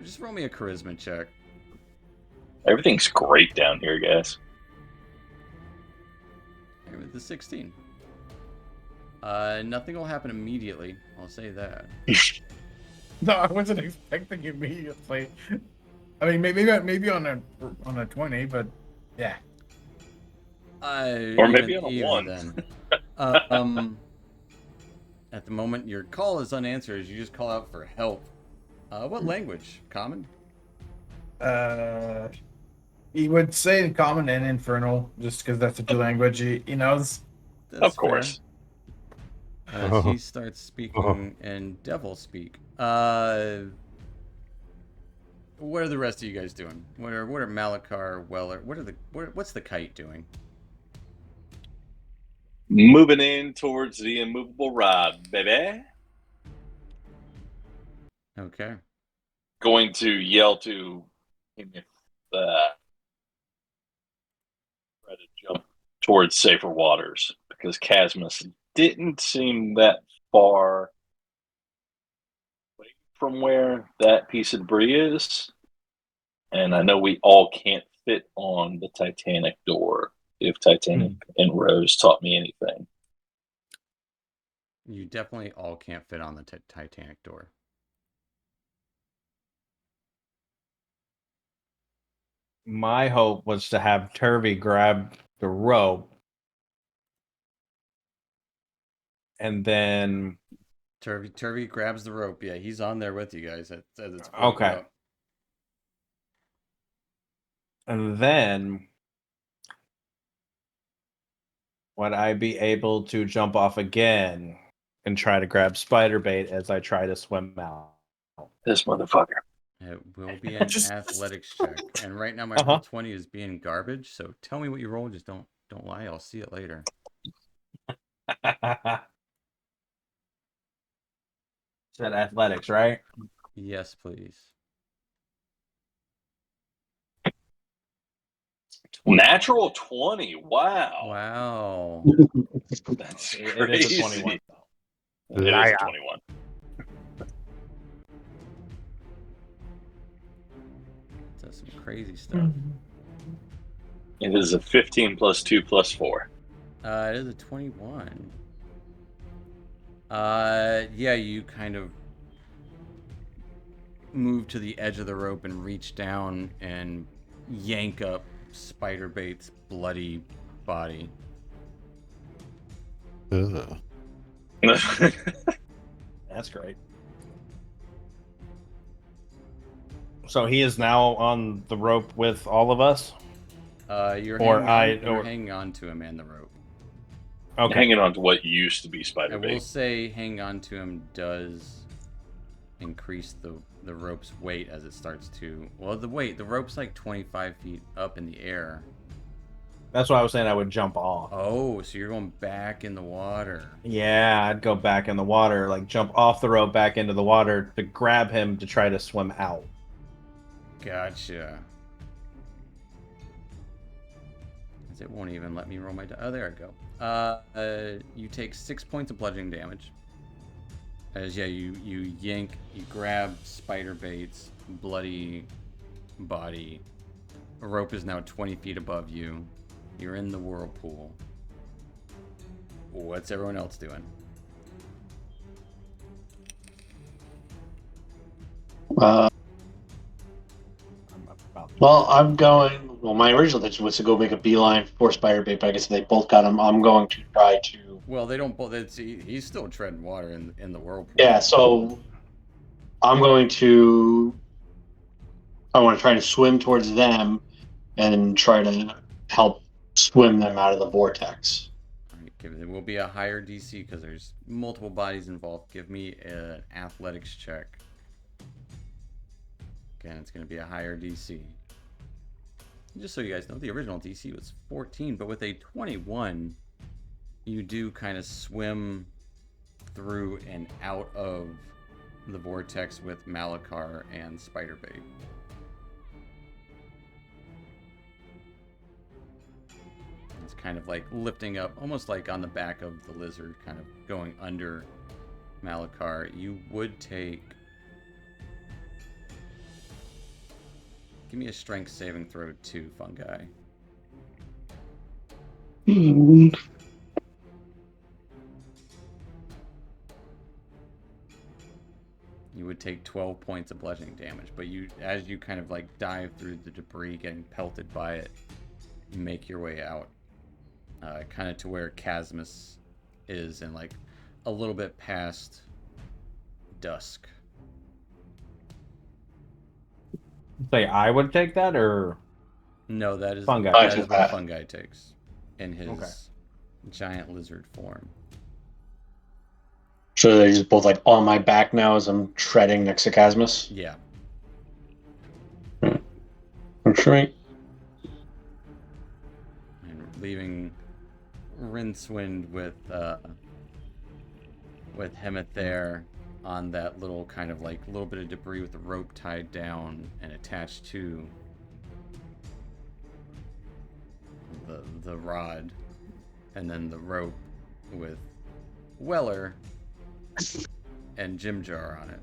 Just roll me a charisma check. Everything's great down here, guys. Here with the 16. Nothing will happen immediately. I'll say that. No, I wasn't expecting immediately. I mean, maybe on a 20, but yeah. Or maybe on a 1. Then. At the moment, your call is unanswered as you just call out for help. What language? Common? He would say in common and infernal, just because that's the two language he knows. That's Of course. fair. He starts speaking in devil speak. What are the rest of you guys doing? What are Malachar, Weller? What's the kite doing? Moving in towards the immovable rod, baby. Okay. Going to yell to him if try to jump towards safer waters, because Casmus didn't seem that far away from where that piece of debris is. And I know we all can't fit on the Titanic door, if Titanic and Rose taught me anything. You definitely all can't fit on the Titanic door. My hope was to have Turvy grab the rope and then Turvy grabs the rope. Yeah, he's on there with you guys. It's Okay. And then would I be able to jump off again and try to grab spider bait as I try to swim out? This motherfucker. It will be an athletics check, and right now my roll 20 is being garbage. So tell me what you roll. Just don't lie. I'll see it later. Said athletics, right? Yes, please. Natural 20. Wow. Wow. That's It crazy. is a 21. It is Liar. a 21. That's some crazy stuff. It is a 15 plus 2 plus 4. It is a 21. Yeah, you kind of move to the edge of the rope and reach down and yank up Spiderbait's bloody body. Ugh. That's great. So he is now on the rope with all of us? You're Or hanging on to him and the rope. Okay. Hanging on to what used to be I spider will bait. say hang on to him does increase the rope's weight as it starts to... Well, the rope's like 25 feet up in the air. That's why I was saying I would jump off. Oh, so you're going back in the water. Yeah, I'd go back in the water, like jump off the rope back into the water to grab him to try to swim out. Gotcha. It won't even let me roll my... Oh, there I go. You take 6 points of bludgeoning damage. As, yeah, you grab Spiderbait's bloody body. A rope is now 20 feet above you. You're in the whirlpool. What's everyone else doing? Well, I'm going. Well, my original intention was to go make a beeline for Spider-Bait, but I guess if they both got him, I'm going to try to. Well, they don't both. He's still treading water in the whirlpool. Yeah, so I'm going to. I want to try to swim towards them and try to help swim them out of the vortex. It will be a higher DC because there's multiple bodies involved. Give me an athletics check. Again, it's going to be a higher DC. Just so you guys know, the original DC was 14, but with a 21, you do kind of swim through and out of the vortex with Malachar and Spiderbait. It's kind of like lifting up, almost like on the back of the lizard, kind of going under Malachar. You would take... Give me a strength saving throw 2, fungi. You would take 12 points of bludgeoning damage, but as you kind of like dive through the debris, getting pelted by it, you make your way out, kind of to where Chasmus is, and like a little bit past dusk. Say I would take that, or No, that is fungi. That is what fungi takes in his giant lizard form. So they're just both like on my back now as I'm treading next to Chasmus? Yeah. That's right. And leaving Rincewind with Hemeth there on that little kind of like little bit of debris with the rope tied down and attached to the rod, and then the rope with Weller and Jim Jar on it.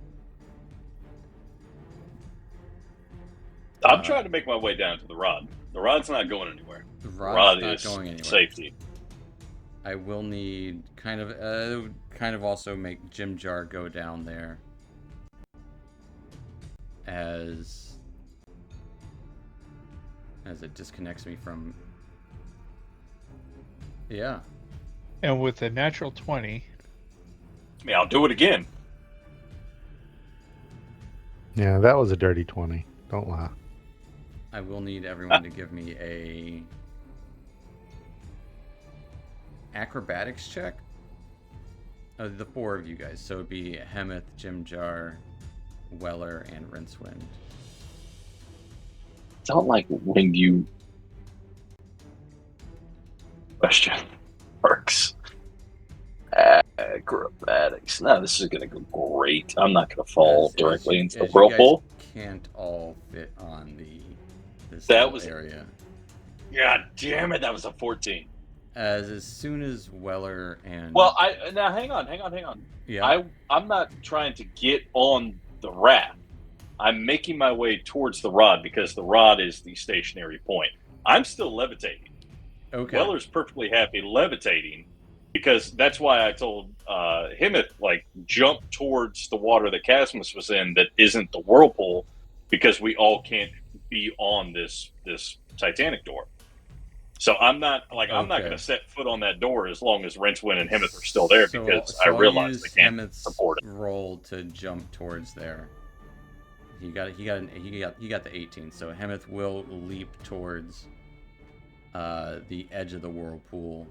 I'm trying to make my way down to the rod. The rod's not going anywhere. The rod not is going anywhere. safety. I will need kind of also make Jim Jar go down there as it disconnects me from. Yeah. And with a natural 20, I mean, I'll do it again. Yeah, that was a dirty 20. Don't lie. I will need everyone to give me a acrobatics check. The four of you guys. So it'd be Hemeth, Jimjar, Weller, and Rincewind. Don't like when you question works. Acrobatics. No, this is going to go great. I'm not going to fall directly into the whirlpool. Can't all fit on this area. God damn it! That was a 14. As soon as Weller and now hang on. Yeah. I'm not trying to get on the raft. I'm making my way towards the rod because the rod is the stationary point. I'm still levitating. Okay. Weller's perfectly happy levitating because that's why I told Hemeth, like, jump towards the water that Casmus was in that isn't the whirlpool because we all can't be on this Titanic door. So I'm not going to set foot on that door as long as Rincewind and Hemeth are still there because I realize they can't support it. Roll to jump towards there. He got the 18. So Hemeth will leap towards the edge of the whirlpool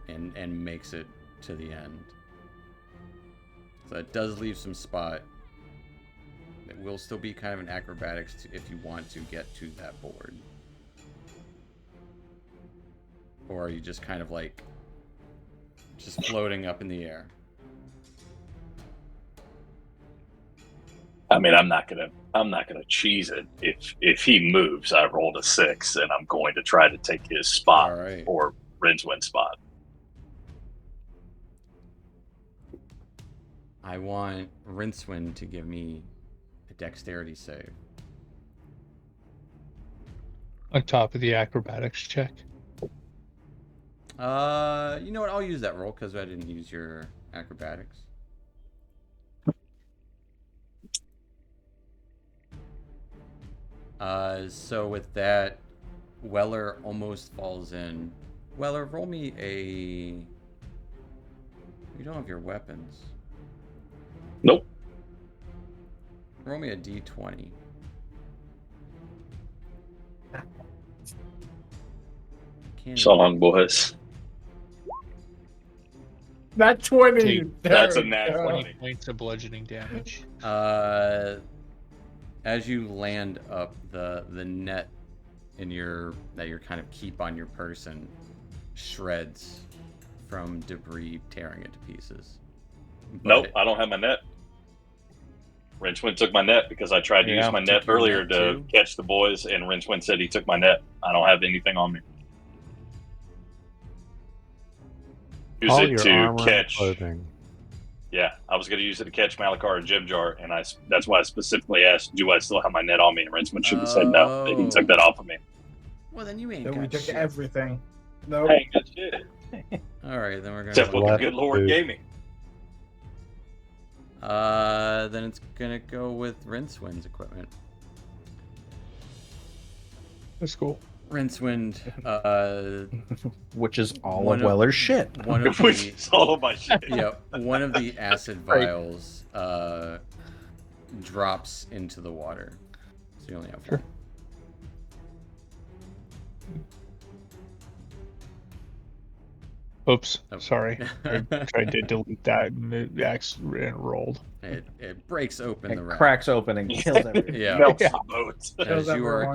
and makes it to the end. So it does leave some spot. It will still be kind of an acrobatics if you want to get to that board. Or are you just kind of like just floating up in the air? I mean, I'm not gonna cheese it. If he moves, I rolled a 6, and I'm going to try to take his spot or Rincewind's spot. I want Rincewind to give me a dexterity save. On top of the acrobatics check. You know what? I'll use that roll because I didn't use your acrobatics. So with that, Weller almost falls in. Weller, roll me a... You don't have your weapons. Nope. Roll me a d20. So long, boys. Not 20. That's a nat 20 points of bludgeoning damage. As you land up, the net that you're kind of keep on your person shreds from debris tearing it to pieces. Nope, I don't have my net. Rincewind took my net because I tried to use my net earlier to catch the boys, and Rincewind said he took my net. I don't have anything on me. Use it to catch. Yeah, I was going to use it to catch Malachar and Jimjar, and that's why I specifically asked, do I still have my net on me? And Rincewind should have said no. He took that off of me. Well, then you ain't Then got we took shit. everything. No. I ain't got shit. All right, then we're going Except what the good Lord gave me. Then it's going to go with Rincewind's equipment. That's cool. Rincewind, which is all of Weller's shit. Which is all of my shit. Yep. One of the acid vials drops into the water. So you only have one. Oops, sorry. I tried to delete that and it rolled. It breaks open the raft. Cracks open and kills everything. Yeah. Melts the boat. As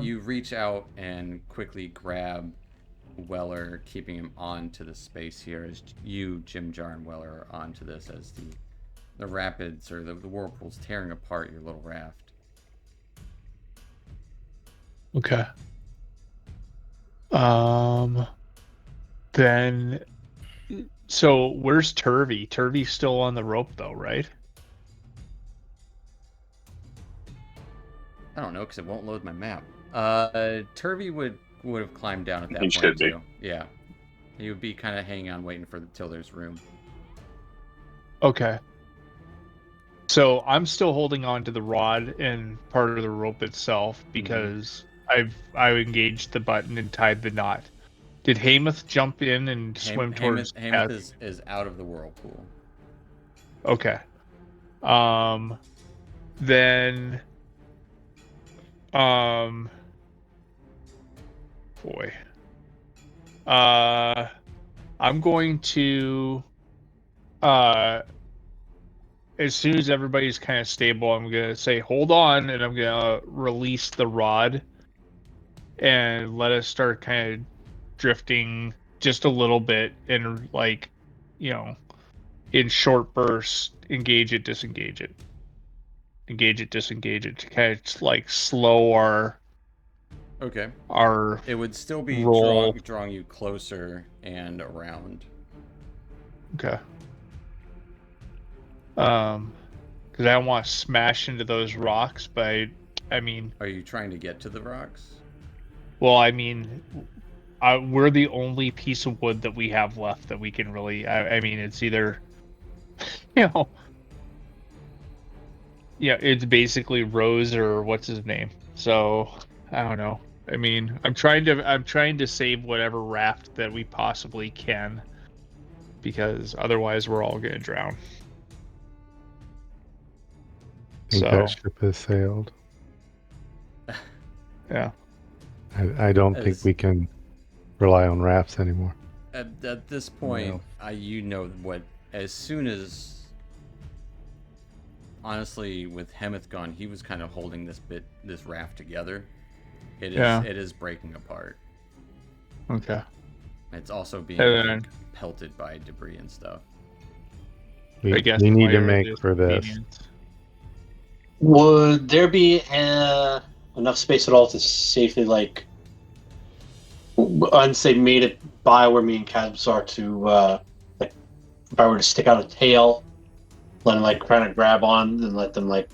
you reach out and quickly grab Weller, keeping him onto the space here as you, Jimjar, and Weller are onto this as the rapids or the whirlpool's tearing apart your little raft. Okay. Then... So, where's Turvy? Turvy's still on the rope, though, right? I don't know, because it won't load my map. Turvy would have climbed down at that point, should be. too. Yeah. He would be kind of hanging on, waiting till there's room. Okay. So, I'm still holding on to the rod and part of the rope itself because I engaged the button and tied the knot. Did Hemeth jump in and swim towards... Hemeth is out of the whirlpool. Okay. Then boy. I'm going to as soon as everybody's kind of stable, I'm gonna say hold on, and I'm gonna release the rod and let us start kind of drifting just a little bit, and like, you know, in short bursts, engage it, disengage it, engage it, disengage it, to kind of like slow Okay. our It would still be roll. drawing you closer and around. Okay. Because I don't want to smash into those rocks, but I mean, Are you trying to get to the rocks? well, I mean, we're the only piece of wood that we have left that we can really. I mean, it's either, you know, yeah, it's basically Rose or what's his name. So I don't know. I mean, I'm trying to save whatever raft that we possibly can, because otherwise we're all gonna drown. I think So that ship has sailed. yeah. I don't think As- we can rely on rafts anymore. At this point, you know what, as soon as, honestly, with Hemeth gone, he was kind of holding this raft together. It is breaking apart. Okay. It's also being And like then pelted by debris and stuff. I We guess need my to make earliest for this. convenience. Would there be enough space at all to safely, like, I'd say made it by where me and Cadmus are to, like, if I were to stick out a tail, let them, like, kind of grab on and let them, like,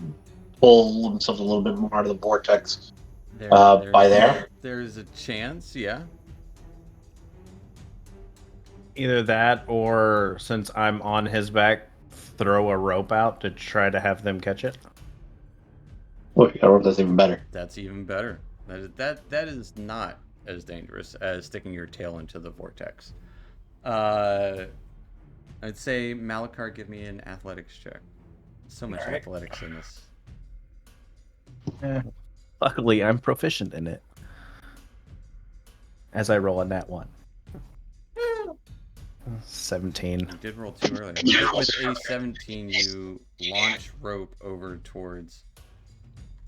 pull themselves a little bit more out of the vortex by there? There's a chance, yeah. Either that, or since I'm on his back, throw a rope out to try to have them catch it. Oh, if you got a rope, that's even better. That's even better. That is not as dangerous as sticking your tail into the vortex. I'd say Malakar, give me an athletics check. So much athletics in this. Luckily, I'm proficient in it. As I roll a nat 1. 17. You did roll too early. With a 17, you launch rope over towards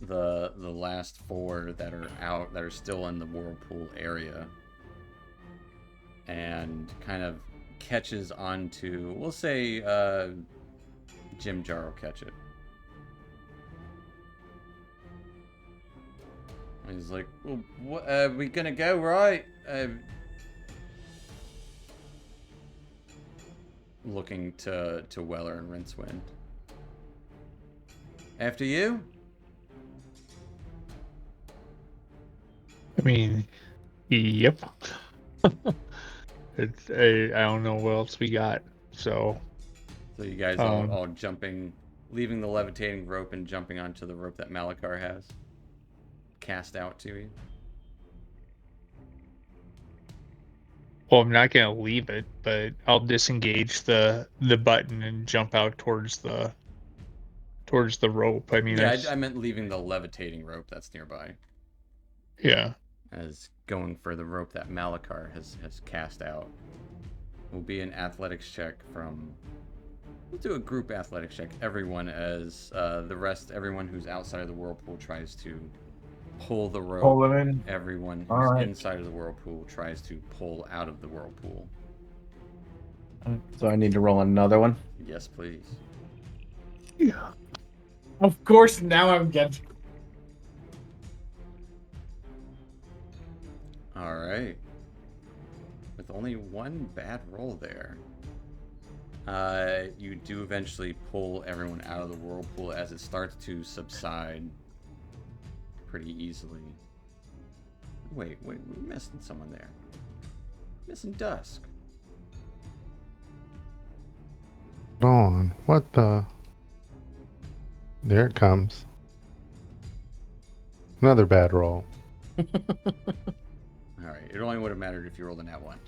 the last 4 that are still in the whirlpool area, and kind of catches onto, we'll say, Jim Jar will catch it. He's like, well, what, we gonna go, right? Looking to Weller and Rincewind. After you? I mean, yep. It's I don't know what else we got. So you guys all jumping, leaving the levitating rope and jumping onto the rope that Malakar has cast out to you. well, I'm not gonna leave it, but I'll disengage the button and jump out towards the rope. I mean, Yeah, I meant leaving the levitating rope that's nearby. yeah. As going for the rope that Malakar has cast out. Will be an athletics check from... We'll do a group athletics check. Everyone, as everyone who's outside of the whirlpool tries to pull the rope. Pull it in. Everyone All who's right. inside of the whirlpool tries to pull out of the whirlpool. So I need to roll another one. Yes, please. Yeah. Of course, now I'm getting. All right. With only one bad roll there, you do eventually pull everyone out of the whirlpool as it starts to subside pretty easily. Wait, we're missing someone there. Missing Dusk. Dawn, what the? There it comes. Another bad roll. Alright, it only would have mattered if you rolled a nat 1.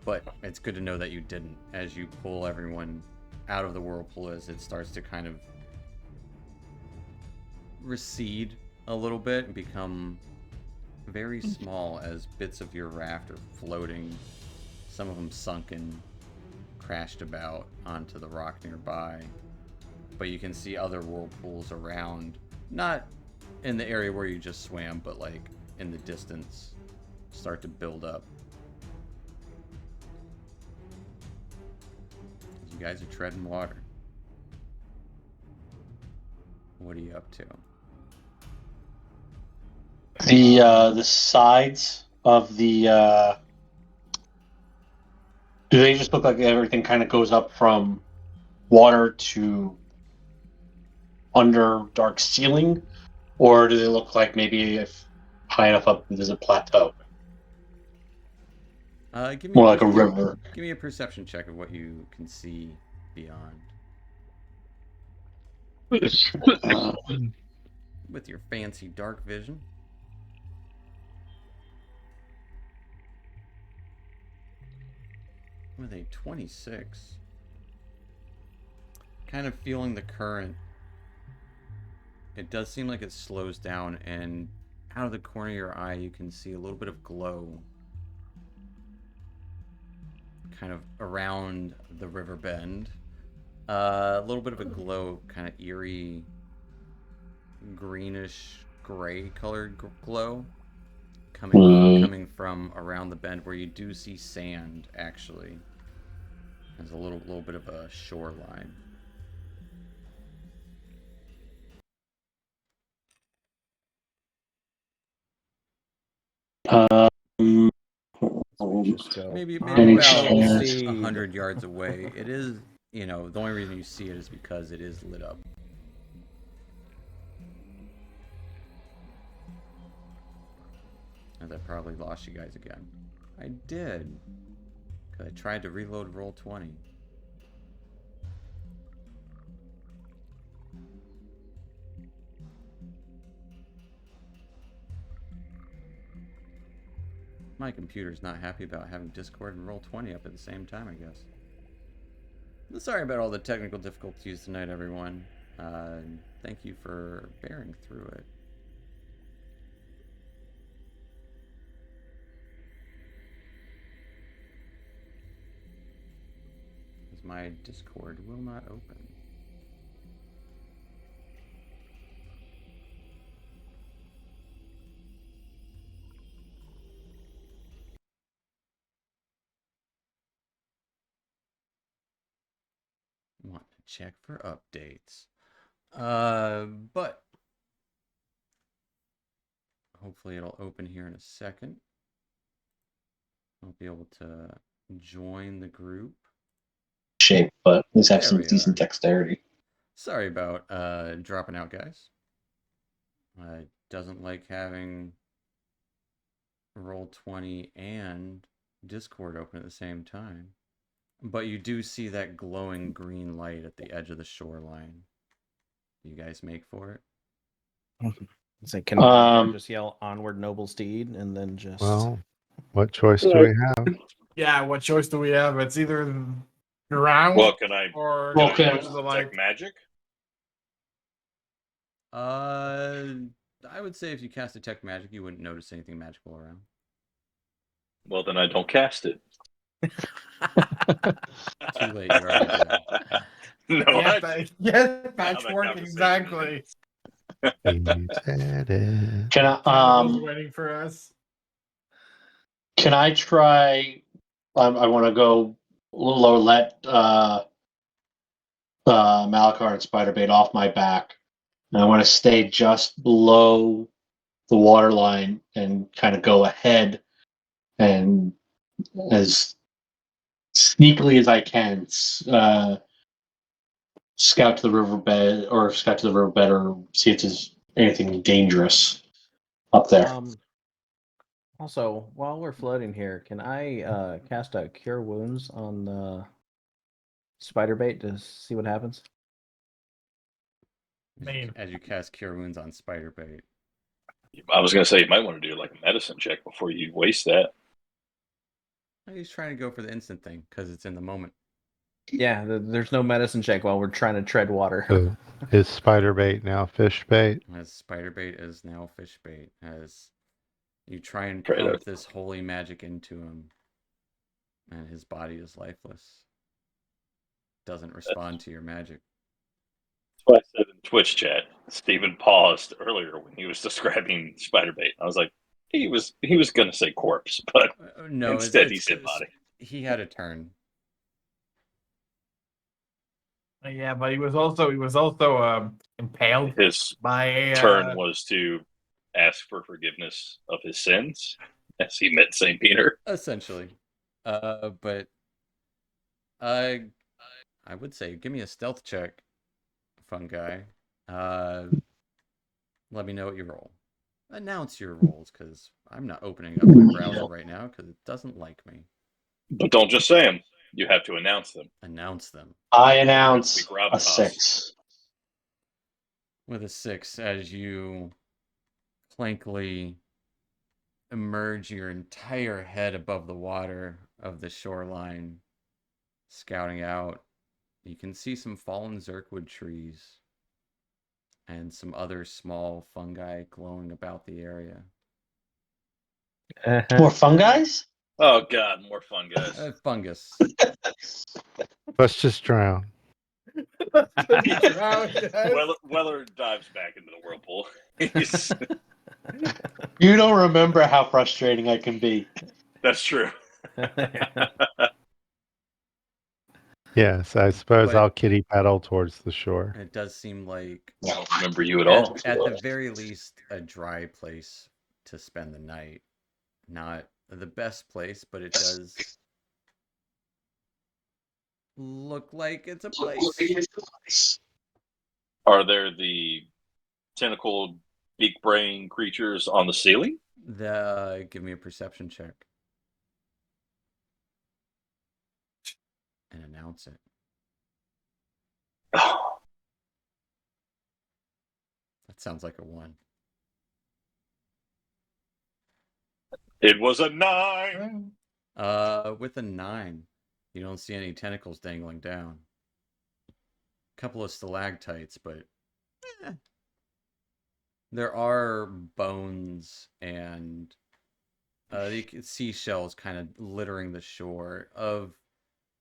But it's good to know that you didn't, as you pull everyone out of the whirlpool as it starts to kind of recede a little bit and become very small as bits of your raft are floating, some of them sunken, crashed about onto the rock nearby. But you can see other whirlpools around, not in the area where you just swam, but like in the distance, start to build up. You guys are treading water. What are you up to? The sides of the do they just look like everything kind of goes up from water to under dark ceiling, or do they look like maybe if high enough up there's a plateau, more like a river? Give me a perception check of what you can see beyond with your fancy dark vision. With a 26. Kind of feeling the current. It does seem like it slows down, and out of the corner of your eye, you can see a little bit of glow kind of around the river bend. A little bit of a glow, kind of eerie, greenish gray colored glow coming from around the bend where you do see sand, actually. There's a little bit of a shoreline. Just go. Maybe Any about chance? 100 yards away. It is, the only reason you see it is because it is lit up. As I probably lost you guys again. I did. Because I tried to reload roll 20. My computer's not happy about having Discord and roll 20 up at the same time, I guess. Sorry about all the technical difficulties tonight, everyone. Thank you for bearing through it. As my Discord will not open. Want to check for updates. But hopefully it'll open here in a second. I'll be able to join the group. Shape, but at least have There some we decent are. dexterity. Sorry about dropping out, guys. Doesn't like having Roll20 and Discord open at the same time. But you do see that glowing green light at the edge of the shoreline. You guys make for it? It's like, can I just yell "Onward, noble steed" and then just? Well, what choice do we have? Yeah, what choice do we have? It's either drown Well, can I or Well, go can- to the light. detect magic? I would say if you cast Detect Magic, you wouldn't notice anything magical around. Well, then I don't cast it. Too late, you already did. No, Yeah, that patchwork, conversation exactly. You said it. Can Was I waiting for us. can I try? I want to go a little lower. Let Malachar and Spiderbait off my back, and I want to stay just below the water line and kind of go ahead and as sneakily as I can scout to the riverbed or see if there's anything dangerous up there. Also, while we're floating here, can I cast a Cure Wounds on the spider bait to see what happens? As you cast Cure Wounds on Spiderbait. I was going to say you might want to do like a medicine check before you waste that. He's trying to go for the instant thing because it's in the moment. Yeah, there's no medicine check while we're trying to tread water. So is spider bait now fish bait? As spider bait is now fish bait. As you try and Right. pump this holy magic into him, and his body is lifeless. Doesn't respond to your magic. That's why I said in Twitch chat, Stephen paused earlier when he was describing spider bait. I was like, he was going to say corpse, but No, instead he said body. He had a turn. Yeah, but he was also impaled His by a turn was to ask for forgiveness of his sins as he met St. Peter. Essentially. But I would say give me a stealth check, fun guy. Let me know what you roll. Announce your rolls, because I'm not opening up my browser right now because it doesn't like me. But don't just say them. You have to announce them. Announce them. I announce We a gravitas. 6. With a 6, as you plankly emerge your entire head above the water of the shoreline, scouting out, you can see some fallen zirkwood trees and some other small fungi glowing about the area. More fungi? Oh, God, more fun, guys. Fungus. Let's just drown. Weller dives back into the whirlpool. He's- You don't remember how frustrating I can be. That's true. Yes, I suppose But- I'll kitty paddle towards the shore. It does seem like, I don't remember you at all. at the very least, a dry place to spend the night. Not the best place, but it does look like it's a place. Are there the tentacled beak brain creatures on the ceiling? Give me a perception check. And announce it. That sounds like a 1. It was a 9. With a 9, you don't see any tentacles dangling down. A couple of stalactites, but there are bones and seashells kind of littering the shore of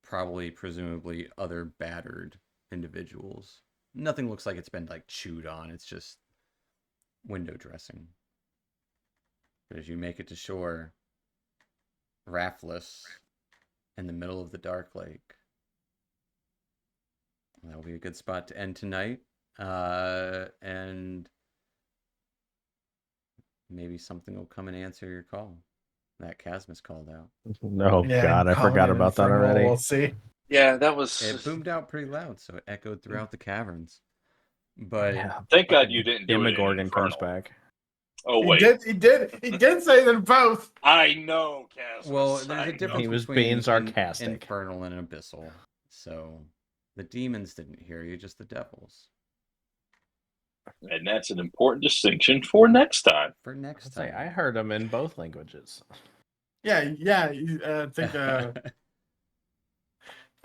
probably, presumably, other battered individuals. Nothing looks like it's been like chewed on. It's just window dressing. But as you make it to shore, raftless, in the middle of the dark lake, that'll be a good spot to end tonight. And maybe something will come and answer your call. That Casmus called out. No, God, I forgot about that already. We'll see. Yeah, that was. It boomed out pretty loud, so it echoed throughout the caverns. But Yeah, Thank God you didn't do it. in Demogorgon comes Infernal. back. Oh He wait, did say them both. I know, Cass. well, there's a difference He was between being sarcastic. infernal and abyssal. So the demons didn't hear you, just the devils. And that's an important distinction for next time. For next Say, time. I heard him in both languages. Yeah. I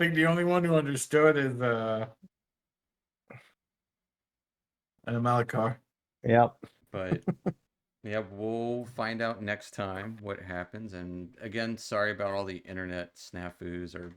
think the only one who understood is Malakar. Yep. But yeah, we'll find out next time what happens. And again, sorry about all the internet snafus or